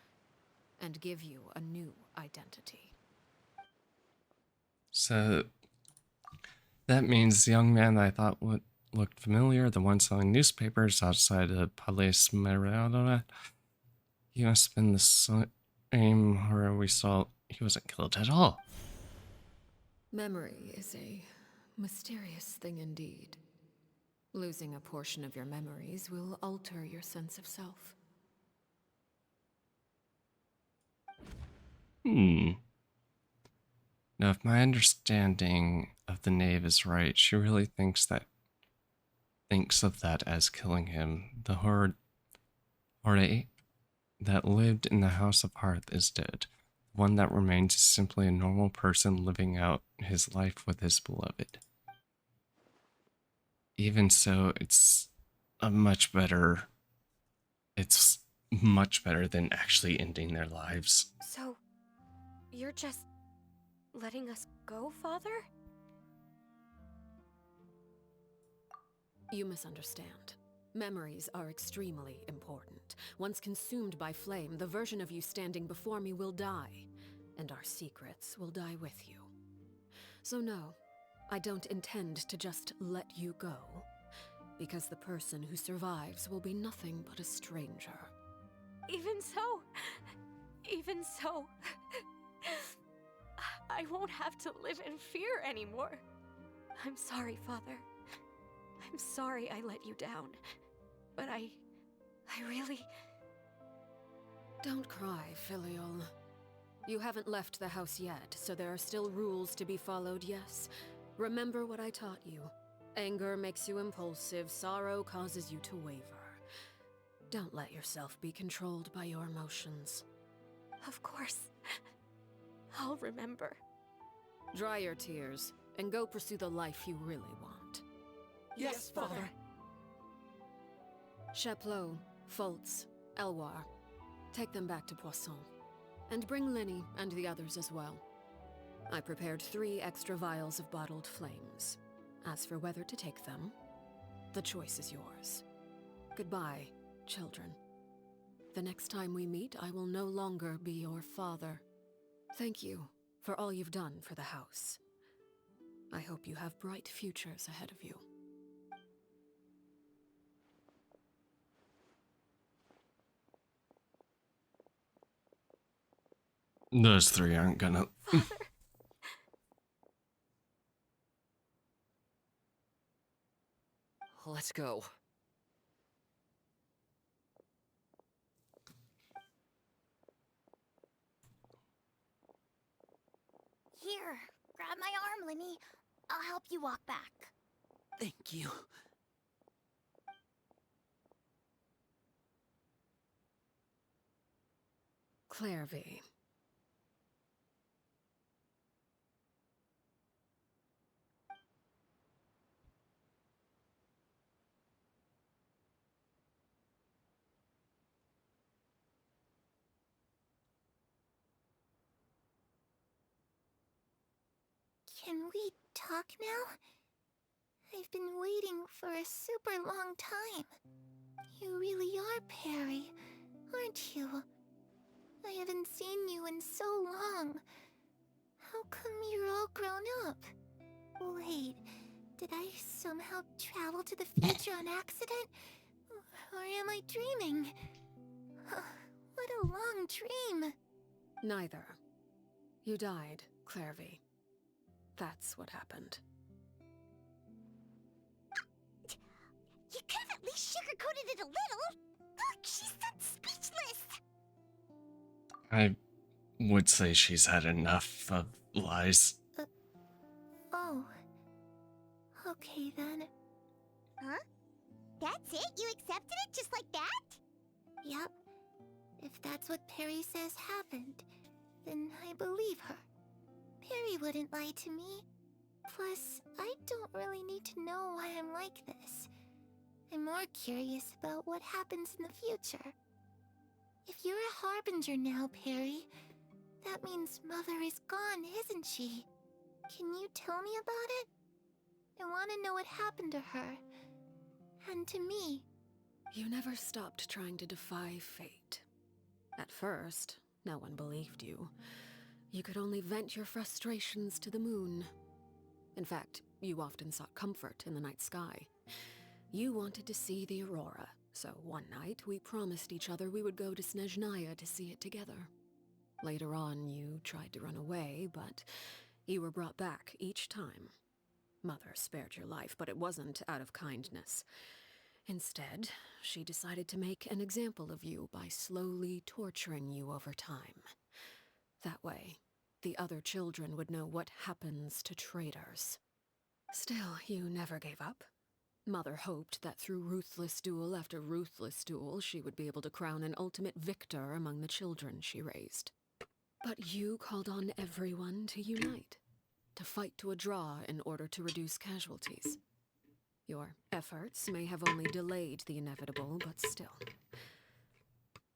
and give you a new identity. So that means the young man that I thought looked familiar, the one selling newspapers outside the Palais Merada, he must have been the same where we saw he wasn't killed at all. Memory is a mysterious thing indeed. Losing a portion of your memories will alter your sense of self. Now, if my understanding of the knave is right, she really thinks of that as killing him. The horde that lived in the House of Hearth is dead. The one that remains is simply a normal person living out his life with his beloved. Even so, it's much better than actually ending their lives. So, you're just letting us go, Father? You misunderstand. Memories are extremely important. Once consumed by flame, the version of you standing before me will die, and our secrets will die with you. So no, I don't intend to just let you go, because the person who survives will be nothing but a stranger. Even so, I won't have to live in fear anymore. I'm sorry, Father. I'm sorry I let you down. But I really... Don't cry, Filial. You haven't left the house yet, so there are still rules to be followed, yes? Remember what I taught you. Anger makes you impulsive, sorrow causes you to waver. Don't let yourself be controlled by your emotions. Of course. I'll remember. Dry your tears, and go pursue the life you really want. Yes, Father. Chaplot, Foltz, Elwar. Take them back to Poisson. And bring Linny and the others as well. I prepared 3 extra vials of bottled flames. As for whether to take them, the choice is yours. Goodbye, children. The next time we meet, I will no longer be your father. Thank you for all you've done for the house. I hope you have bright futures ahead of you. Those 3 aren't gonna... Let's go. Here, grab my arm, Linny. I'll help you walk back. Thank you. Clairvy. Can we talk now? I've been waiting for a super long time. You really are Perry, aren't you? I haven't seen you in so long. How come you're all grown up? Wait, did I somehow travel to the future on accident? Or am I dreaming? What a long dream. Neither. You died, Clairvy. That's what happened. You could have at least sugarcoated it a little. Look, she's done speechless. I would say she's had enough of lies. Oh. Okay then. Huh? That's it? You accepted it just like that? Yep. If that's what Perry says happened, then I believe her. Perry wouldn't lie to me. Plus, I don't really need to know why I'm like this. I'm more curious about what happens in the future. If you're a harbinger now, Perry, that means Mother is gone, isn't she? Can you tell me about it? I want to know what happened to her. And to me. You never stopped trying to defy fate. At first, no one believed you. You could only vent your frustrations to the moon. In fact, you often sought comfort in the night sky. You wanted to see the aurora, so one night we promised each other we would go to Snezhnaya to see it together. Later on, you tried to run away, but you were brought back each time. Mother spared your life, but it wasn't out of kindness. Instead, she decided to make an example of you by slowly torturing you over time. That way, the other children would know what happens to traitors. Still, you never gave up. Mother hoped that through ruthless duel after ruthless duel, she would be able to crown an ultimate victor among the children she raised. But you called on everyone to unite, to fight to a draw in order to reduce casualties. Your efforts may have only delayed the inevitable, but still.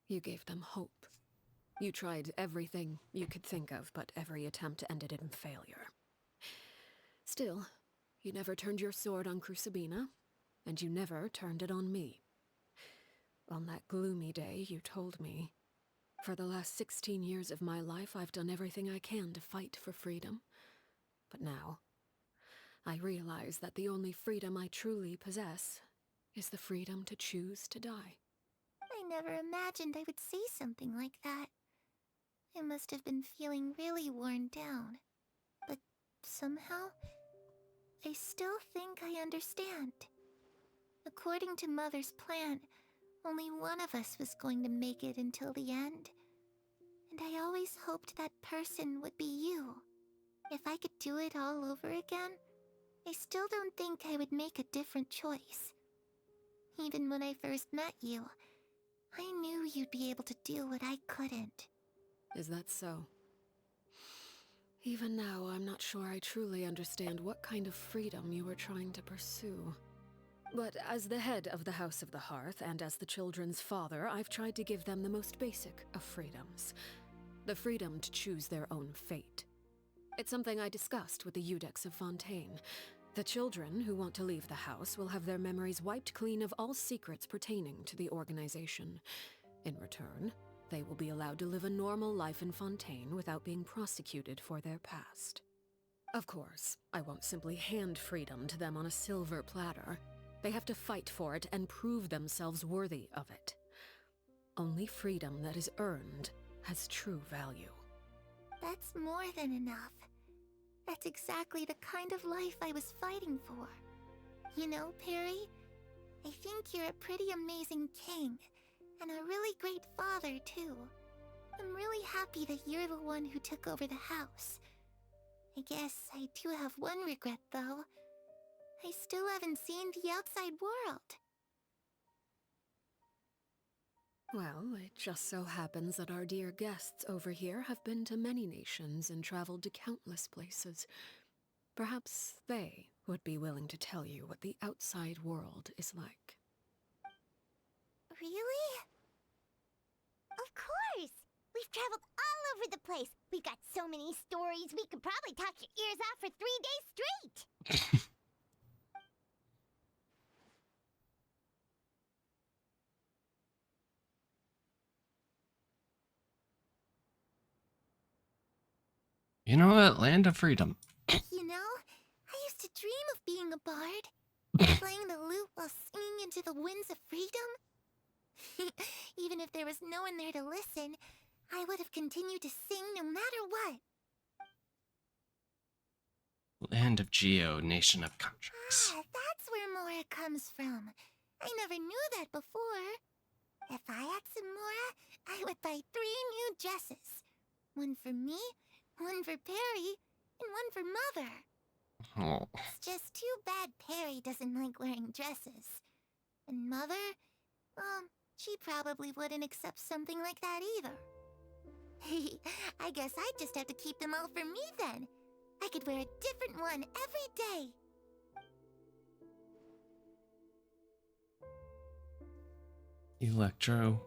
You gave them hope. You tried everything you could think of, but every attempt ended in failure. Still, you never turned your sword on Crucibina, and you never turned it on me. On that gloomy day, you told me, "For the last 16 years of my life, I've done everything I can to fight for freedom. But now, I realize that the only freedom I truly possess is the freedom to choose to die." I never imagined I would say something like that. I must have been feeling really worn down. But somehow, I still think I understand. According to Mother's plan, only one of us was going to make it until the end. And I always hoped that person would be you. If I could do it all over again, I still don't think I would make a different choice. Even when I first met you, I knew you'd be able to do what I couldn't. Is that so? Even now, I'm not sure I truly understand what kind of freedom you were trying to pursue. But as the head of the House of the Hearth, and as the children's father, I've tried to give them the most basic of freedoms. The freedom to choose their own fate. It's something I discussed with the Iudex of Fontaine. The children who want to leave the house will have their memories wiped clean of all secrets pertaining to the organization. In return, they will be allowed to live a normal life in Fontaine without being prosecuted for their past. Of course, I won't simply hand freedom to them on a silver platter. They have to fight for it and prove themselves worthy of it. Only freedom that is earned has true value. That's more than enough. That's exactly the kind of life I was fighting for. You know, Perry, I think you're a pretty amazing king, and a really great father, too. I'm really happy that you're the one who took over the house. I guess I do have one regret, though. I still haven't seen the outside world. Well, it just so happens that our dear guests over here have been to many nations and traveled to countless places. Perhaps they would be willing to tell you what the outside world is like. Really? Of course! We've traveled all over the place. We've got so many stories, we could probably talk your ears off for 3 days straight! You know what? Land of Freedom. You know, I used to dream of being a bard. Playing the lute while singing into the winds of freedom. Even if there was no one there to listen, I would have continued to sing no matter what. Land of Geo, nation of countries. Ah, that's where Mora comes from. I never knew that before. If I had some Mora, I would buy 3 new dresses. One for me, one for Perry, and one for Mother. Oh. It's just too bad Perry doesn't like wearing dresses. And Mother, she probably wouldn't accept something like that either. I guess I'd just have to keep them all for me then. I could wear a different one every day. Electro.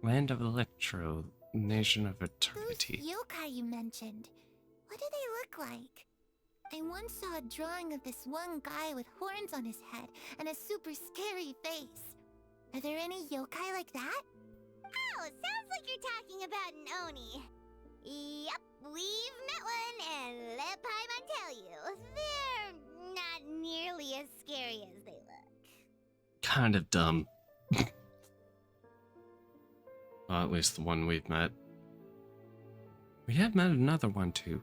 Land of Electro, nation of eternity. Those yokai you mentioned, what do they look like? I once saw a drawing of this one guy with horns on his head and a super scary face. Are there any yokai like that? Oh, sounds like you're talking about an Oni. Yep, we've met one, and let Paimon tell you, they're not nearly as scary as they look. Kind of dumb. Well, at least the one we've met. We have met another one too.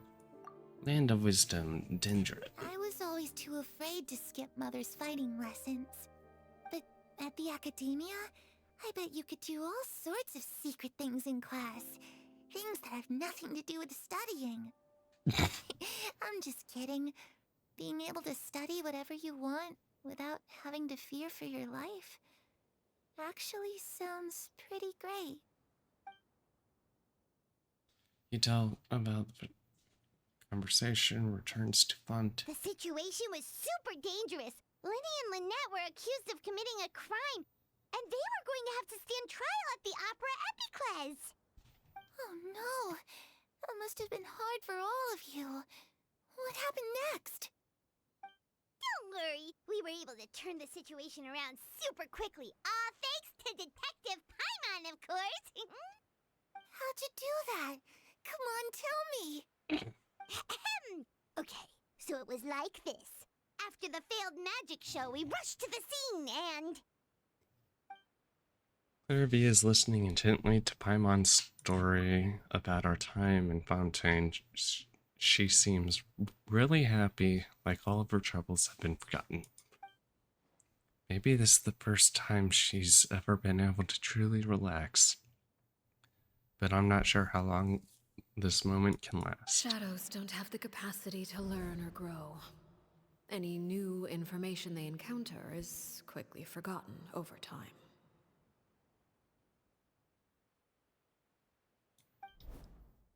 Land of Wisdom, Dendrit. I was always too afraid to skip Mother's fighting lessons. But at the academia, I bet you could do all sorts of secret things in class. Things that have nothing to do with studying. I'm just kidding. Being able to study whatever you want without having to fear for your life actually sounds pretty great. You tell about the conversation returns to Font. The situation was super dangerous. Lenny and Lynette were accused of committing a crime, and they were going to have to stand trial at the Opera Epicles. Oh no, that must have been hard for all of you. What happened next? Don't worry, we were able to turn the situation around super quickly, all thanks to Detective Paimon, of course. How'd you do that? Come on, tell me. Okay, so it was like this. After the failed magic show, we rushed to the scene and... Clairvy is listening intently to Paimon's story about our time in Fontaine. She seems really happy, like all of her troubles have been forgotten. Maybe this is the first time she's ever been able to truly relax. But I'm not sure how long this moment can last. Shadows don't have the capacity to learn or grow. Any new information they encounter is quickly forgotten over time.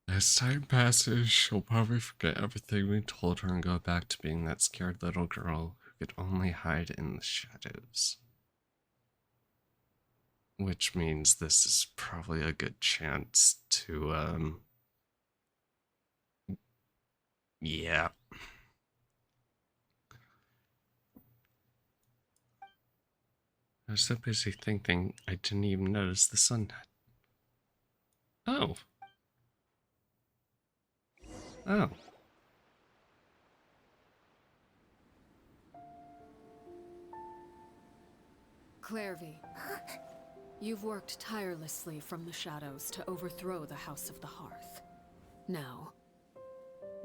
As time passes, she'll probably forget everything we told her and go back to being that scared little girl who could only hide in the shadows. Which means this is probably a good chance to, yeah. I was so busy thinking I didn't even notice the sun had... Oh. Oh. Clairvy, you've worked tirelessly from the shadows to overthrow the House of the Hearth. Now,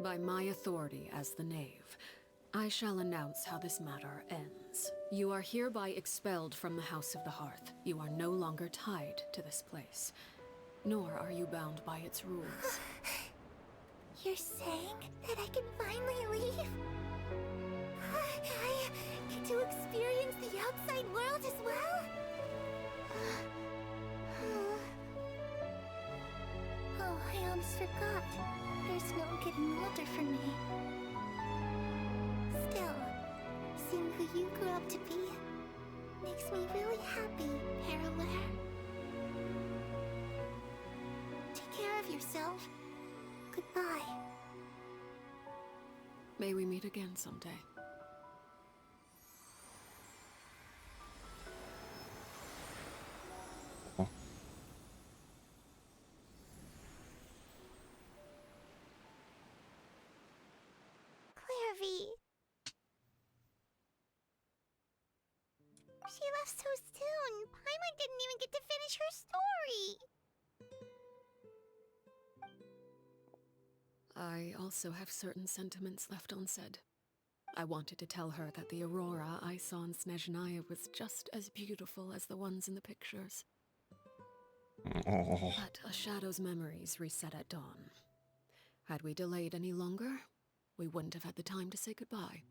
by my authority as the Knave, I shall announce how this matter ends. You are hereby expelled from the House of the Hearth. You are no longer tied to this place, nor are you bound by its rules. You're saying that I can finally leave? outside world as well? Oh, I almost forgot. There's no getting older for me. Still, seeing who you grew up to be makes me really happy, Parallare. Take care of yourself. Goodbye. May we meet again someday. Clairvy. She left so soon. Paimon didn't even get to finish her story. I also have certain sentiments left unsaid. I wanted to tell her that the aurora I saw in Snezhnaya was just as beautiful as the ones in the pictures. Oh. But a shadow's memories reset at dawn. Had we delayed any longer, we wouldn't have had the time to say goodbye.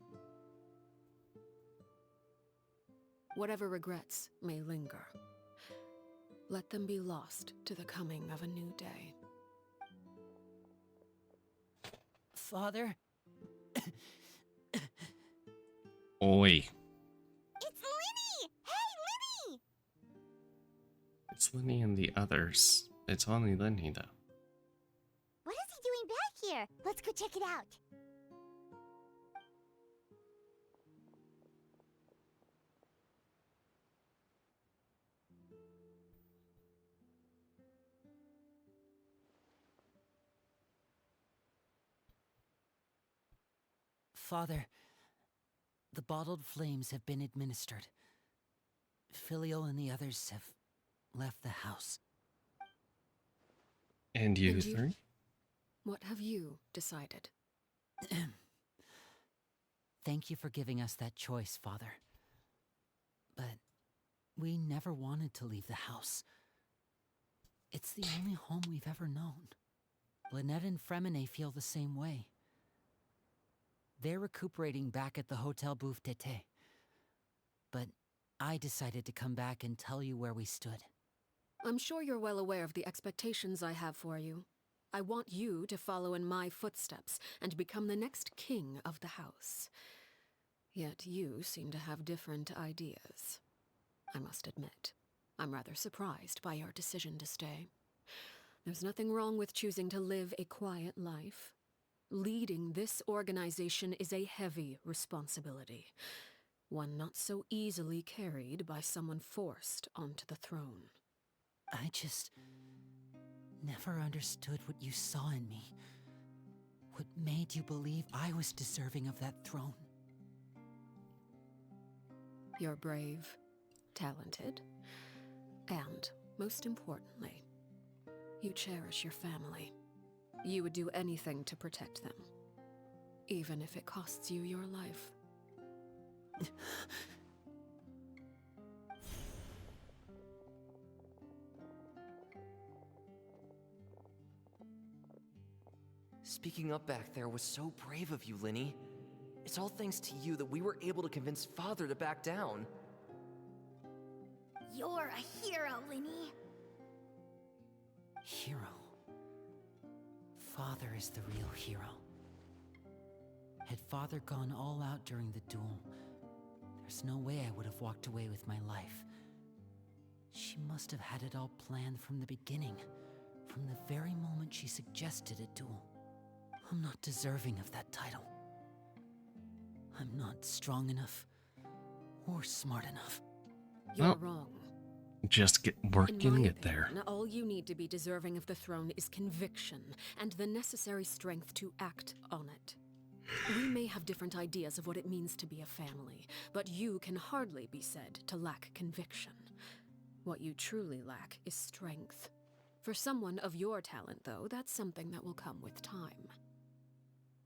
Whatever regrets may linger, let them be lost to the coming of a new day. Father? Oi. It's Lyney! Hey, Lyney! It's Lyney and the others. It's only Lyney, though. What is he doing back here? Let's go check it out. Father, the bottled flames have been administered. Filial and the others have left the house. And you And three? What have you decided? Thank you for giving us that choice, Father. But we never wanted to leave the house. It's the only home we've ever known. Lynette and Fremine feel the same way. They're recuperating back at the Hotel Bouffe d'Été. But I decided to come back and tell you where we stood. I'm sure you're well aware of the expectations I have for you. I want you to follow in my footsteps and become the next king of the house. Yet you seem to have different ideas. I must admit, I'm rather surprised by your decision to stay. There's nothing wrong with choosing to live a quiet life. Leading this organization is a heavy responsibility, one not so easily carried by someone forced onto the throne. I just never understood what you saw in me. What made you believe I was deserving of that throne? You're brave, talented, and, most importantly, you cherish your family. You would do anything to protect them, even if it costs you your life. Speaking up back there was so brave of you, Lyney. It's all thanks to you that we were able to convince Father to back down. You're a hero, Lyney. Hero. Father is the real hero. Had Father gone all out during the duel, there's no way I would have walked away with my life. She must have had it all planned from the beginning, from the very moment she suggested a duel. I'm not deserving of that title. I'm not strong enough or smart enough. You're Well, wrong. Just get In working my it there. opinion, all you need to be deserving of the throne is conviction and the necessary strength to act on it. We may have different ideas of what it means to be a family, but you can hardly be said to lack conviction. What you truly lack is strength. For someone of your talent, though, that's something that will come with time.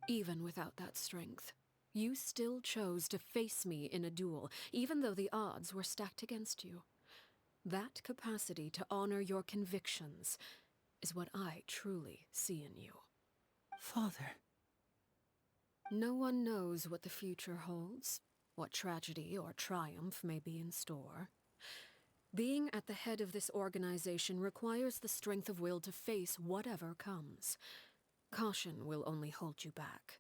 Even without that strength, you still chose to face me in a duel, even though the odds were stacked against you. That capacity to honor your convictions is what I truly see in you. Father. No one knows what the future holds, what tragedy or triumph may be in store. Being at the head of this organization requires the strength of will to face whatever comes. Caution will only hold you back.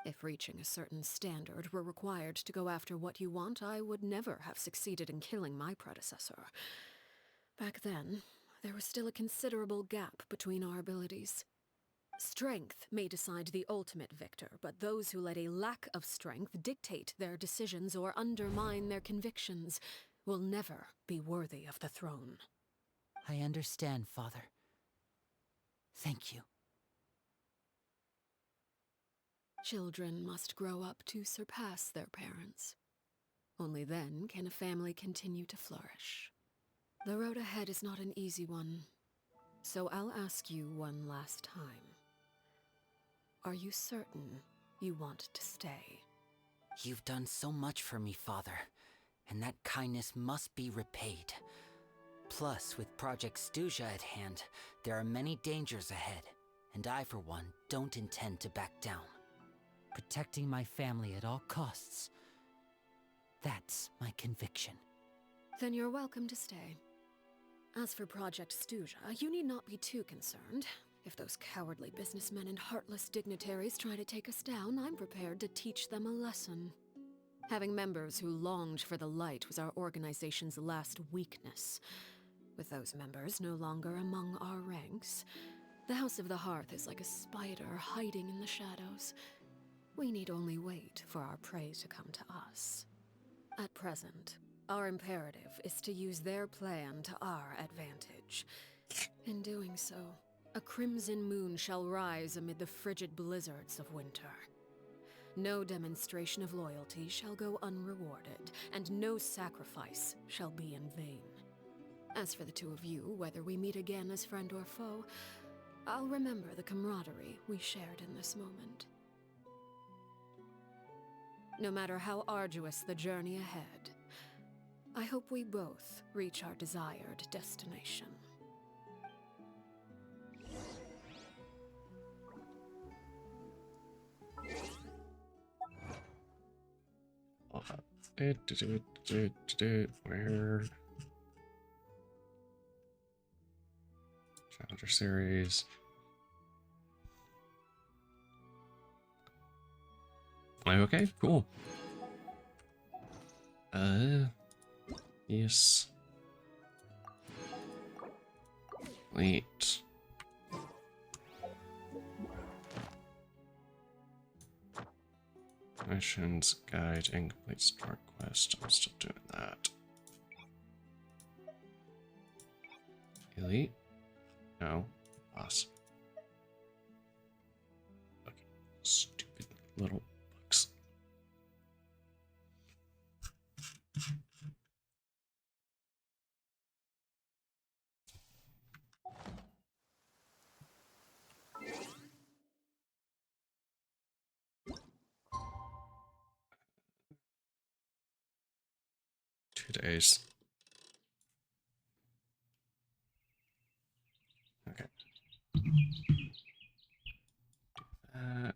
If reaching a certain standard were required to go after what you want, I would never have succeeded in killing my predecessor. Back then, there was still a considerable gap between our abilities. Strength may decide the ultimate victor, but those who let a lack of strength dictate their decisions or undermine their convictions will never be worthy of the throne. I understand, Father. Thank you. Children must grow up to surpass their parents. Only then can a family continue to flourish. The road ahead is not an easy one, so I'll ask you one last time. Are you certain you want to stay? You've done so much for me, Father, and that kindness must be repaid. Plus, with Project Stuja at hand, there are many dangers ahead, and I, for one, don't intend to back down. Protecting my family at all costs. That's my conviction. Then you're welcome to stay. As for Project Stuja, you need not be too concerned. If those cowardly businessmen and heartless dignitaries try to take us down, I'm prepared to teach them a lesson. Having members who longed for the light was our organization's last weakness. With those members no longer among our ranks, the House of the Hearth is like a spider hiding in the shadows. We need only wait for our prey to come to us. At present, our imperative is to use their plan to our advantage. In doing so, a crimson moon shall rise amid the frigid blizzards of winter. No demonstration of loyalty shall go unrewarded, and no sacrifice shall be in vain. As for the two of you, whether we meet again as friend or foe, I'll remember the camaraderie we shared in this moment. No matter how arduous the journey ahead, I hope we both reach our desired destination. Where? Challenger Series. Okay, cool. Yes. Wait. Missions, guide, incomplete start quest. I'm still doing that. Elite? No. Boss. Okay. Stupid little bugs. Days. Okay. That.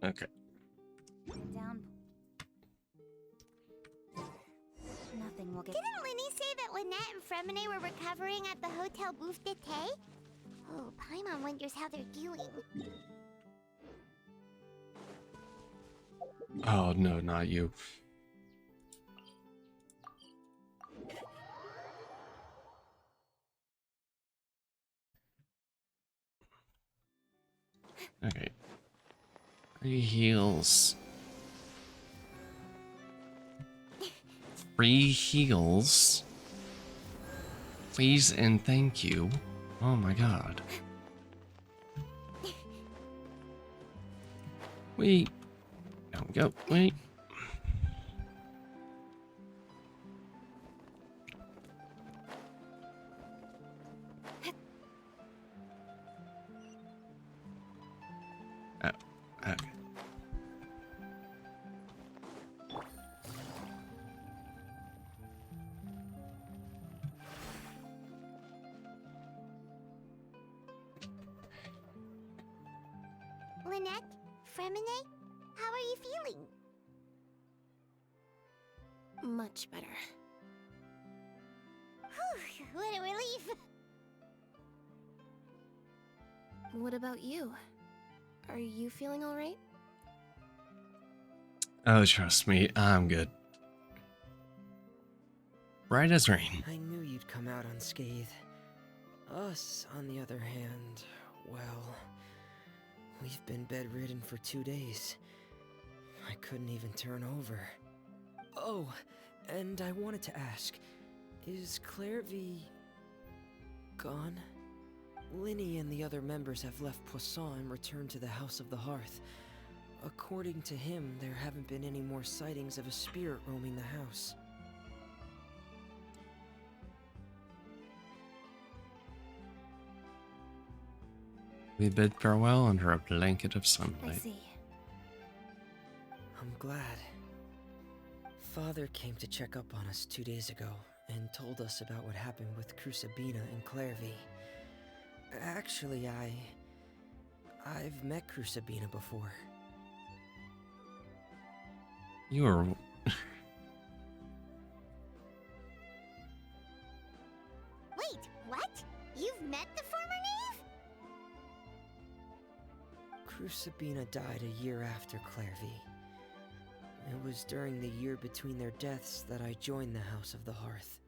Okay. Down. nothing will get. Didn't Linny say that Lynette and Fremine were recovering at the Hotel Bouffe d'été? Oh, Paimon wonders how they're doing. Oh no, not you. Okay. 3 heals. 3 heals. Please and thank you. Oh my god. Wait. There we go. Wait. Oh, okay. Lynette? Fremine? How are you feeling? Much better. Whew, what a relief! What about you? Are you feeling alright? Oh, trust me, I'm good. Bright as rain. I knew you'd come out unscathed. Us, on the other hand, well, we've been bedridden for 2 days. I couldn't even turn over. Oh, and I wanted to ask, is Clairvy gone? Linny and the other members have left Poisson and returned to the House of the Hearth. According to him, there haven't been any more sightings of a spirit roaming the house. We bid farewell under a blanket of I sunlight. see. I'm glad. Father came to check up on us 2 days ago and told us about what happened with Crusabina and Clairvy. Actually, I've met Crusabina before. You are... Wait, what? You've met the former knave? Crusabina died a year after Clairvy. It was during the year between their deaths that I joined the House of the Hearth.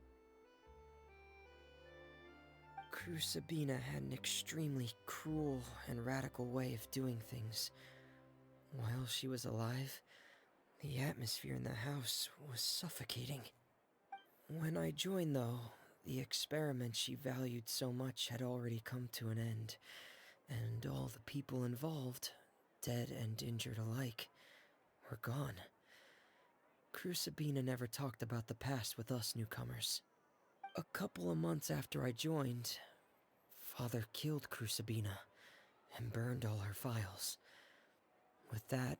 Crusabina had an extremely cruel and radical way of doing things. While she was alive, the atmosphere in the house was suffocating. When I joined, though, the experiment she valued so much had already come to an end, and all the people involved, dead and injured alike, were gone. Crusabina never talked about the past with us newcomers. A couple of months after I joined, Father killed Crusabina and burned all her files. With that,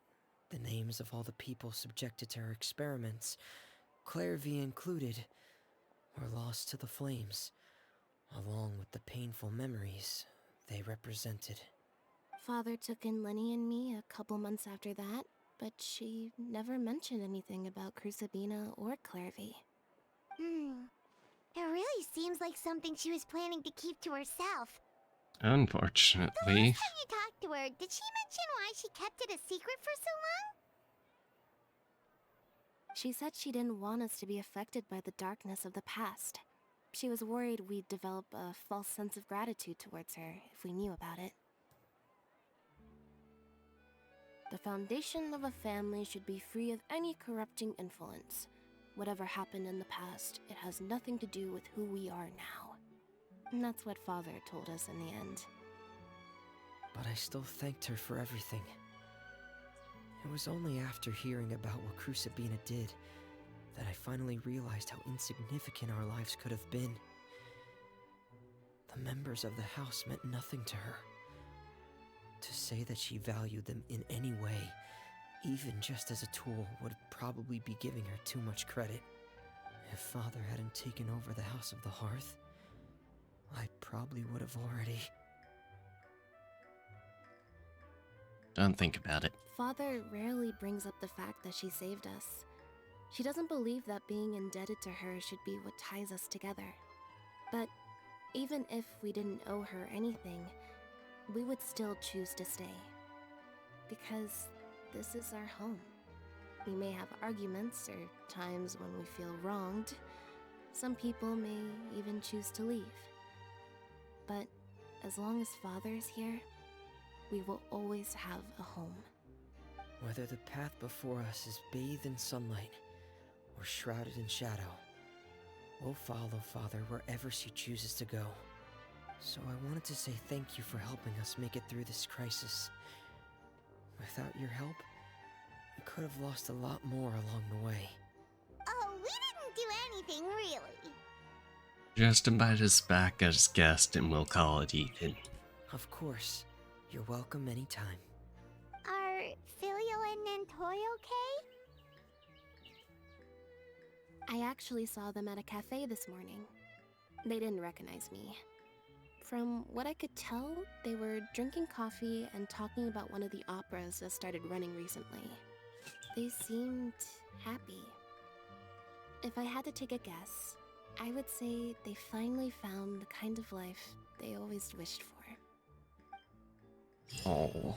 the names of all the people subjected to her experiments, Clairvy included, were lost to the flames, along with the painful memories they represented. Father took in Lenny and me a couple months after that, but she never mentioned anything about Crusabina or Clairvy. It really seems like something she was planning to keep to herself. The Unfortunately. last time you talked to her, did she mention why she kept it a secret for so long? She said she didn't want us to be affected by the darkness of the past. She was worried we'd develop a false sense of gratitude towards her if we knew about it. The foundation of a family should be free of any corrupting influence. Whatever happened in the past, it has nothing to do with who we are now. And that's what Father told us in the end. But I still thanked her for everything. It was only after hearing about what Crusabina did that I finally realized how insignificant our lives could have been. The members of the house meant nothing to her. To say that she valued them in any way, even just as a tool, would probably be giving her too much credit. If Father hadn't taken over the House of the Hearth, I probably would have already... Don't think about it. Father rarely brings up the fact that she saved us. She doesn't believe that being indebted to her should be what ties us together. But even if we didn't owe her anything, we would still choose to stay. Because this is our home. We may have arguments or times when we feel wronged. Some people may even choose to leave. But as long as Father is here, we will always have a home. Whether the path before us is bathed in sunlight or shrouded in shadow, we'll follow Father wherever she chooses to go. So I wanted to say thank you for helping us make it through this crisis. Without your help, we could have lost a lot more along the way. Oh, we didn't do anything, really. Just invite us back as guest and we'll call it even. Of course. You're welcome anytime. Are Filial and Nantoy okay? I actually saw them at a cafe this morning. They didn't recognize me. From what I could tell, they were drinking coffee and talking about one of the operas that started running recently. They seemed happy. If I had to take a guess, I would say they finally found the kind of life they always wished for. Oh.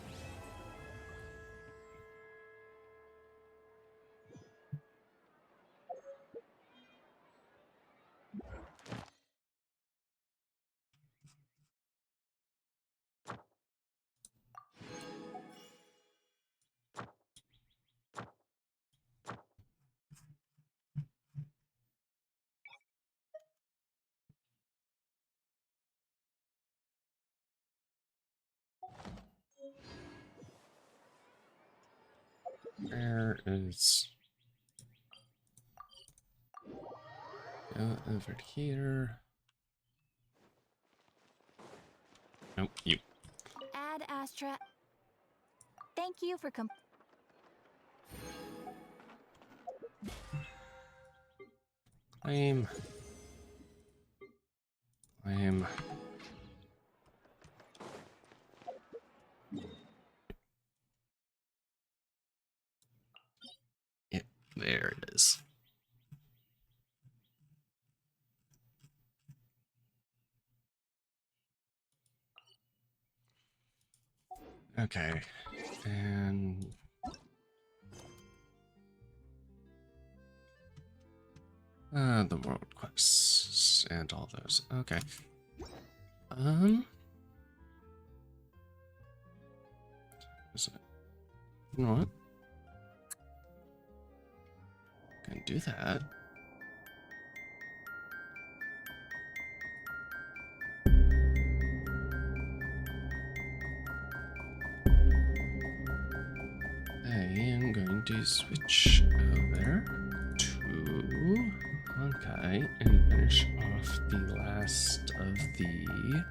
Where is... Go over here. Nope, you. Ad Astra. Thank you for Claim. Claim. Yep, there it is. Okay, and the world quests and all those. Okay. Is it? You know what? Can do that. I am going to switch over to Honkai and finish off the last of the